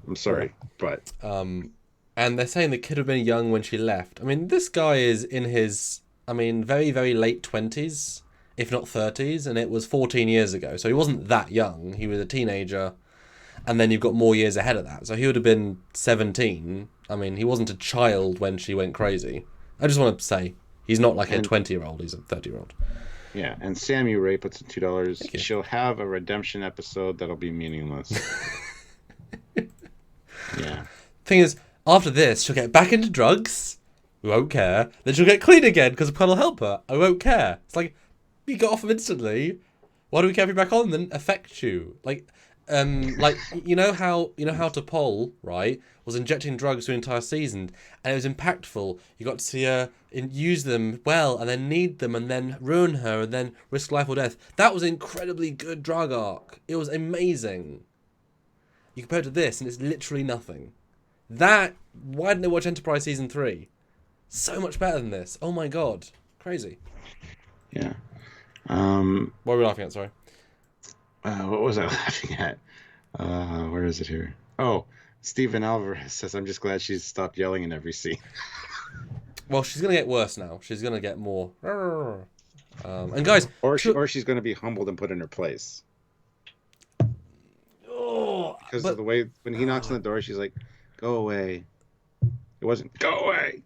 I'm sorry, but and they're saying the kid would have been young when she left. I mean, this guy is in his, very, very late 20s, if not 30s, and it was 14 years ago. So he wasn't that young. He was a teenager, and then you've got more years ahead of that. So he would have been 17. I mean, he wasn't a child when she went crazy. I just want to say, he's not like a 20-year-old. He's a 30-year-old. Yeah, and Sammy Ray puts in $2. She'll have a redemption episode that'll be meaningless. Yeah. Thing is, after this, she'll get back into drugs. We won't care. Then she'll get clean again because Picard will help her. I won't care. It's like, you got off him instantly. Why do we care if you're back on? Then affect you. Like you know how T'Pol, right, was injecting drugs through an entire season, and it was impactful. You got to see her use them well, and then need them, and then ruin her, and then risk life or death. That was an incredibly good drug arc. It was amazing. You compare it to this, and it's literally nothing. Why didn't they watch Enterprise Season 3? So much better than this. Oh my god. Crazy. Yeah. What were we laughing at, sorry? What was I laughing at? Where is it here? Oh, Stephen Alvarez says, I'm just glad she's stopped yelling in every scene. Well, she's going to get worse now. She's going to get more. And guys... Or she's going to be humbled and put in her place. Because of the way, when he knocks on the door, she's like, go away. It wasn't, go away.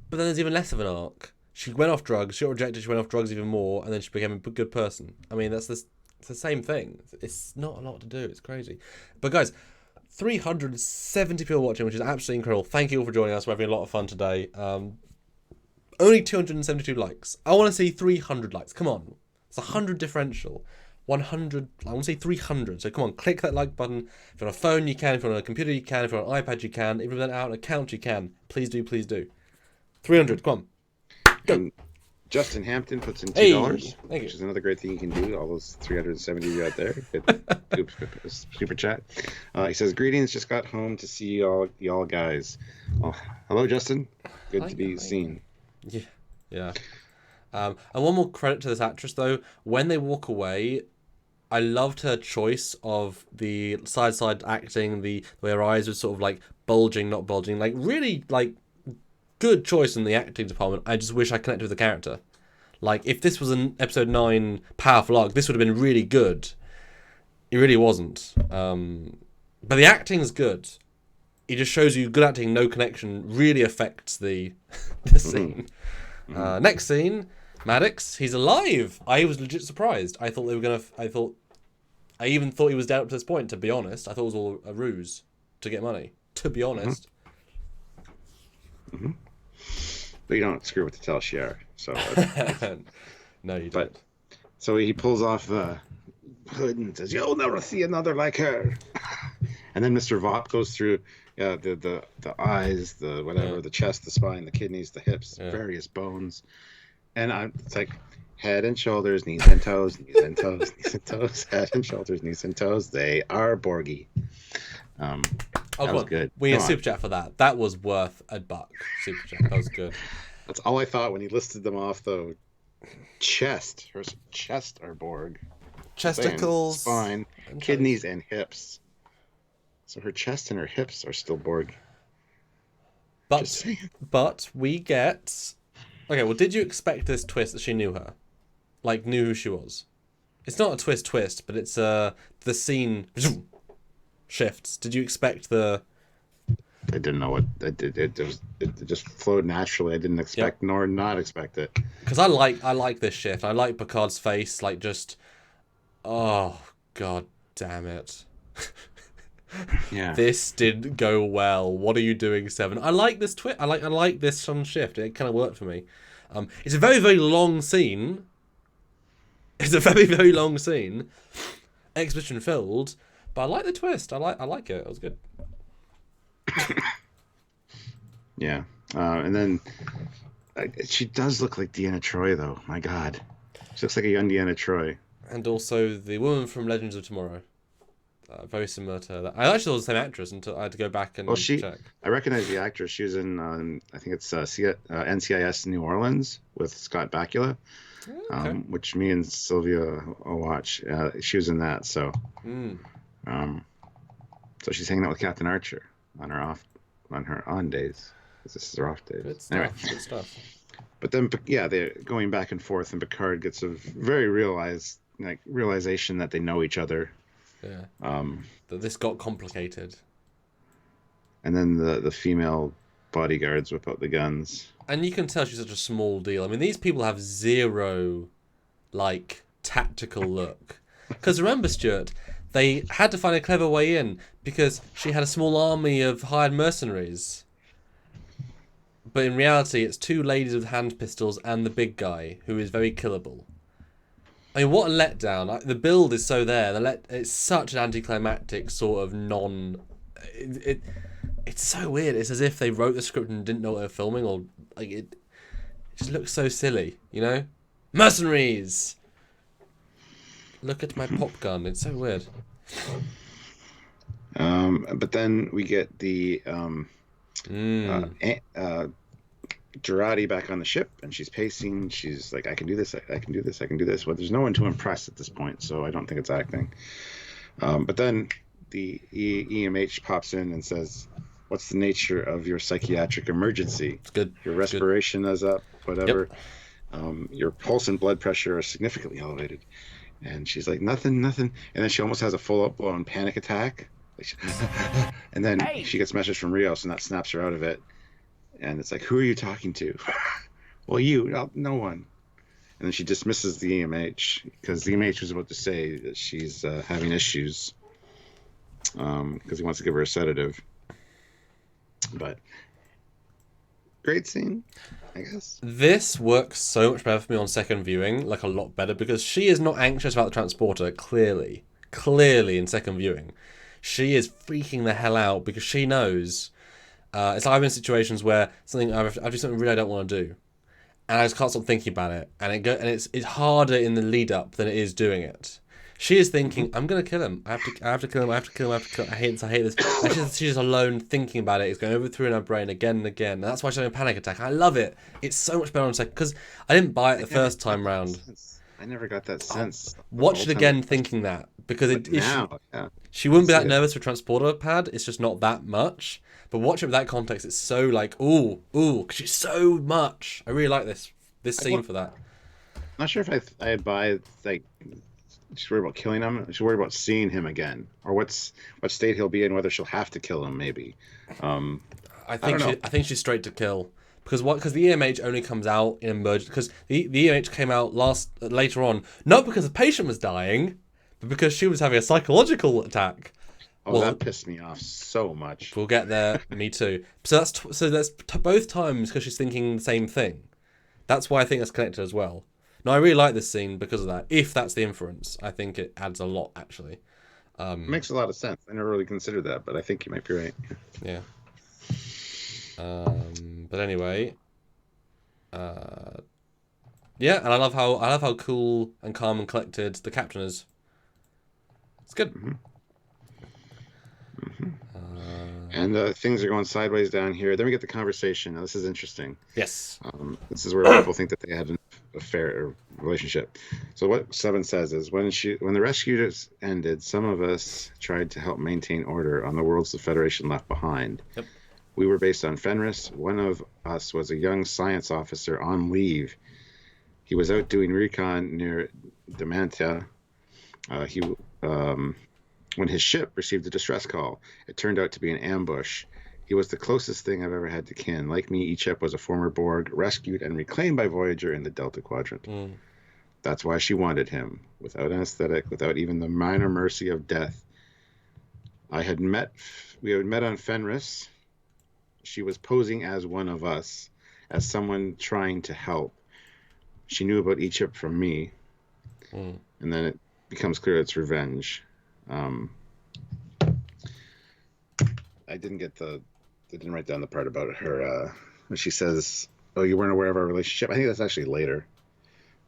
But then there's even less of an arc. She went off drugs, she got rejected, she went off drugs even more, and then she became a good person. I mean, it's the same thing. It's not a lot to do. It's crazy. But guys, 370 people watching, which is absolutely incredible. Thank you all for joining us. We're having a lot of fun today. Only 272 likes. I want to see 300 likes. Come on. It's 100 differential. 100, I want to say 300. So come on, click that like button. If you're on a phone, you can. If you're on a computer, you can. If you're on an iPad, you can. If you're out an account, you can. Please do, please do. 300, come on. Go. And Justin Hampton puts in $2, which is another great thing you can do. All those 370 of you out there. Good super chat. He says, greetings, just got home to see y'all guys. Oh, hello, Justin. Good to be seen. Yeah. And one more credit to this actress, though. When they walk away, I loved her choice of the side acting, the way her eyes were sort of like bulging, not bulging. Like, really, like, good choice in the acting department. I just wish I connected with the character. Like, if this was an episode 9 powerful arc, this would have been really good. It really wasn't. But the acting's good. It just shows you good acting, no connection, really affects the scene. Next scene, Maddox, he's alive. I was legit surprised. I even thought he was dead up to this point, to be honest. I thought it was all a ruse to get money, to be honest. But you don't screw with the Tal Shiar, so no, you don't. But so he pulls off the hood and says, "You'll never see another like her." And then Mr. Vought goes through the eyes, the whatever, the chest, the spine, the kidneys, the hips, various bones, and it's like head and shoulders, knees and toes, knees and toes, knees and toes, head and shoulders, knees and toes. They are Borgie. That was good. We need a super chat for that. That was worth $1. Super chat. That was good. That's all I thought when he listed them off, though. Chest. Her chest are Borg. Chesticles. Spine, kidneys, and hips. So her chest and her hips are still Borg. But we get... Okay, well, did you expect this twist that she knew her? Like, knew who she was? It's not a twist, but it's the scene shifts. Did you expect the... I didn't know what it just flowed naturally. I didn't expect nor not expect it. Because I like this shift. I like Picard's face, like just, oh god damn it. Yeah. This didn't go well. What are you doing, Seven? I like this I like this sun shift. It kind of worked for me. It's a very, very long scene. It's a very, very long scene. Exposition filled, but I like the twist. I like it. It was good. Yeah. And then she does look like Deanna Troi, though. My God. She looks like a young Deanna Troi. And also the woman from Legends of Tomorrow. Very similar to that. I actually thought it was the same actress until I had to go back and check. I recognize the actress. She was in, I think it's NCIS New Orleans with Scott Bakula, Okay. which me and Sylvia will watch. She was in that, so. So she's hanging out with Captain Archer on her on days. This is her off days. Good stuff. Anyway. Good stuff. But then, yeah, they're going back and forth, and Picard gets a very realization that they know each other. Yeah. That this got complicated. And then the female bodyguards whip out the guns. And you can tell she's such a small deal. I mean, these people have zero, tactical look. Because remember, Stuart, they had to find a clever way in because she had a small army of hired mercenaries. But in reality, it's two ladies with hand pistols and the big guy, who is very killable. I mean, what a letdown. The build is so there. It's such an anticlimactic sort of It's so weird. It's as if they wrote the script and didn't know what they were filming, or it just looks so silly, you know? Mercenaries! Look at my pop gun. It's so weird. But then we get the Girardi back on the ship, and she's pacing. She's like, I can do this, I can do this, I can do this. Well, there's no one to impress at this point, so I don't think it's acting. But then the EMH pops in and says, what's the nature of your psychiatric emergency? It's good. Your respiration is up, whatever. Yep. Your pulse and blood pressure are significantly elevated. And she's like, nothing. And then she almost has a full-blown panic attack. And then she gets a message from Rios, and that snaps her out of it. And it's like, who are you talking to? Well, you. No one. And then she dismisses the EMH because the EMH was about to say that she's having issues because he wants to give her a sedative. But great scene, I guess. This works so much better for me on second viewing, a lot better, because she is not anxious about the transporter, clearly in second viewing. She is freaking the hell out because she knows. It's like I've been in situations where I've do something really I don't want to do, and I just can't stop thinking about it, and it's harder in the lead up than it is doing it. She is thinking, I'm gonna kill him. I have to kill him. I hate this. And she's just alone thinking about it. It's going over through in her brain again and again. And that's why she's having a panic attack. I love it. It's so much better on second because I didn't buy it the first time round. I never got that sense. Watch it again, thinking that because she wouldn't be that nervous for transporter pad. It's just not that much. But watch it with that context. It's so ooh, because she's so much. I really like this scene for that. I'm not sure if I buy she's worried about killing him. She's worried about seeing him again, or what state he'll be in, whether she'll have to kill him. Maybe. I think she's straight to kill because the EMH only comes out in emergency because the EMH came out later on, not because the patient was dying, but because she was having a psychological attack. Oh, that pissed me off so much. We'll get there. Me too. So that's both times because she's thinking the same thing. That's why I think that's connected as well. No, I really like this scene because of that. If that's the inference, I think it adds a lot, actually. It makes a lot of sense. I never really considered that, but I think you might be right. Yeah. But anyway, yeah, and I love how cool and calm and collected the captain is. It's good. Mm-hmm. And things are going sideways down here. Then we get the conversation. Now, this is interesting. Yes. This is where people think that they had an affair relationship. So what Seven says is, when the rescue ended, some of us tried to help maintain order on the worlds the Federation left behind. Yep. We were based on Fenris. One of us was a young science officer on leave. He was out doing recon near Demantia. When his ship received a distress call, it turned out to be an ambush. He was the closest thing I've ever had to kin. Like me, Ichep was a former Borg, rescued and reclaimed by Voyager in the Delta Quadrant. That's why she wanted him, without anesthetic, without even the minor mercy of death. We had met on Fenris. She was posing as one of us, as someone trying to help. She knew about Egypt from me, and then it becomes clear it's revenge. I didn't write down the part about her when she says, "Oh, you weren't aware of our relationship." I think that's actually later.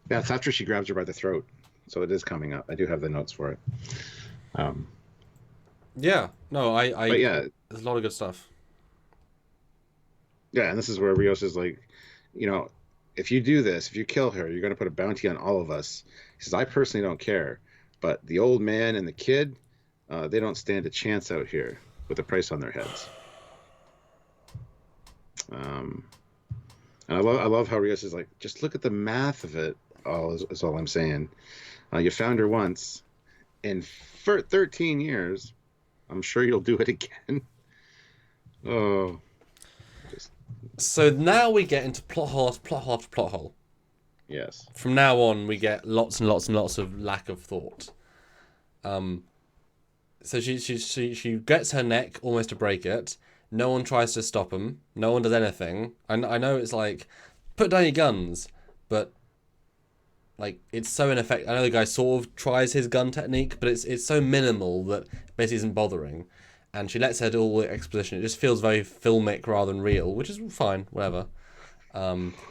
Yeah, it's after she grabs her by the throat, so it is coming up. I do have the notes for it. Yeah, no, But yeah, there's a lot of good stuff. yeah, and this is where Rios is like, if you do this, if you kill her, you're going to put a bounty on all of us. He says, I personally don't care, but the old man and the kid, they don't stand a chance out here with a price on their heads. And I love how Rios is like, just look at the math of it. Is all I'm saying. You found her once, and for 13 years, I'm sure you'll do it again. Oh. So now we get into plot hole after plot hole after plot hole. Yes. From now on, we get lots and lots and lots of lack of thought. So she gets her neck almost to break it. No one tries to stop him. No one does anything. I know it's like, put down your guns, but like it's so ineffective. I know the guy sort of tries his gun technique, but it's so minimal that basically isn't bothering. And she lets her do all the exposition. It just feels very filmic rather than real, which is fine, whatever.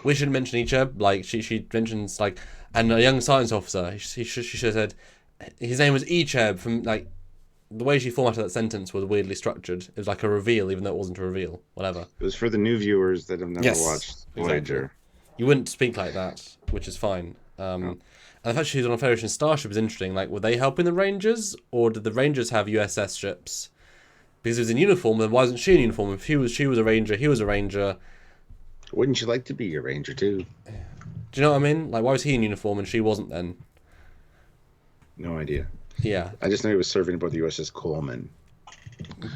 We shouldn't mention Icheb. Like she mentions like, and a young science officer. She should have said his name was Icheb. From like the way she formatted that sentence was weirdly structured. It was like a reveal, even though it wasn't a reveal. Whatever. It was for the new viewers that have never watched Voyager. Exactly. You wouldn't speak like that, which is fine. No. And the fact she was on a Federation starship is interesting. Like, were they helping the Rangers, or did the Rangers have USS ships? Because he was in uniform, then why wasn't she in uniform? If she was a Ranger, he was a Ranger. Wouldn't you like to be a Ranger too? Do you know what I mean? Like, why was he in uniform and she wasn't then? No idea. Yeah. I just know he was serving aboard the USS Coleman.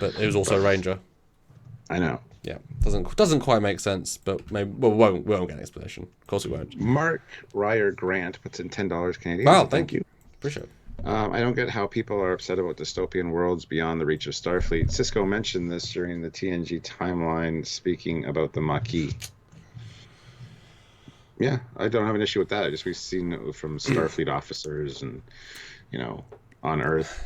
But it was also a Ranger. I know. Yeah. Doesn't quite make sense, but maybe we won't get an explanation. Of course we won't. Mark Ryer Grant puts in $10 Canadian. Wow, thank you. Appreciate it. I don't get how people are upset about dystopian worlds beyond the reach of Starfleet. Cisco mentioned this during the TNG timeline, speaking about the Maquis. Yeah, I don't have an issue with that. We've seen it from Starfleet officers and, on Earth.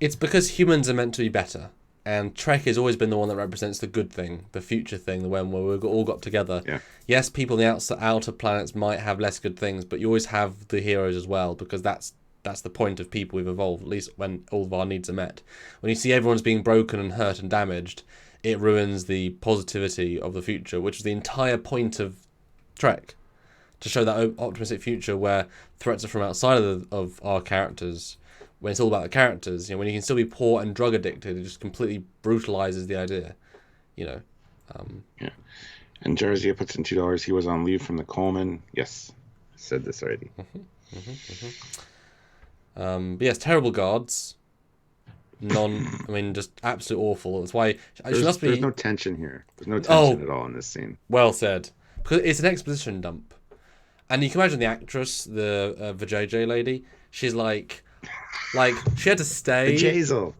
It's because humans are meant to be better. And Trek has always been the one that represents the good thing, the future thing, the one where we've all got together. Yeah. Yes, people on the outer planets might have less good things, but you always have the heroes as well, because that's the point of people we've evolved, at least when all of our needs are met. When you see everyone's being broken and hurt and damaged, it ruins the positivity of the future, which is the entire point of Trek, to show that optimistic future where threats are from outside of our characters. When it's all about the characters, when you can still be poor and drug addicted, it just completely brutalizes the idea, Yeah. And Jarzia puts in $2. He was on leave from the Coleman. Yes, I said this already. But yes, terrible guards. Just absolute awful. That's why she must be. There's no tension here. There's no tension at all in this scene. Well said. Because it's an exposition dump, and you can imagine the actress, the JJ lady. She's like she had to stay. Jazel.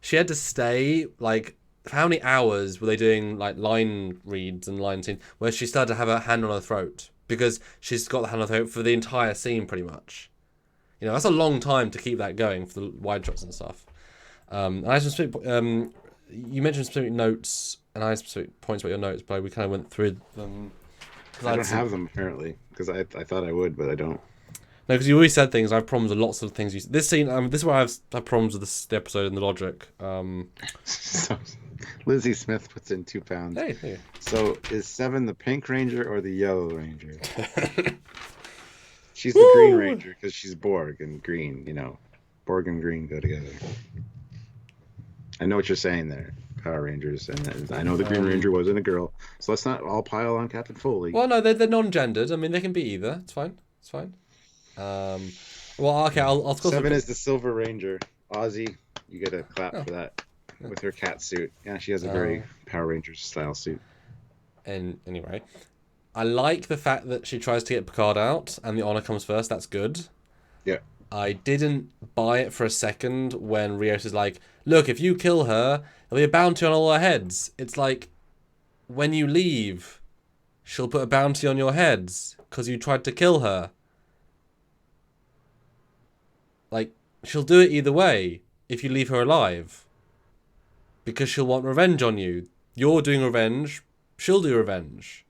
She had to stay. Like, how many hours were they doing like line reads and line scenes where she started to have her hand on her throat because she's got the hand on her throat for the entire scene pretty much. That's a long time to keep that going for the wide shots and stuff. You mentioned specific notes, and I had specific points about your notes, but we kind of went through them. I don't have them, apparently, because I thought I would, but I don't. No, because you always said things. I have problems with lots of things. This scene, this is where I have problems with the episode and the logic. So, Lizzie Smith puts in £2. Hey. So, is Seven the Pink Ranger or the Yellow Ranger? She's the Green Ranger because she's Borg and green, Borg and green go together. I know what you're saying there, Power Rangers, and I know the Green Ranger wasn't a girl, so let's not all pile on Captain Foley. Well, no, they're non-gendered. They can be either. It's fine. Well, okay, I'll Seven is the Silver Ranger. Ozzy, you get a clap for that with her cat suit. Yeah, she has a very Power Rangers style suit. And anyway, I like the fact that she tries to get Picard out, and the honor comes first. That's good. Yeah. I didn't buy it for a second when Rios is like, look, if you kill her, there'll be a bounty on all our heads. It's like, when you leave, she'll put a bounty on your heads because you tried to kill her. Like, she'll do it either way if you leave her alive. Because she'll want revenge on you. You're doing revenge, she'll do revenge.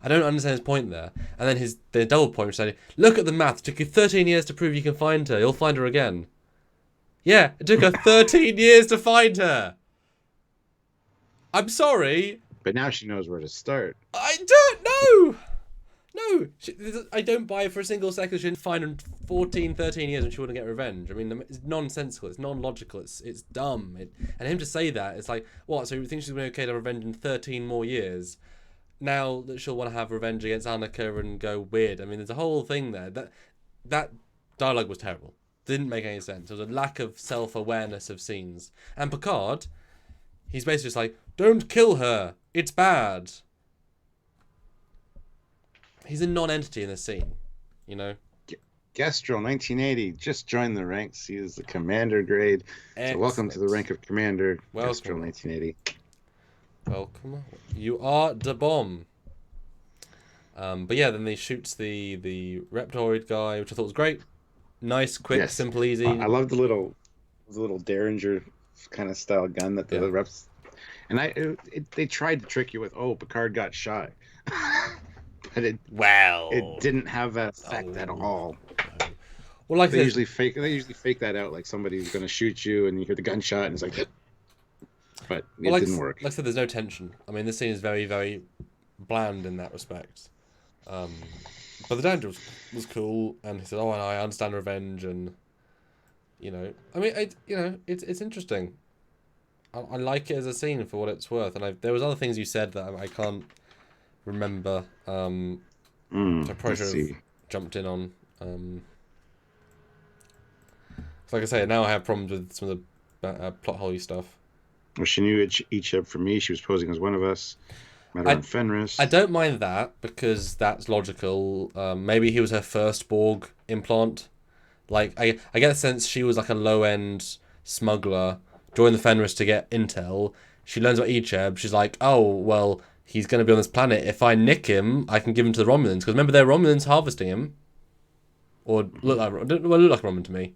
I don't understand his point there. And then the double point, which said, look at the math. It took you 13 years to prove you can find her. You'll find her again. Yeah, it took her 13 years to find her. I'm sorry. But now she knows where to start. I don't know. No. I don't buy it for a single second. She didn't find her in 14, 13 years and she wouldn't get revenge. I mean, it's nonsensical. It's non-logical. It's dumb. And him to say that, it's like, what? So you think she's going to be okay to have revenge in 13 more years? Now that she'll want to have revenge against Annika and go weird. I mean, there's a whole thing there. That dialogue was terrible. Didn't make any sense. There was a lack of self-awareness of scenes. And Picard, he's basically just like, don't kill her. It's bad. He's a non-entity in this scene, you know? Gastro, 1980, just joined the ranks. He is the commander grade. So welcome to the rank of commander. Welcome. Gastro, 1980. Welcome. You are the bomb. But yeah, then he shoots the Reptoid guy, which I thought was great. Nice, quick, simple, easy. I love the little Derringer kind of style gun that the reps. And they tried to trick you with, Picard got shot, but it didn't have that effect at all. Well, like they usually fake that out, like somebody's going to shoot you and you hear the gunshot and it's like, but it didn't work. Like I said, there's no tension. I mean, this scene is very, very bland in that respect. But the danger was cool, and he said, "Oh, I understand revenge," and you know, I mean, it's interesting. I like it as a scene for what it's worth, and there was other things you said that I can't remember. I probably should have jumped in on. Like I say, now I have problems with some of the plot hole stuff. Well, she knew each up for me. She was posing as one of us. Met her on Fenris. I don't mind that because that's logical. Maybe he was her first Borg implant. Like I get the sense she was like a low end smuggler, joined the Fenris to get intel. She learns about Icheb. She's like, oh well, he's going to be on this planet. If I nick him, I can give him to the Romulans because remember they're Romulans harvesting him, or look like a Romulan to me.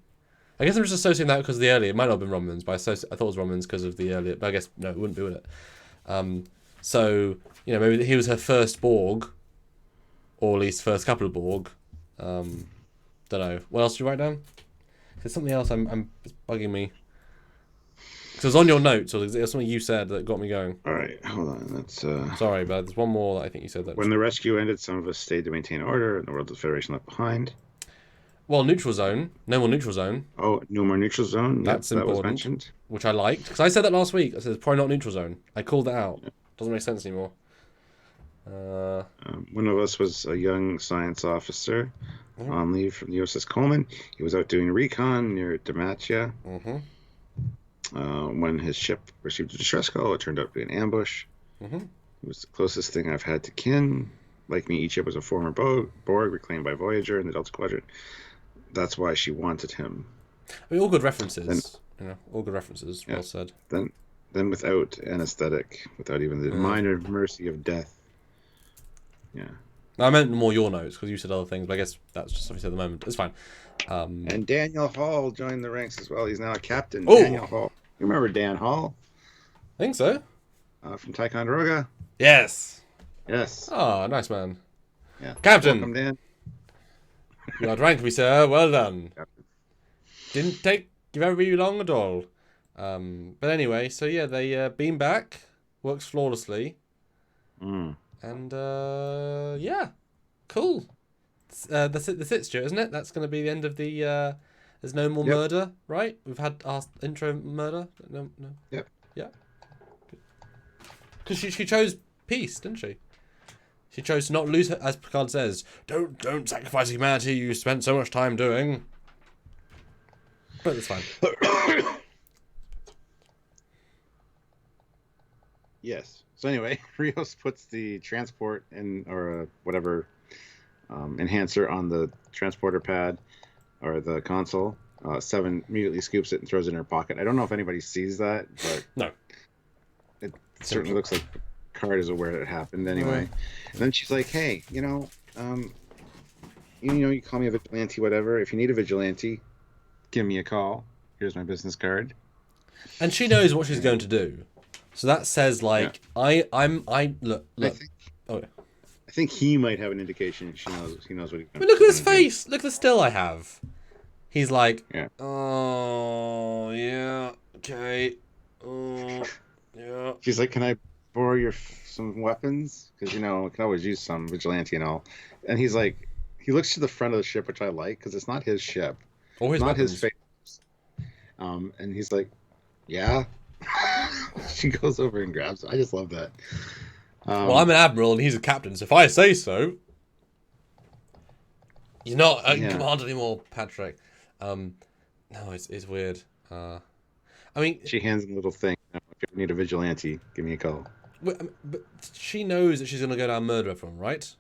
I guess I'm just associating that because of the earlier. It might not have been Romulans, but I thought it was Romulans because of the earlier. But I guess no, it wouldn't be, would it? So, you know, maybe he was her first Borg, or at least first couple of Borg. Don't know. What else did you write down? There's something else it's bugging me. Because it was on your notes, or there's something you said that got me going. All right, hold on. That's Sorry, but there's one more that I think you said. When the rescue ended, some of us stayed to maintain order, and the world of the Federation left behind. Well, neutral zone. No more neutral zone. Oh, no more neutral zone? That's yep, important. That was mentioned. Which I liked. Because I said that last week. I said it's probably not neutral zone. I called that out. Yep. Doesn't make sense anymore. One of us was a young science officer on leave from the USS Coleman. He was out doing recon near Demacia. When his ship received a distress call, it turned out to be an ambush. It was the closest thing I've had to kin. Like me, Icheb was a former Borg reclaimed by Voyager in the Delta Quadrant. That's why she wanted him. I mean, all good references. All good references. Yeah. Well said. Then without anesthetic, without even the minor mercy of death. Yeah. I meant more your notes because you said other things, but I guess that's just what you said at the moment. It's fine. And Daniel Hall joined the ranks as well. He's now a captain. Oh. Daniel Hall. You remember Dan Hall? I think so. From Ticonderoga? Yes. Yes. Oh, nice man. Yeah. Captain. Welcome, Dan. You outranked me, sir. Well done. Captain. Didn't take very long at all. But anyway, so yeah, they beam back. Works flawlessly. And yeah, cool. That's it, Stuart, isn't it? That's going to be the end of the. There's no more murder, right? We've had our intro murder. No. Yep. Yeah. Because she chose peace, didn't she? She chose to not lose her, as Picard says. Don't sacrifice humanity you spent so much time doing. But it's fine. Yes. So anyway, Rios puts the transport whatever enhancer on the transporter pad. or the console. Seven immediately scoops it and throws it in her pocket. I don't know if anybody sees that, but No. it certainly looks like Picard is aware that it happened anyway. And then she's like, "Hey, you call me a vigilante, whatever. If you need a vigilante, give me a call. Here's my business card." And she knows what she's going to do. So that says, like, look. I think he might have an indication. He knows what he's. I mean, look at his face. Look at the still I have. He's like, Yeah. Oh yeah, okay, yeah. She's like, "Can I borrow some weapons? Because I can always use some vigilante and all." And he's like, he looks to the front of the ship, which I like because it's not his ship, Or his not weapons. his face. And he's like, "Yeah." She goes over and grabs it. I just love that. Well, I'm an admiral and he's a captain, so if I say so, you're not in command anymore, Patrick. No, it's weird. I mean, she hands him a little thing. If you ever need a vigilante, give me a call. But she knows that she's going to go down murder from, right?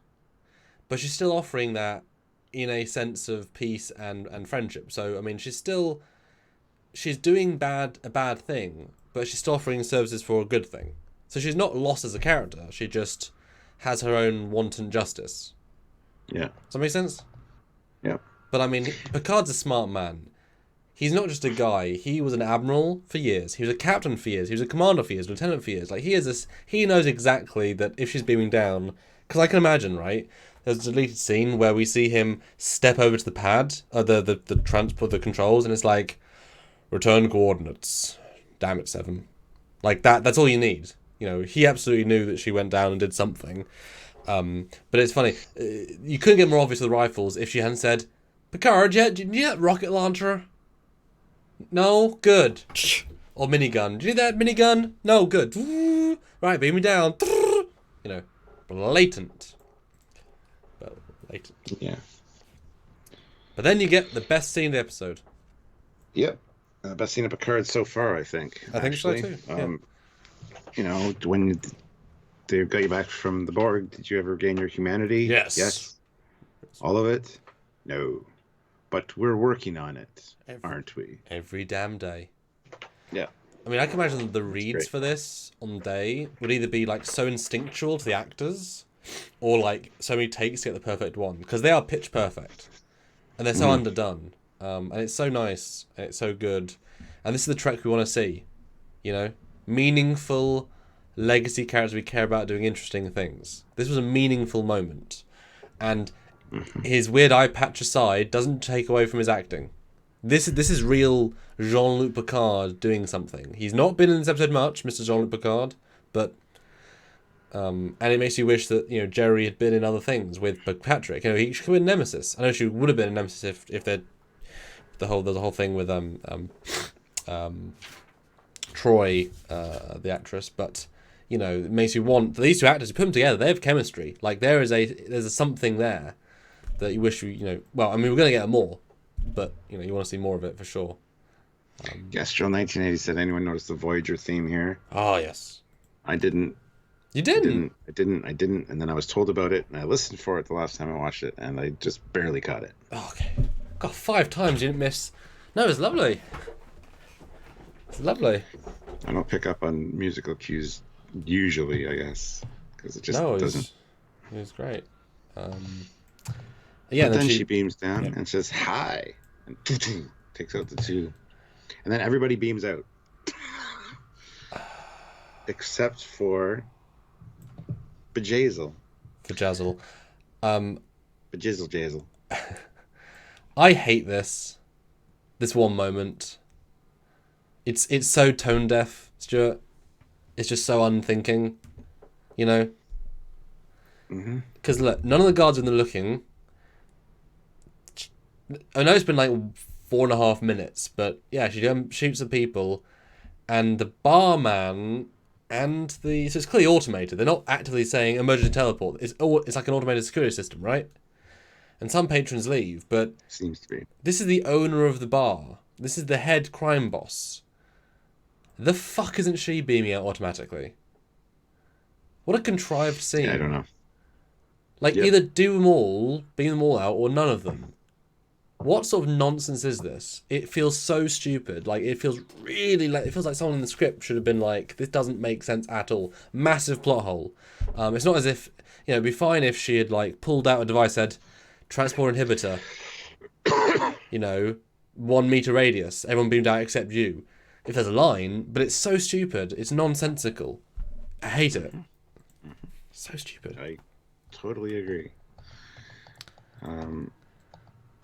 But she's still offering that in a sense of peace and friendship. So I mean, she's doing a bad thing, but she's still offering services for a good thing. So she's not lost as a character. She just has her own wanton justice. Yeah. Does that make sense? Yeah. But I mean, Picard's a smart man. He's not just a guy. He was an admiral for years. He was a captain for years. He was a commander for years, lieutenant for years. Like, he knows exactly that if she's beaming down, because I can imagine, right? There's a deleted scene where we see him step over to the pad, the transport, the controls, and it's like, return coordinates. Damn it, Seven. Like that. That's all you need. He absolutely knew that she went down and did something. But it's funny. You couldn't get more obvious with the rifles if she hadn't said, Picard, do you need that rocket launcher? No? Good. Or minigun. Do you need that minigun? No? Good. Right, beam me down. Blatant. Yeah. But then you get the best scene of the episode. Yep. Best scene of Picard so far, I think. I think so too. When they got you back from the Borg, did you ever gain your humanity? Yes. All of it? No. But we're working on it, aren't we? Every damn day. Yeah. I mean, I can imagine the reads for this on the day would either be like so instinctual to the actors, or like so many takes to get the perfect one, because they are pitch perfect, and they're so underdone, and it's so nice, and it's so good, and this is the Trek we want to see, meaningful legacy characters we care about doing interesting things. This was a meaningful moment, and his weird eye patch aside doesn't take away from his acting. This is real Jean-Luc Picard doing something. He's not been in this episode much, Mr. Jean-Luc Picard, but and it makes you wish that Jerry had been in other things with Patrick. He should have been Nemesis. I know she would have been a Nemesis if there's a whole thing with Troy, the actress, but it makes you want these two actors. You put them together, they have chemistry. Like there's a something there that you wish well, I mean, we're gonna get more, but you want to see more of it for sure. Gastro 1980 said, "Anyone notice the Voyager theme here?" Oh yes. I didn't. You didn't? I didn't, and then I was told about it, and I listened for it the last time I watched it, and I just barely caught it. Oh, okay. God, 5 times you didn't miss. No, it's lovely. It's lovely. I don't pick up on musical cues usually, I guess, because it just doesn't. It was great. Yeah, but then she beams down and says hi, and takes out the 2, and then everybody beams out, except for Bajazel. Bajazel. Bajazel. I hate this one moment. It's so tone deaf, Stuart. It's just so unthinking, Because look, none of the guards are in the looking. I know it's been like 4.5 minutes, but yeah, she shoots the people, and the barman so it's clearly automated. They're not actively saying emergency teleport. It's like an automated security system, right? And some patrons leave, but seems to be. This is the owner of the bar. This is the head crime boss. The fuck isn't she beaming out automatically? What a contrived scene. Yeah, I don't know. Like, either beam them all out, or none of them. what sort of nonsense is this? It feels so stupid. Like, it feels really like, it feels like someone in the script should have been like, this doesn't make sense at all. Massive plot hole. It's not as if, it'd be fine if she had like pulled out a device, said transport inhibitor, 1 meter radius, everyone beamed out except you. If there's a line, but it's so stupid. It's nonsensical. I hate it. So stupid. I totally agree.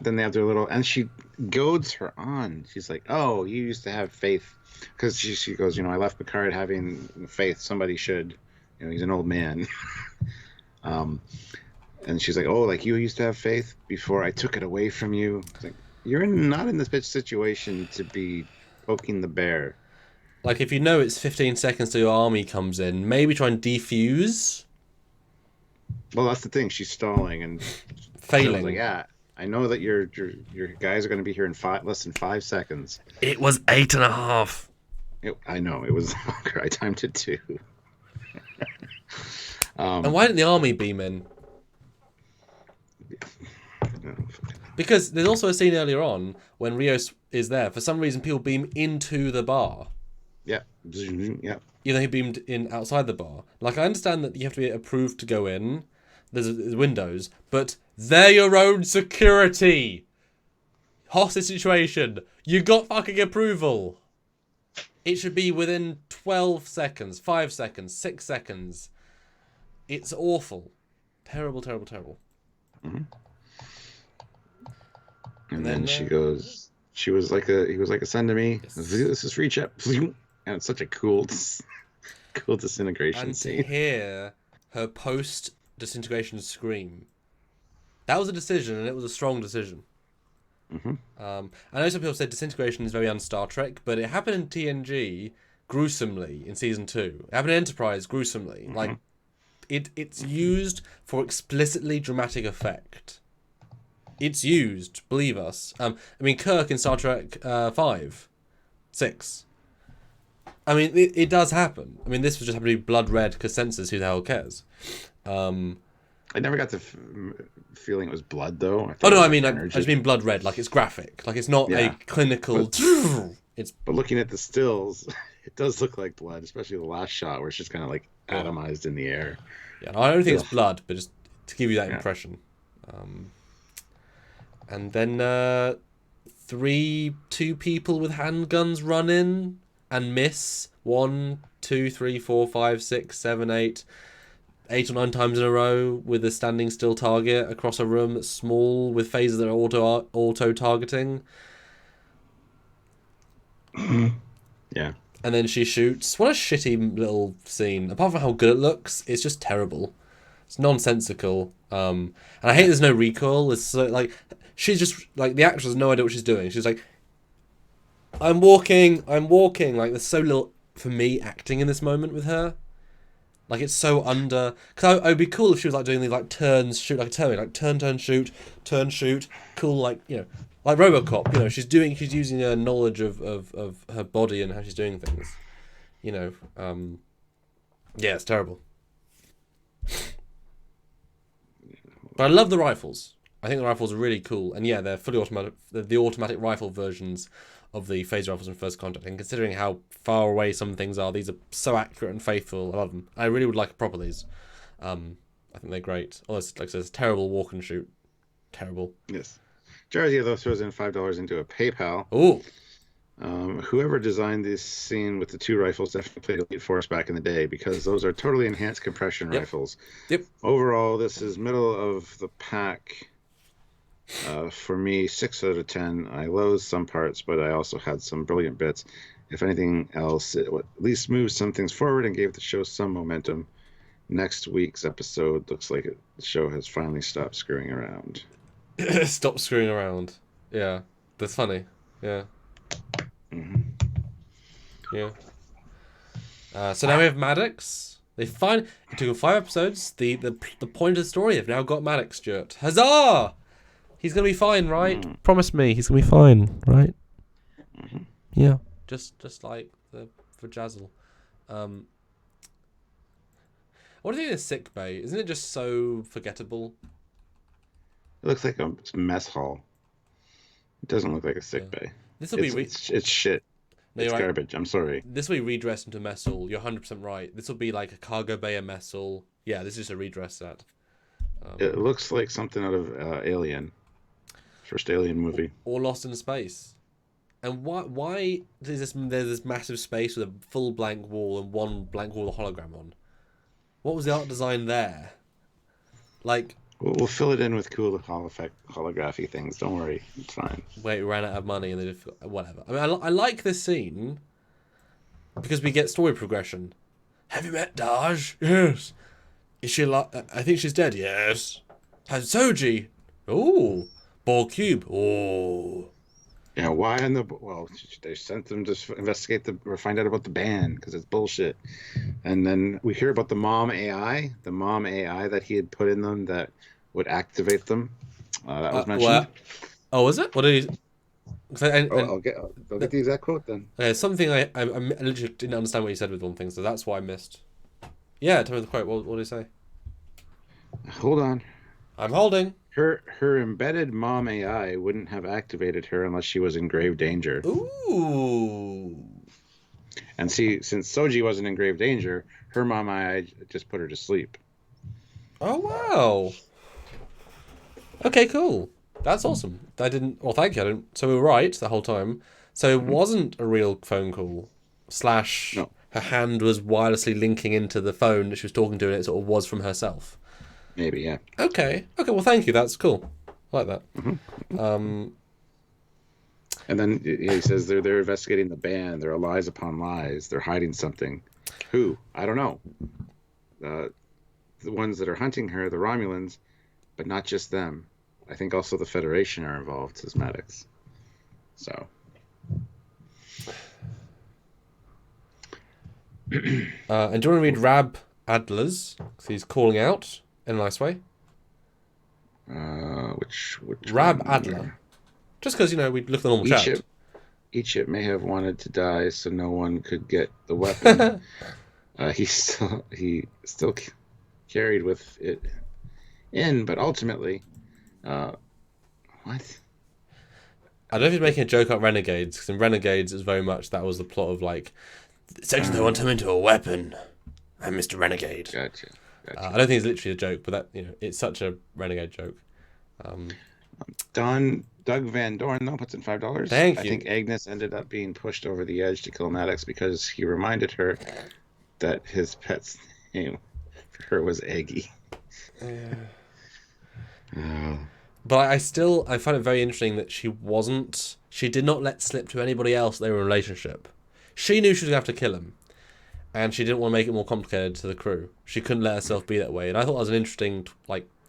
Then they have their little, and she goads her on. She's like, "Oh, you used to have faith," because she goes, "I left Picard having faith. Somebody should. He's an old man." And she's like, "Oh, like you used to have faith before I took it away from you." It's like, you're not in this bitch situation to be poking the bear. Like, if it's 15 seconds till your army comes in, maybe try and defuse. Well, that's the thing. She's stalling and failing. Like, yeah, I know that your guys are going to be here in less than 5 seconds. It was 8.5. I know it was longer. I timed it too. And why didn't the army beam in? Because there's also a scene earlier on when Rios is there. For some reason, people beam into the bar. Yeah. Yeah. Even though he beamed in outside the bar. Like, I understand that you have to be approved to go in. There's windows. But they're your own security. Hostage situation. You got fucking approval. It should be within 12 seconds, 5 seconds, 6 seconds. It's awful. Terrible, terrible, terrible. Mm-hmm. And then she goes, he was like a son to me. Yes. This is reach up. And it's such a cool disintegration scene. And to hear her post-disintegration scream. That was a decision, and it was a strong decision. Mm-hmm. I know some people said disintegration is very un-Star Trek, but it happened in TNG gruesomely in Season 2. It happened in Enterprise gruesomely. Mm-hmm. Like, it's used for explicitly dramatic effect. It's used, believe us. Kirk in Star Trek 5, 6. It does happen. This was just happening to be blood red consensus. Who the hell cares? I never got the feeling it was blood, though. I just mean blood red. Like, it's graphic. Like, it's not a clinical... But looking at the stills, it does look like blood, especially the last shot where it's just kind of like atomized in the air. Yeah, I don't think it's blood, but just to give you that impression. And then 2 people with handguns run in and miss 1, 2, 3, 4, 5, 6, 7, 8 or 9 times in a row with a standing still target across a room that's small with phasers that are auto targeting. Yeah. And then she shoots. What a shitty little scene. Apart from how good it looks, it's just terrible. It's nonsensical. And I hate there's no recoil. It's so, like, she's just like, the actress has no idea what she's doing. She's like, I'm walking. Like, there's so little for me acting in this moment with her. Like, it's so under. Cause it would be cool if she was like doing these like turns, shoot, like a Terminator, like turn, shoot, cool, like, like RoboCop. She's using her knowledge of her body and how she's doing things. Yeah, it's terrible. But I love the rifles. I think the rifles are really cool, and yeah, they're fully automatic. The automatic rifle versions of the phaser rifles in First Contact, and considering how far away some things are, these are so accurate and faithful. I love them. I really would like a proper these. I think they're great. Although, like I said, it's terrible walk and shoot. Terrible. Yes. Jarzia, though, throws in $5 into a PayPal. Ooh. Whoever designed this scene with the 2 rifles definitely played Elite Force back in the day, because those are totally enhanced compression rifles. Yep. Overall, this is middle of the pack. For me, 6 out of 10. I loathed some parts, but I also had some brilliant bits. If anything else, it at least moved some things forward and gave the show some momentum. Next week's episode looks like the show has finally stopped screwing around. Stop screwing around. Yeah, that's funny. Yeah. Mm-hmm. Yeah. So now we have Maddox. It took 5 episodes. The point of the story, they've now got Maddox, Stuart. Huzzah! He's going to be fine, right? Promise me he's going to be fine, right? Mm-hmm. Yeah. Just like for Jazzle. What do you think of sick bay? Isn't it just so forgettable? It looks like a mess hall. It doesn't look like a sick bay. This will be it's shit. No, It's you're right. garbage. I'm sorry. This will be redressed into a messel. You're 100% right. This will be like a cargo bay, a messel. Yeah, this is just a redress set. It looks like something out of Alien. First Alien movie. Or Lost in Space. And why there's this massive space with a full blank wall and one blank wall with a hologram on? What was the art design there? Like, We'll fill it in with cool holography things. Don't worry, it's fine. wait, we ran out of money and they just whatever. I mean, I like this scene because we get story progression. Have you met Daj? Yes. Is she I think she's dead. Yes. Has Soji? Oh. Ball cube. Oh. Yeah, why in the... Well, they sent them to investigate or find out about the ban, because it's bullshit. And then we hear about the mom AI that he had put in them that would activate them. That was mentioned. What? Oh, was it? What did he... I'll get the exact quote then. Okay, something I literally didn't understand what you said with one thing, so that's why I missed. Yeah, tell me the quote. What did he say? Hold on. I'm holding. Her embedded mom AI wouldn't have activated her unless she was in grave danger. Ooh. And see, since Soji wasn't in grave danger, her mom AI just put her to sleep. Oh, wow. Okay, cool. That's awesome. I didn't... Well, thank you. So we were right the whole time. So it wasn't a real phone call. / No. Her hand was wirelessly linking into the phone that she was talking to, and it sort of was from herself. Maybe, yeah. Okay. Well, thank you. That's cool. I like that. And then he says they're investigating the ban. There are lies upon lies. They're hiding something. Who? I don't know. The ones that are hunting her, the Romulans, but not just them. I think also the Federation are involved, says Maddox. So. And do you want to read Rab Adler's? Because he's calling out in a nice way. Which Rab one? Adler. Just because, we look at the normal chat. Each ship may have wanted to die so no one could get the weapon. He still carried with it in, but ultimately, what? I don't know if he's making a joke about Renegades, because in Renegades, it was very much that was the plot of like, essentially they want to turn him into a weapon. I'm Mr. Renegade. Gotcha. I don't think it's literally a joke, but that it's such a Renegade joke. Doug Van Dorn though puts in $5. Thank you. I think Agnes ended up being pushed over the edge to kill Maddox because he reminded her that his pet's name for her was Aggie. But I find it very interesting that she did not let slip to anybody else they were in a relationship. She knew she was going to have to kill him, and she didn't want to make it more complicated to the crew. She couldn't let herself be that way, and I thought that was an interesting,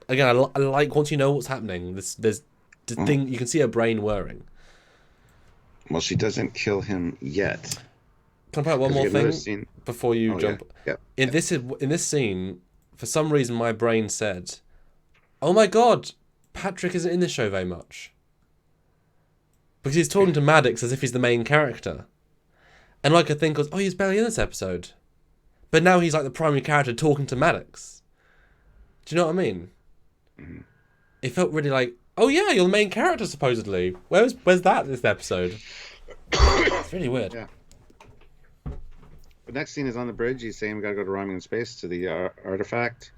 again, I like once you know what's happening, there's the thing, you can see her brain whirring. Well, she doesn't kill him yet. Can I point out one more thing before you jump? Yeah. In this scene, for some reason, my brain said, "Oh my God, Patrick isn't in this show very much," because he's talking to Maddox as if he's the main character, and I could think, "Oh, he's barely in this episode," but now he's like the primary character talking to Maddox. Do you know what I mean? Mm-hmm. It felt really like, "Oh yeah, you're the main character supposedly. Where's that this episode?" It's really weird. Yeah. The next scene is on the bridge. He's saying we gotta go to Romulan space to the artifact.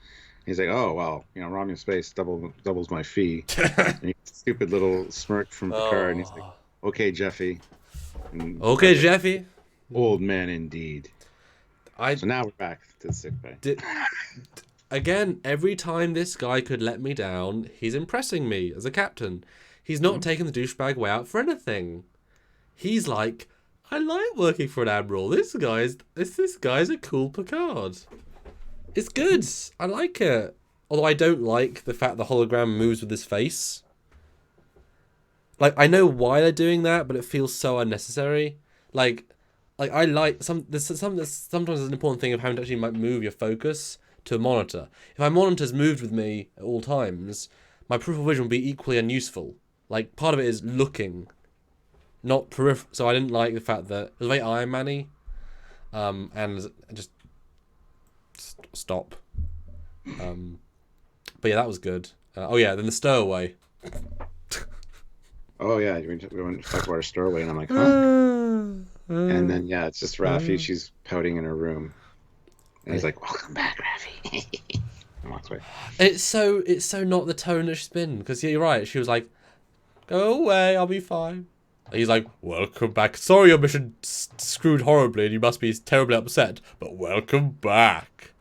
He's like, "Oh well, Romulan space doubles my fee." And he gets a stupid little smirk from Picard, and he's like, "Okay, Jeffy." And okay, Jeffy. Old man indeed. So now we're back to the sick bay. Again, every time this guy could let me down, he's impressing me as a captain. He's not taking the douchebag way out for anything. He's like, I like working for an admiral. This guy's a cool Picard. It's good. I like it. Although I don't like the fact the hologram moves with his face. Like, I know why they're doing that, but it feels so unnecessary. Like I like sometimes there's an important thing of having to actually move your focus to a monitor. If my monitor's moved with me at all times, my peripheral vision will be equally unuseful. Like, part of it is looking, not peripheral. So I didn't like the fact that it was very Iron Man-y, and just stop. But yeah, that was good. Then the stowaway. oh yeah, we went to talk about our doorway, and I'm like, huh? And then yeah, it's just Raffi. She's pouting in her room, and he's like, "Welcome back, Raffi." And walks away. It's so not the tone that she's been, because you're right. She was like, "Go away, I'll be fine." And he's like, "Welcome back. Sorry, your mission screwed horribly, and you must be terribly upset, but welcome back."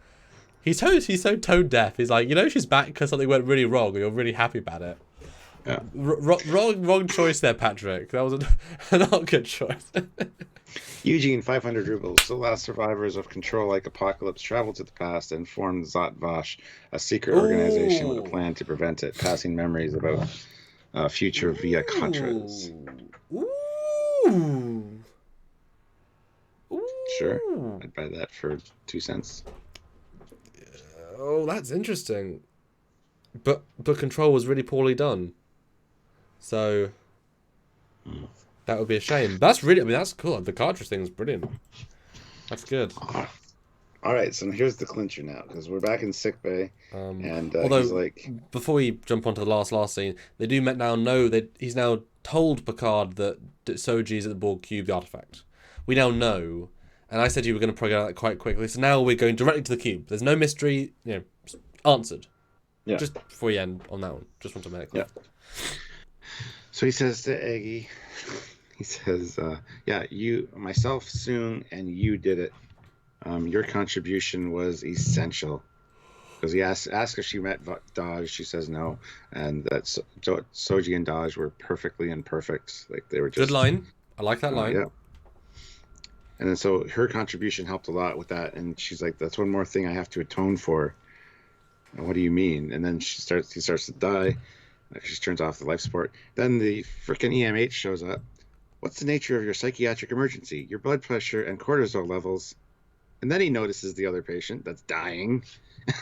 He's so tone deaf. He's like, she's back because something went really wrong, and you're really happy about it. Yeah. Wrong choice there, Patrick. That was not a good choice. Eugene, 500 rubles. The last survivors of Control-like apocalypse traveled to the past and formed Zot Vash, a secret organization with a plan to prevent it, passing memories about future via Contras. Ooh. Sure, I'd buy that for 2 cents. Oh, that's interesting. But Control was really poorly done. So that would be a shame. That's that's cool. The cartridge thing is brilliant. That's good. All right, so here's the clincher now, because we're back in sickbay, and although, he's like, before we jump onto the last scene, they do now know that he's now told Picard that Soji is at the Borg Cube, the artifact. We now know, and I said you were going to program that quite quickly, so now we're going directly to the cube. There's no mystery, answered. yeah. Just before you end on that one, just want to make it clear. Yeah. So he says to Eggy, he says, yeah, you, myself, Soong, and you did it. Your contribution was essential. Because he asked if she met Dodge, she says no. And that Soji and Dodge were perfectly imperfect. Like, they were just... Good line. I like that line. Yeah. And then so her contribution helped a lot with that. And she's like, that's one more thing I have to atone for. And what do you mean? And then he starts to die. She turns off the life support. Then the frickin' EMH shows up. What's the nature of your psychiatric emergency? Your blood pressure and cortisol levels. And then he notices the other patient that's dying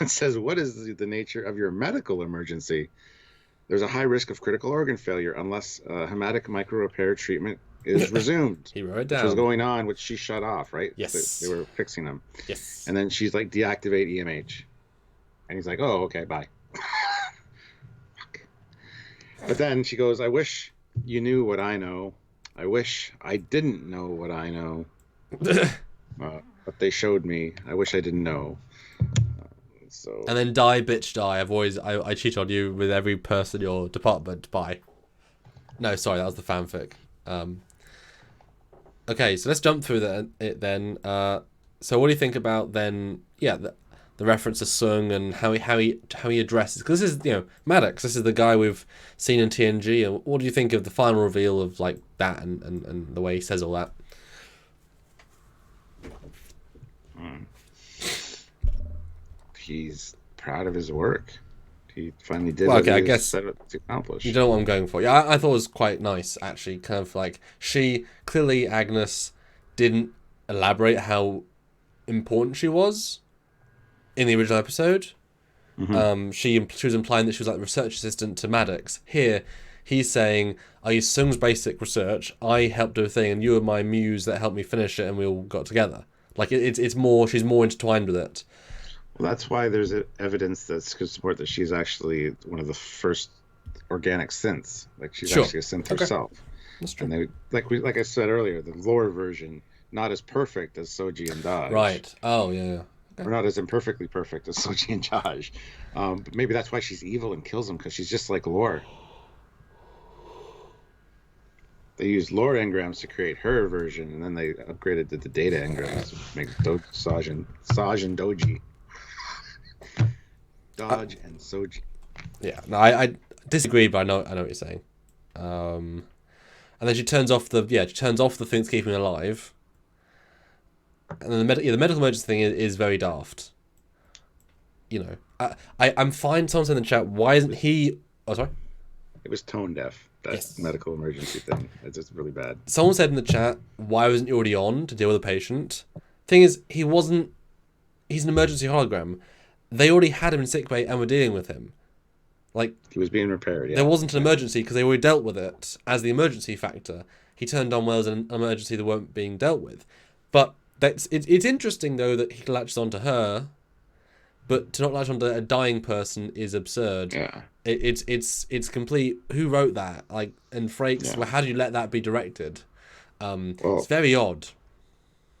and says, what is the nature of your medical emergency? There's a high risk of critical organ failure unless hematic micro repair treatment is resumed. He wrote it down. Which was going on, which she shut off, right? Yes. They were fixing them. Yes. And then she's like, deactivate EMH. And he's like, oh, okay, bye. But then she goes, I wish you knew what I know. I wish I didn't know what I know. But they showed me. I wish I didn't know. So. And then die, bitch, die. I cheat on you with every person in your department. Bye. No, sorry, that was the fanfic. Okay, so let's jump through it then. So what do you think about then? Yeah, the reference to Soong and how he addresses, because this is Maddox. This is the guy we've seen in TNG. And what do you think of the final reveal of like that and the way he says all that? He's proud of his work. He finally did what I guess set out to accomplish. You know what I'm going for. Yeah, I thought it was quite nice actually. Kind of like Agnes didn't elaborate how important she was in the original episode. Mm-hmm. She was implying that she was like the research assistant to Maddox. Here, he's saying, I used Soong's basic research, I helped do a thing, and you were my muse that helped me finish it, and we all got together. Like, it's more, she's more intertwined with it. Well, that's why there's evidence that could support that she's actually one of the first organic synths. Like, she's actually a synth herself. That's true. And like I said earlier, the lore version, not as perfect as Soji and Dodge. Right. Oh, yeah. Okay. Or not as imperfectly perfect as Soji and Dodge. But maybe that's why she's evil and kills him, because she's just like lore. They used lore engrams to create her version, and then they upgraded to the data engrams to make Saj and Doji. Dodge and Soji. Yeah, no, I disagree, but I know what you're saying. And then she turns off the thing that's keeping her alive. And then the medical emergency thing is very daft. I'm fine. Someone said in the chat, why isn't he? Oh, sorry. It was tone deaf. That medical emergency thing. It's just really bad. Someone said in the chat, why wasn't he already on to deal with a patient? Thing is, he wasn't. He's an emergency hologram. They already had him in sickbay and were dealing with him. Like, he was being repaired. Yeah. There wasn't an emergency because they already dealt with it as the emergency factor. He turned on well as an emergency that weren't being dealt with. But it's interesting though that he latches onto her, but to not latch onto a dying person is absurd. Yeah. It's complete. Who wrote that? Like, and Frakes. Yeah. Well, how do you let that be directed? Well, It's very odd.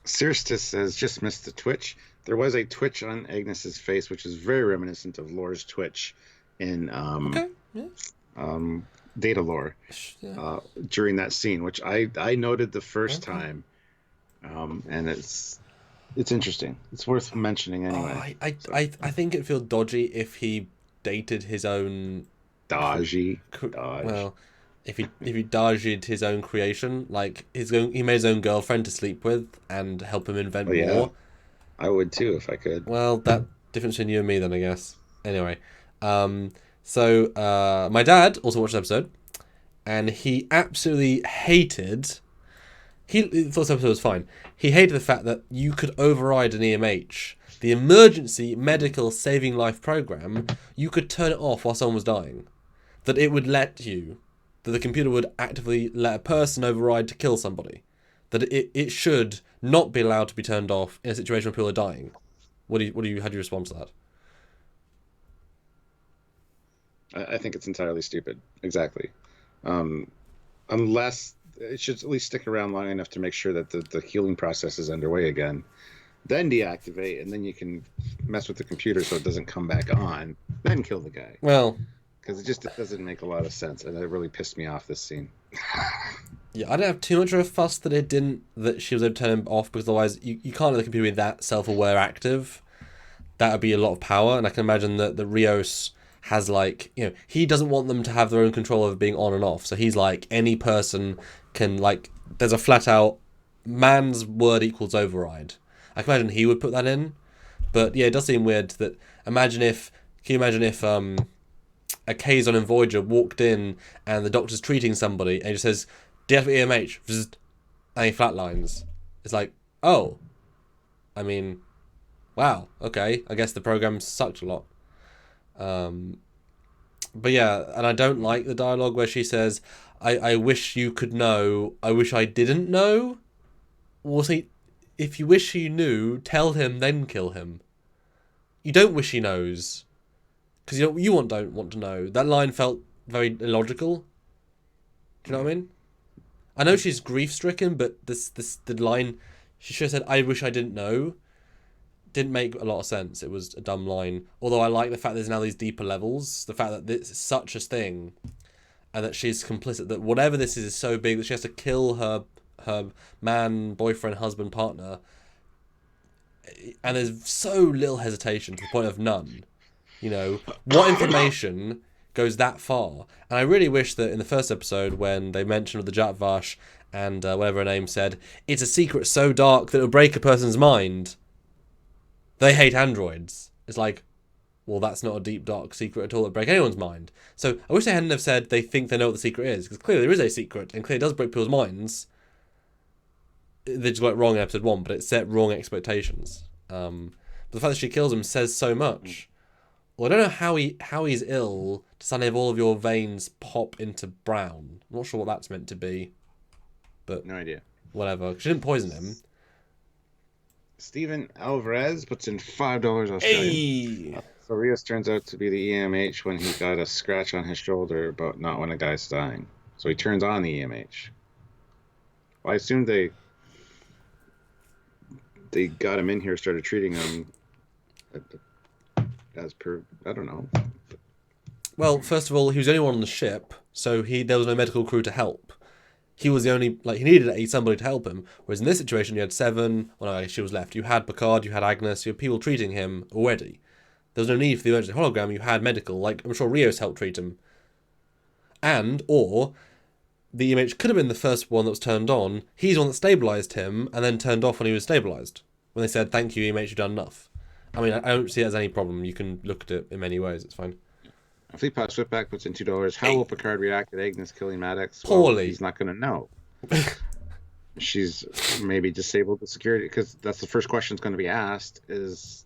Sirstis says, just missed the twitch. There was a twitch on Agnes's face, which is very reminiscent of Lore's twitch in Okay. Yeah. Data Lore Yeah. during that scene, which I noted the first Okay. time, and it's interesting. It's worth mentioning anyway. I think it'd feel dodgy if he dated his own Dodge. Well, if he dodged his own creation, like he made his own girlfriend to sleep with and help him invent more. I would too if I could. Well, that difference between you and me then, I guess. Anyway, so my dad also watched the episode, and he absolutely hated. He thought this episode was fine. He hated the fact that you could override an EMH, the emergency medical saving life program. You could turn it off while someone was dying. That it would let you, that the computer would actively let a person override to kill somebody. That it should not be allowed to be turned off in a situation where people are dying. How do you respond to that? I think it's entirely stupid. Exactly. Unless it should at least stick around long enough to make sure that the healing process is underway again. Then deactivate, and then you can mess with the computer so it doesn't come back on. Then kill the guy. Well, because it doesn't make a lot of sense, and it really pissed me off, this scene. yeah, I don't have too much of a fuss that she was able to turn him off, because otherwise you can't let the computer be that self-aware active. That would be a lot of power, and I can imagine that the Rios has, like, you know, he doesn't want them to have their own control over being on and off, so he's like, any person can, like, there's a flat out man's word equals override. I can imagine he would put that in, but yeah, it does seem weird that, can you imagine if a Kazon and Voyager walked in and the doctor's treating somebody and he just says, deactivate EMH, and he flatlines. It's like, oh, I mean, wow, okay, I guess the program sucked a lot. But yeah, and I don't like the dialogue where she says, I wish you could know, I wish I didn't know. Well, see, if you wish he knew, tell him, then kill him. You don't wish he knows, because you don't want to know. That line felt very illogical. Do you know what I mean? I know she's grief-stricken, but the line, she should have said, I wish I didn't know, didn't make a lot of sense. It was a dumb line. Although I like the fact there's now these deeper levels, the fact that this is such a thing, and that she's complicit, that whatever this is so big that she has to kill her man, boyfriend, husband, partner, and there's so little hesitation to the point of none. You know, what information goes that far? And I really wish that in the first episode, when they mentioned the Jatvash and whatever her name said, it's a secret so dark that it'll break a person's mind. They hate androids. It's like, well, that's not a deep, dark secret at all that break anyone's mind. So I wish they hadn't have said they think they know what the secret is, because clearly there is a secret, and clearly it does break people's minds. They just got it wrong in episode 1, but it set wrong expectations. But the fact that she kills him says so much. Well, I don't know how he's ill to suddenly have all of your veins pop into brown. I'm not sure what that's meant to be, but No idea. whatever. She didn't poison him. Steven Alvarez puts in $5 Australian. Hey! So Rios turns out to be the EMH when he got a scratch on his shoulder, but not when a guy's dying. So he turns on the EMH. Well, I assume they got him in here, started treating him as per, I don't know. Well, first of all, he was the only one on the ship, so there was no medical crew to help. He was the only, he needed somebody to help him. Whereas in this situation, you had 7, well, no, she was left. You had Picard, you had Agnes, you had people treating him already. There was no need for the emergency hologram, you had medical, like, I'm sure Rios helped treat him. Or the image could have been the first one that was turned on. He's the one that stabilised him, and then turned off when he was stabilised. When they said, thank you, EMH, you've done enough. I mean, I don't see it as any problem. You can look at it in many ways, it's fine. Fleetpod Swiftback puts in $2. How will Picard react at Agnes killing Maddox? Poorly. Well, he's not going to know. She's maybe disabled the security, because that's the first question that's going to be asked is,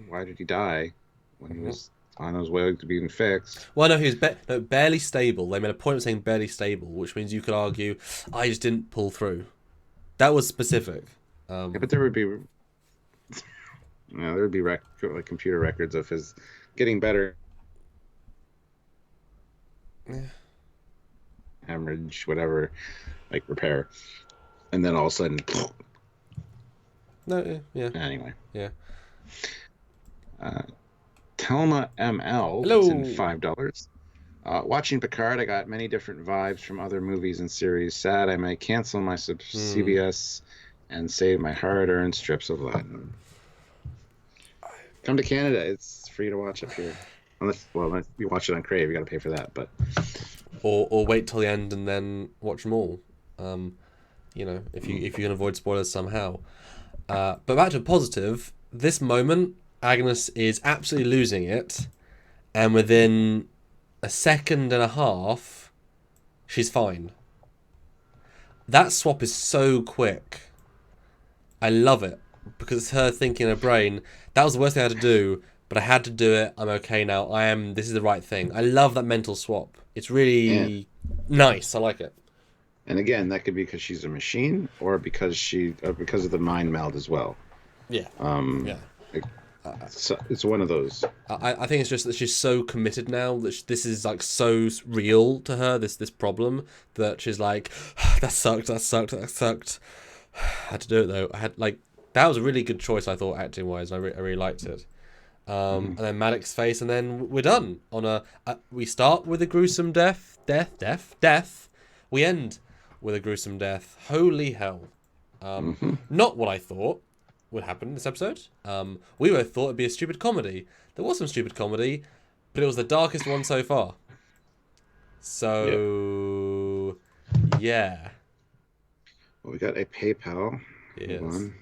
why did he die when he was on his way to being fixed? Well, no, he was barely stable. They made a point of saying barely stable, which means you could argue, I just didn't pull through. That was specific. Yeah, but there would be, computer records of his getting better. hemorrhage, whatever, like repair, and then all of a sudden, No, yeah. Anyway. Yeah. Telma ML Hello. puts in $5. Watching Picard, I got many different vibes from other movies and series. Sad I might cancel my CBS and save my hard-earned strips of Latin. Come to Canada. It's free to watch up here. Unless you watch it on Crave, you got to pay for that. But or wait till the end and then watch them all. If you can avoid spoilers somehow. But back to positive. This moment, Agnes is absolutely losing it, and within a second and a half, she's fine. That swap is so quick. I love it because it's her thinking in her brain. That was the worst thing I had to do, but I had to do it. I'm okay now. This is the right thing. I love that mental swap. It's really nice. I like it. And again, that could be because she's a machine, or because of the mind meld as well. Yeah. It's one of those. I think it's just that she's so committed now that this is like so real to her. This problem that she's like, that sucked. I had to do it though. That was a really good choice. I thought acting wise, I really liked it. And then Maddox's face, and then we're done on we start with a gruesome death. We end with a gruesome death. Holy hell. Not what I thought would happen in this episode. We both thought it'd be a stupid comedy. There was some stupid comedy, but it was the darkest one so far. So, yeah. Well, we got a PayPal. Yes. Hold on.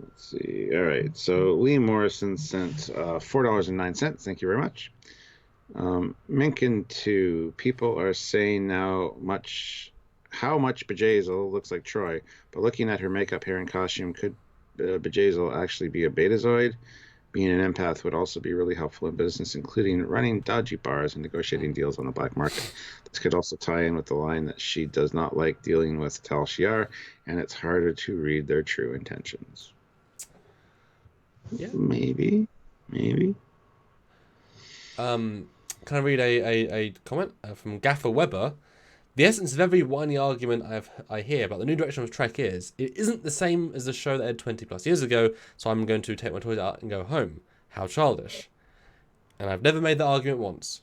Let's see. All right. So Lee Morrison sent $4.09. Thank you very much. Minkin 2. People are saying now how much Bjayzl looks like Troy, but looking at her makeup, hair, and costume, could Bjayzl actually be a Betazoid? Being an empath would also be really helpful in business, including running dodgy bars and negotiating deals on the black market. This could also tie in with the line that she does not like dealing with Tal Shiar, and it's harder to read their true intentions. Yeah. Maybe. Can I read a comment from Gaffer Weber? The essence of every whiny argument I hear about the new direction of Trek is, it isn't the same as the show that aired 20 plus years ago, so I'm going to take my toys out and go home. How childish. And I've never made that argument once.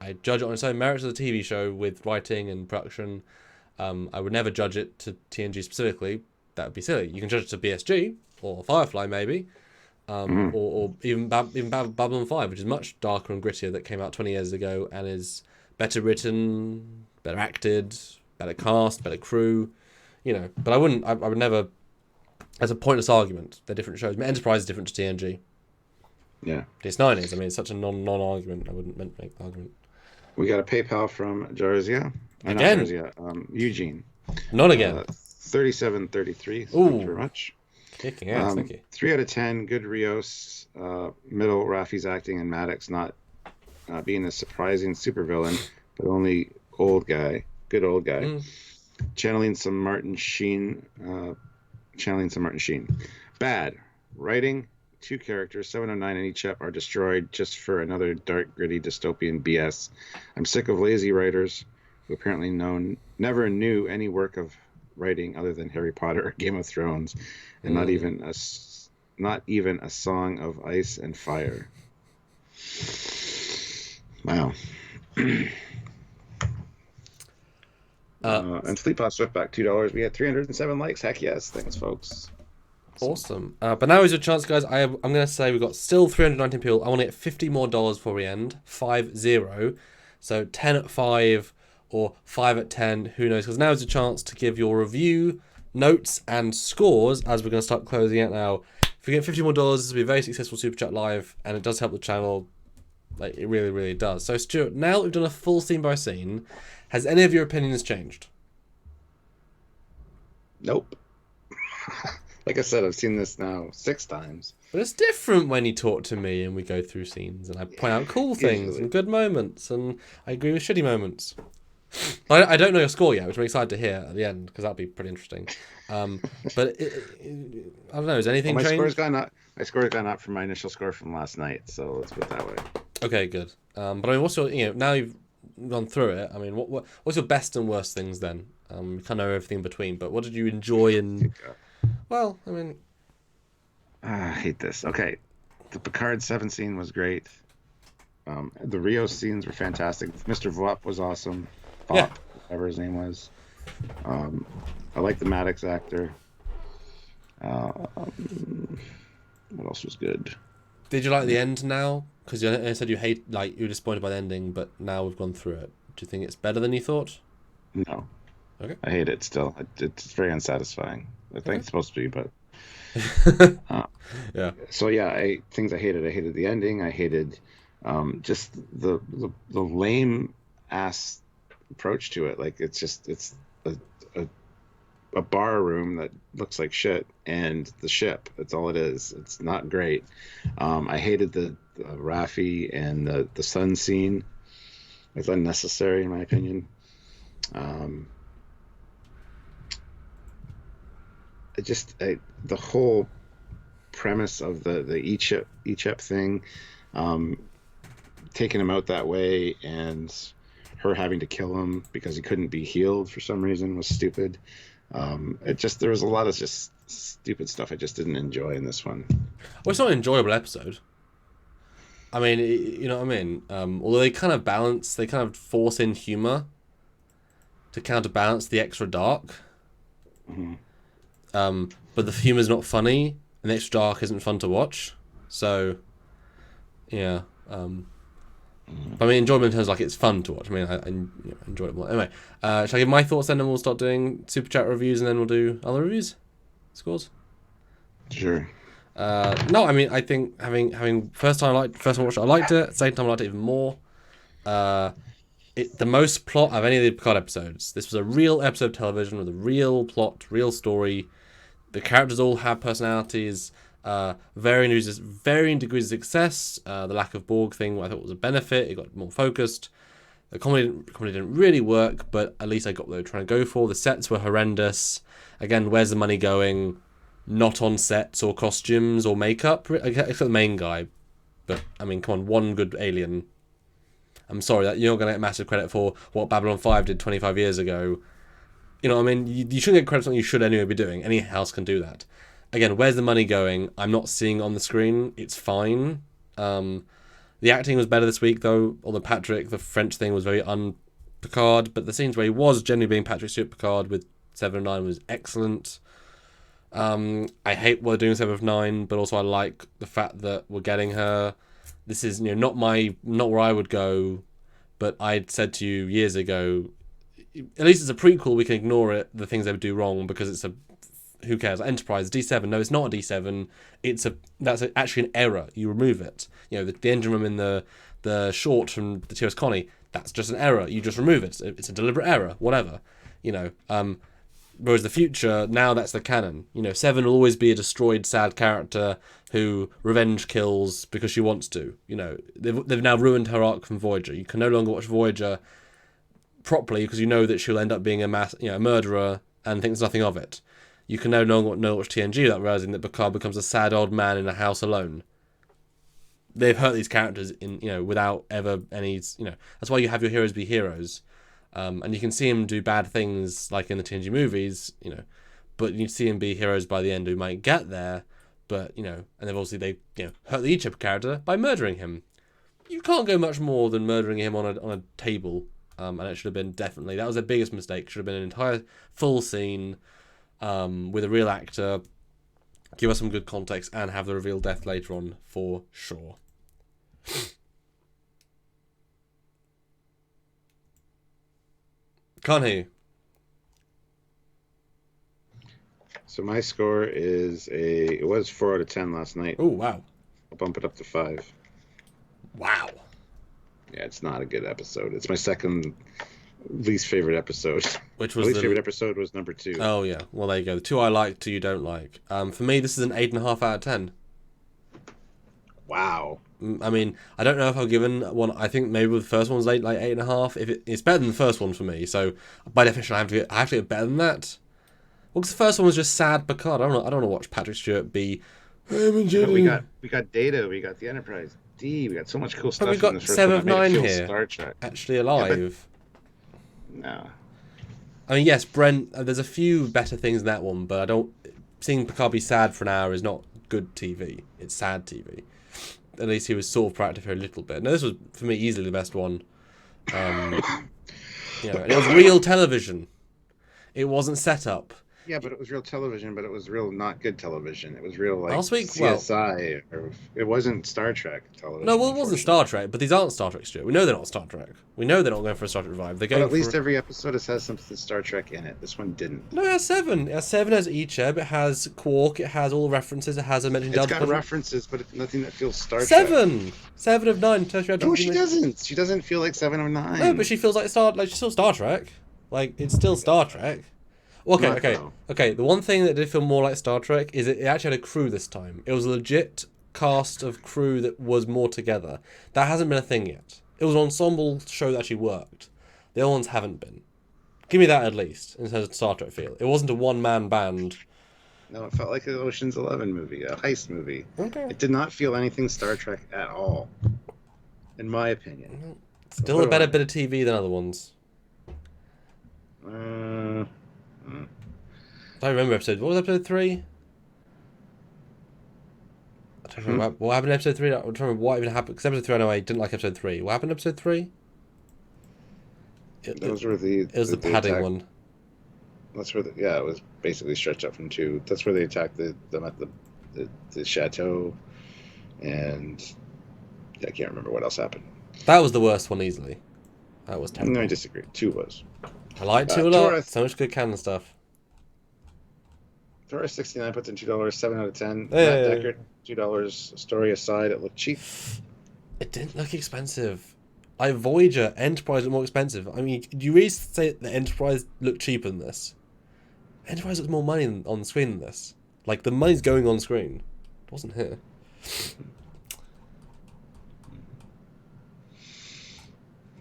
I judge it on its own merits as a TV show with writing and production. I would never judge it to TNG specifically. That would be silly. You can judge it to BSG, or Firefly maybe, or even Babylon 5, which is much darker and grittier, that came out 20 years ago and is better written, better acted, better cast, better crew, But I would never, as a pointless argument, they're different shows. I mean, Enterprise is different to TNG. Yeah. DS9 is. I mean, it's such a non-argument. I wouldn't make the argument. We got a PayPal from Jarzia. Again? Not Jarzia, Eugene. Not again. 3733. Thank you very much. Kicking ass, thank you. 3 out of 10. Good Rios. Middle Rafi's acting, and Maddox not being a surprising supervillain, but only good old guy. Channeling some Martin Sheen. Bad writing. 2 characters, 7 of 9 in each ep, are destroyed just for another dark, gritty, dystopian BS. I'm sick of lazy writers who apparently never knew any work of writing other than Harry Potter or Game of Thrones, and not even a Song of Ice and Fire. Wow. And Sleepot Swiftback, $2. We had 307 likes. Heck yes. Thanks, folks. Awesome. But now is your chance, guys. I'm going to say we've got still 319 people. I want to get $50 more before we end. 50. So 10 at 5 or 5 at 10. Who knows? Because now is your chance to give your review, notes, and scores as we're going to start closing out now. If we get $50 more, this will be a very successful Super Chat Live, and it does help the channel. Like, it really, really does. So, Stuart, now that we've done a full scene by scene, has any of your opinions changed? Nope. Like I said, I've seen this now 6 times. But it's different when you talk to me and we go through scenes and I point out cool things and good moments, and I agree with shitty moments. I don't know your score yet, which I'm excited to hear at the end because that'll be pretty interesting. But I don't know. Has anything My changed? score's gone up. My score's gone up from my initial score from last night. So let's put it that way. Okay, good. But I mean, what's your now you've gone through it? I mean, what's your best and worst things then? We kind of know everything in between, but what did you enjoy in? Well, I mean, I hate this. Okay, the Picard 7 scene was great. The Rio scenes were fantastic. Mr. Vop was awesome. Vop, Yeah. whatever his name was. I like the Maddox actor. What else was good? did you like the end now? Because you said you were disappointed by the ending, but now we've gone through it. Do you think it's better than you thought? No. Okay. I hate it still. It's very unsatisfying. I think it's supposed to be, but Yeah. so yeah, things I hated. I hated the ending. I hated just the lame ass approach to it. Like it's a bar room that looks like shit, and the ship. That's all it is. It's not great. I hated the Raffi and the sun scene. It's unnecessary in my opinion. The whole premise of the Egypt thing, taking him out that way and her having to kill him because he couldn't be healed for some reason was stupid. There was a lot of just stupid stuff I just didn't enjoy in this one. Well, it's not an enjoyable episode. I mean, you know what I mean? Although they kind of force in humor to counterbalance the extra dark. Mm-hmm. But the humor's not funny, and the extra dark isn't fun to watch. So, yeah. But I mean, enjoyment in terms of, like, it's fun to watch. I mean, I enjoy it more. Anyway, shall I give my thoughts then, and we'll start doing super chat reviews, and then we'll do other reviews? Scores? Sure. No, I mean, I think having first time watched it, I liked it. Second time I liked it even more. The most plot of any of the Picard episodes. This was a real episode of television with a real plot, real story. The characters all have personalities. Varying degrees of success. The lack of Borg thing I thought was a benefit. It got more focused. The comedy didn't really work, but at least I got what they were trying to go for. The sets were horrendous. Again, where's the money going? Not on sets or costumes or makeup, except the main guy. But I mean, come on, one good alien. I'm sorry that you're not going to get massive credit for what Babylon 5 did 25 years ago. You know what I mean? You shouldn't get credit for something you should anyway be doing. Any house can do that. Again, where's the money going? I'm not seeing it on the screen. It's fine. The acting was better this week, though. Although Patrick, the French thing, was very un-Picard. But the scenes where he was generally being Patrick Stewart Picard with 7 of 9 was excellent. I hate what they're doing with 7 of 9, but also I like the fact that we're getting her. This is not where I would go, but I'd said to you years ago, at least it's a prequel, we can ignore it, the things they would do wrong, because who cares? Enterprise, D7. No, it's not a D7. That's actually an error. You remove it. The engine room in the short from the TOS Connie, that's just an error. You just remove it. It's a deliberate error. Whatever. Whereas the future, now that's the canon. 7 will always be a destroyed, sad character who revenge kills because she wants to. They've now ruined her arc from Voyager. You can no longer watch Voyager properly because you know that she'll end up being a murderer and thinks nothing of it. You can no longer watch TNG without realizing that Picard becomes a sad old man in a house alone. They've hurt these characters without ever any. That's why you have your heroes be heroes. And you can see him do bad things like in the TNG movies, but you see him be heroes by the end who might get there, but and they've obviously hurt the Egypt character by murdering him. You can't go much more than murdering him on a table, and it should have been definitely that was their biggest mistake. Should have been an entire full scene with a real actor, give us some good context, and have the reveal death later on for sure. Can't hear you. So my score it was 4 out of 10 last night. Oh, wow. I'll bump it up to 5. Wow. Yeah, it's not a good episode. It's my second least favorite episode. Which was my least favorite episode was number 2. Oh, yeah. Well, there you go. The 2 I like, 2 you don't like. For me, this is an 8.5 out of 10. Wow. I mean, I don't know if I've given one. I think maybe the first one's like 8.5. It's better than the first one for me, so by definition, I have to get better than that. Well, because the first one was just sad Picard. I don't want to watch Patrick Stewart be. We got Data, we got the Enterprise D, we got so much cool stuff. But we got 7 of 9 here, Star Trek. actually alive. Yeah, no. I mean, yes, Brent. There's a few better things in that one, but I don't. Seeing Picard be sad for an hour is not good TV. It's sad TV. At least he was sort of proactive here a little bit. Now, this was for me easily the best one. And it was real television. It wasn't set up. Yeah, but it was real television, but it was real not good television. It was real like Last week, CSI. It wasn't Star Trek television. No, well, it wasn't Star Trek, but these aren't Star Trek, Stuart. We know they're not Star Trek. We know they're not going for a Star Trek revive. They're going at least every episode has something Star Trek in it. This one didn't. No, it has 7. It has 7 as Echeb. It has Quark. It has all the references. It has a mentioned. It's got references, but it's nothing that feels Star Trek. 7 of 9. No, she doesn't. She doesn't feel like 7 of 9. No, but she feels like she's still Star Trek. Like it's still Star Trek. Okay. The one thing that did feel more like Star Trek is it actually had a crew this time. It was a legit cast of crew that was more together. That hasn't been a thing yet. It was an ensemble show that actually worked. The other ones haven't been. Give me that at least in terms of Star Trek feel. It wasn't a one-man band. No, it felt like an Ocean's 11 movie, a heist movie. Okay. It did not feel anything Star Trek at all, in my opinion. Still a better bit of TV than other ones. I remember what was episode 3? I don't remember what happened in episode 3. I don't remember what even happened, because episode 3 I know I didn't like episode 3. What happened in episode 3? It was the padding one. That's where it was basically stretched out from 2. That's where they attacked them at the chateau, and I can't remember what else happened. That was the worst one easily. That was terrible. No, I disagree. 2 was. I like 2 a lot. So much good canon stuff. Torres 69 puts in $2, 7 out of 10. Yeah. Matt Deckard, $2. Story aside, it looked cheap. It didn't look expensive. Like Voyager, Enterprise looked more expensive. I mean, do you really say that Enterprise looked cheaper than this? Enterprise looks more money on the screen than this. Like the money's going on screen. It wasn't here.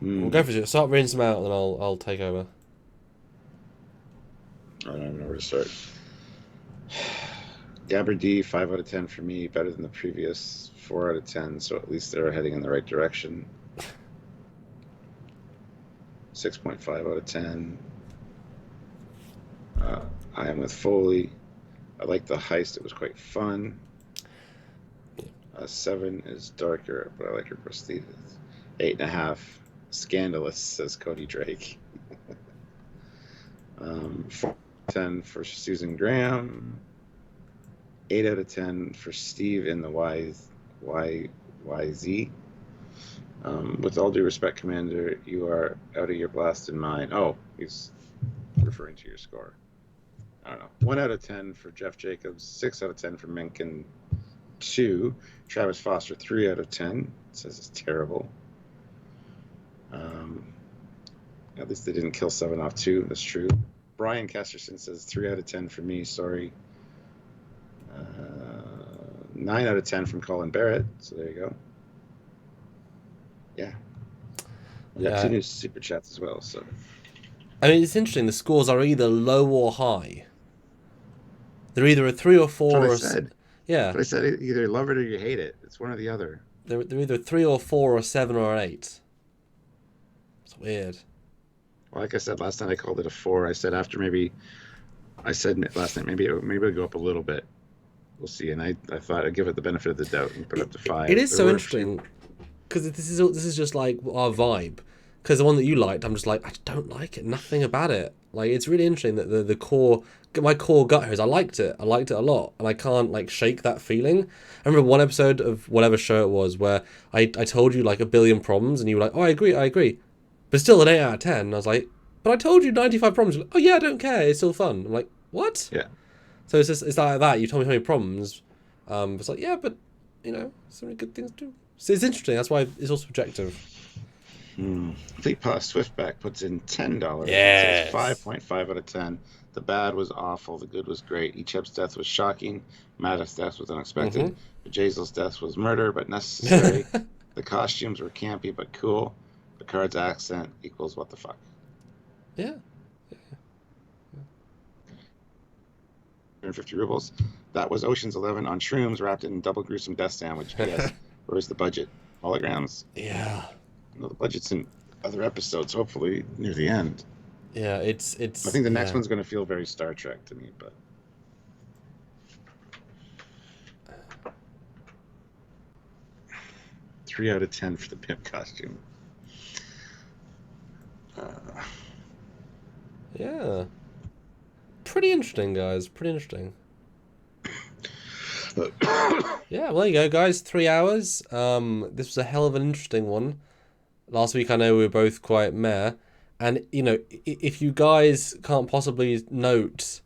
We'll go for it. Start reading some out, and then I'll take over. I don't even know where to start. Gabber D, 5 out of 10 for me, better than the previous 4 out of 10, so at least they're heading in the right direction. 6.5 out of 10. I am with Foley. I like the heist, it was quite fun. 7 is darker, but I like her prosthesis. 8.5, scandalous, says Cody Drake. 4 out of 10 for Susan Graham. 8 out of 10 for Steve in the YZ. With all due respect, Commander, you are out of your blasted mind. Oh, he's referring to your score. I don't know. 1 out of 10 for Jeff Jacobs. 6 out of 10 for Mencken. 2. Travis Foster, 3 out of 10. Says it's terrible. At least they didn't kill 7 off 2. That's true. Brian Casterson says 3 out of 10 for me. Sorry. 9 out of 10 from Colin Barrett. So there you go. Yeah. We got 2 new super chats as well. So I mean, it's interesting. The scores are either low or high. They're either a 3 or 4. That's what I said. Yeah. But I said either you love it or you hate it. It's one or the other. They're either 3 or 4 or 7 or 8. It's weird. Well, like I said last night, I called it a 4. I said after I said last night maybe it'll go up a little bit. We'll see. And I thought I'd give it the benefit of the doubt and put it up to 5. It is so interesting because this is just like our vibe. Because the one that you liked, I'm just like, I don't like it. Nothing about it. Like, it's really interesting that the core, my core gut here is I liked it. I liked it a lot. And I can't, like, shake that feeling. I remember one episode of whatever show it was where I told you, like, a billion problems. And you were like, oh, I agree. But still an 8 out of 10. And I was like, but I told you 95 problems. You're like, oh, yeah, I don't care. It's still fun. I'm like, what? Yeah. So it's like that. You told me how many problems. It's like, yeah, but, so many good things to do. So it's interesting. That's why it's all subjective. Fleet Pass Swiftback puts in $10. Yes. It says 5.5 out of 10. The bad was awful. The good was great. Icheb's death was shocking. Maddox's death was unexpected. Jazel's death was murder, but necessary. The costumes were campy, but cool. Picard's accent equals what the fuck. Yeah. 150 rubles. That was Ocean's 11 on shrooms wrapped in double gruesome death sandwich. Yes. Where's the budget? Holograms. Yeah. The budget's in other episodes, hopefully, near the end. Yeah, it's. I think the next one's going to feel very Star Trek to me, but. Three out of 10 for the pimp costume. Yeah. Pretty interesting, guys. Pretty interesting. Yeah, well, there you go, guys. 3 hours. This was a hell of an interesting one. Last week, I know we were both quite meh. And, you know, if you guys can't possibly note,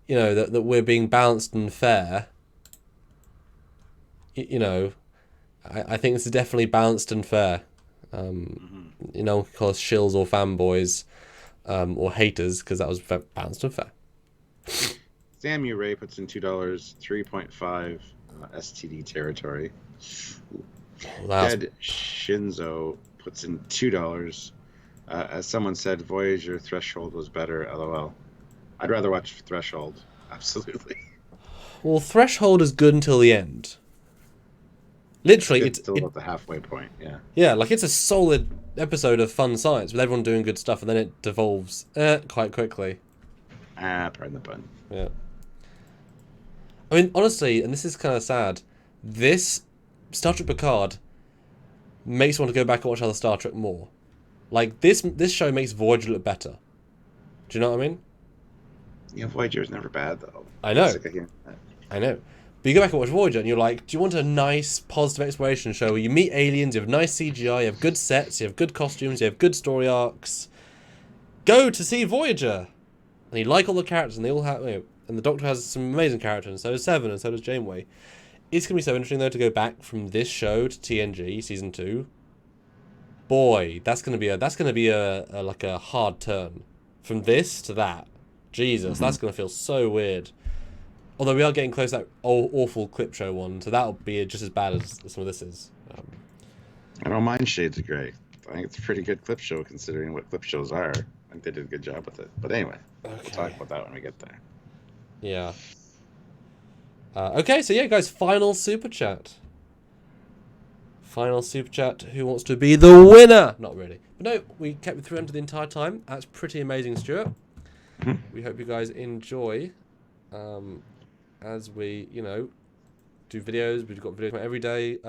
you know, that we're being balanced and fair, you know, I think this is definitely balanced and fair. You know, call us shills or fanboys or haters, because that was balanced and fair. Samu Ray puts in $2, 3.5 STD territory. Ted Shinzo puts in $2. As someone said, Voyager Threshold was better, LOL. I'd rather watch Threshold, absolutely. Well, Threshold is good until the end. Literally, it's still at the halfway point, yeah. Yeah, like it's a solid episode of fun science with everyone doing good stuff, and then it devolves quite quickly. Pardon the pun. Yeah. I mean, honestly, and this is kind of sad, this Star Trek Picard makes me want to go back and watch other Star Trek more. Like, this show makes Voyager look better. Do you know what I mean? Yeah, Voyager's never bad, though. I know. I know. But you go back and watch Voyager, and you're like, do you want a nice, positive exploration show where you meet aliens, you have nice CGI, you have good sets, you have good costumes, you have good story arcs? Go to see Voyager! And you like all the characters, and they all have, you know, and the Doctor has some amazing characters, and so does Seven, and so does Janeway. It's going to be so interesting, though, to go back from this show to TNG Season 2. Boy, that's going to be a like a hard turn. From this to that. Jesus, that's going to feel so weird. Although we are getting close to that awful clip show one, so that'll be just as bad as some of this is. I don't mind Shades of Grey. I think it's a pretty good clip show considering what clip shows are. I think they did a good job with it. But anyway, we'll talk about that when we get there. Yeah. Okay, so yeah, guys, final super chat. Final super chat. Who wants to be the winner? Not really. But no, we kept it 300 the entire time. That's pretty amazing, Stuart. We hope you guys enjoy as we, you know, do videos. We've got videos every day.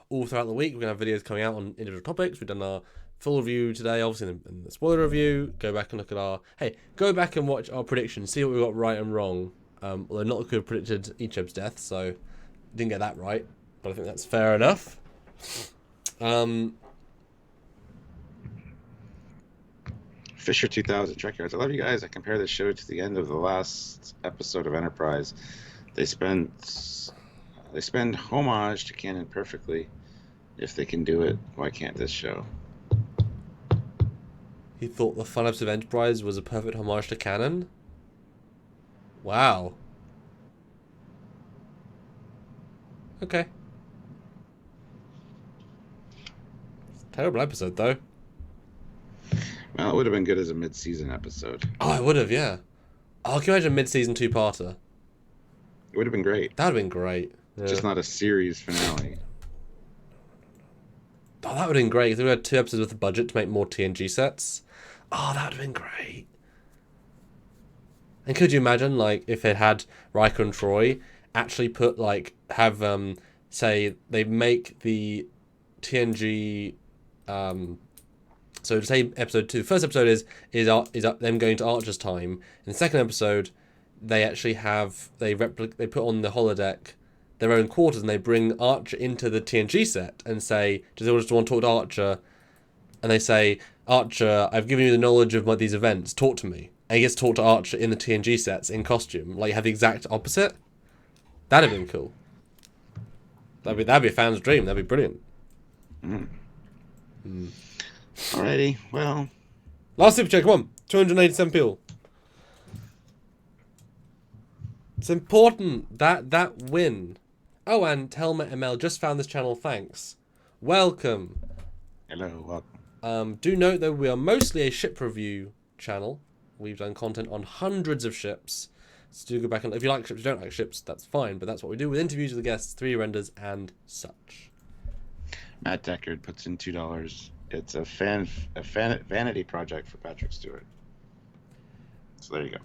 All throughout the week, we're going to have videos coming out on individual topics. We've done our full review today, obviously, in the spoiler review. Go back and look at our... Hey, go back and watch our predictions. See what we got right and wrong. Although not could have predicted Icheb's death, so didn't get that right. But I think that's fair enough. Fisher 2000 Trekyards. I love you guys. I compare this show to the end of the last episode of Enterprise. They spend homage to canon perfectly. If they can do it, why can't this show? He thought the fun episode of Enterprise was a perfect homage to canon? Wow. Okay. Terrible episode, though. Well, it would have been good as a mid-season episode. Oh, it would have, yeah. Oh, can you imagine a mid-season two-parter? It would have been great. That would have been great. Yeah. Just not a series finale. Oh, that would have been great. If we had 2 episodes with the budget to make more TNG sets. Oh, that would have been great. And could you imagine, like, if it had Riker and Troy actually put, like, have, say, they make the TNG, so to say episode 2, the first episode is them going to Archer's time. In the second episode, they actually have, they put on the holodeck their own quarters, and they bring Archer into the TNG set and say, does anyone just want to talk to Archer? And they say, Archer, I've given you the knowledge of these events, talk to me. And he gets to talk to Archer in the TNG sets in costume. Like, you have the exact opposite. That'd have been cool. That'd be a fan's dream. That'd be brilliant. Alrighty, well. Last super check, come on. 287 people. It's important that win. Oh, and Telma ML just found this channel. Thanks. Welcome. Hello, welcome. Do note that we are mostly a ship review channel. We've done content on hundreds of ships. So do go back and if you like ships, you don't like ships, that's fine. But that's what we do with interviews with the guests, 3D renders, and such. Matt Deckard puts in $2. It's a vanity project for Patrick Stewart. So there you go.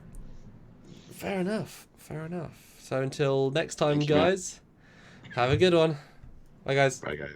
Fair enough. Fair enough. So until next time, Thank you, man. guys, have a good one. Bye, guys. Bye, guys.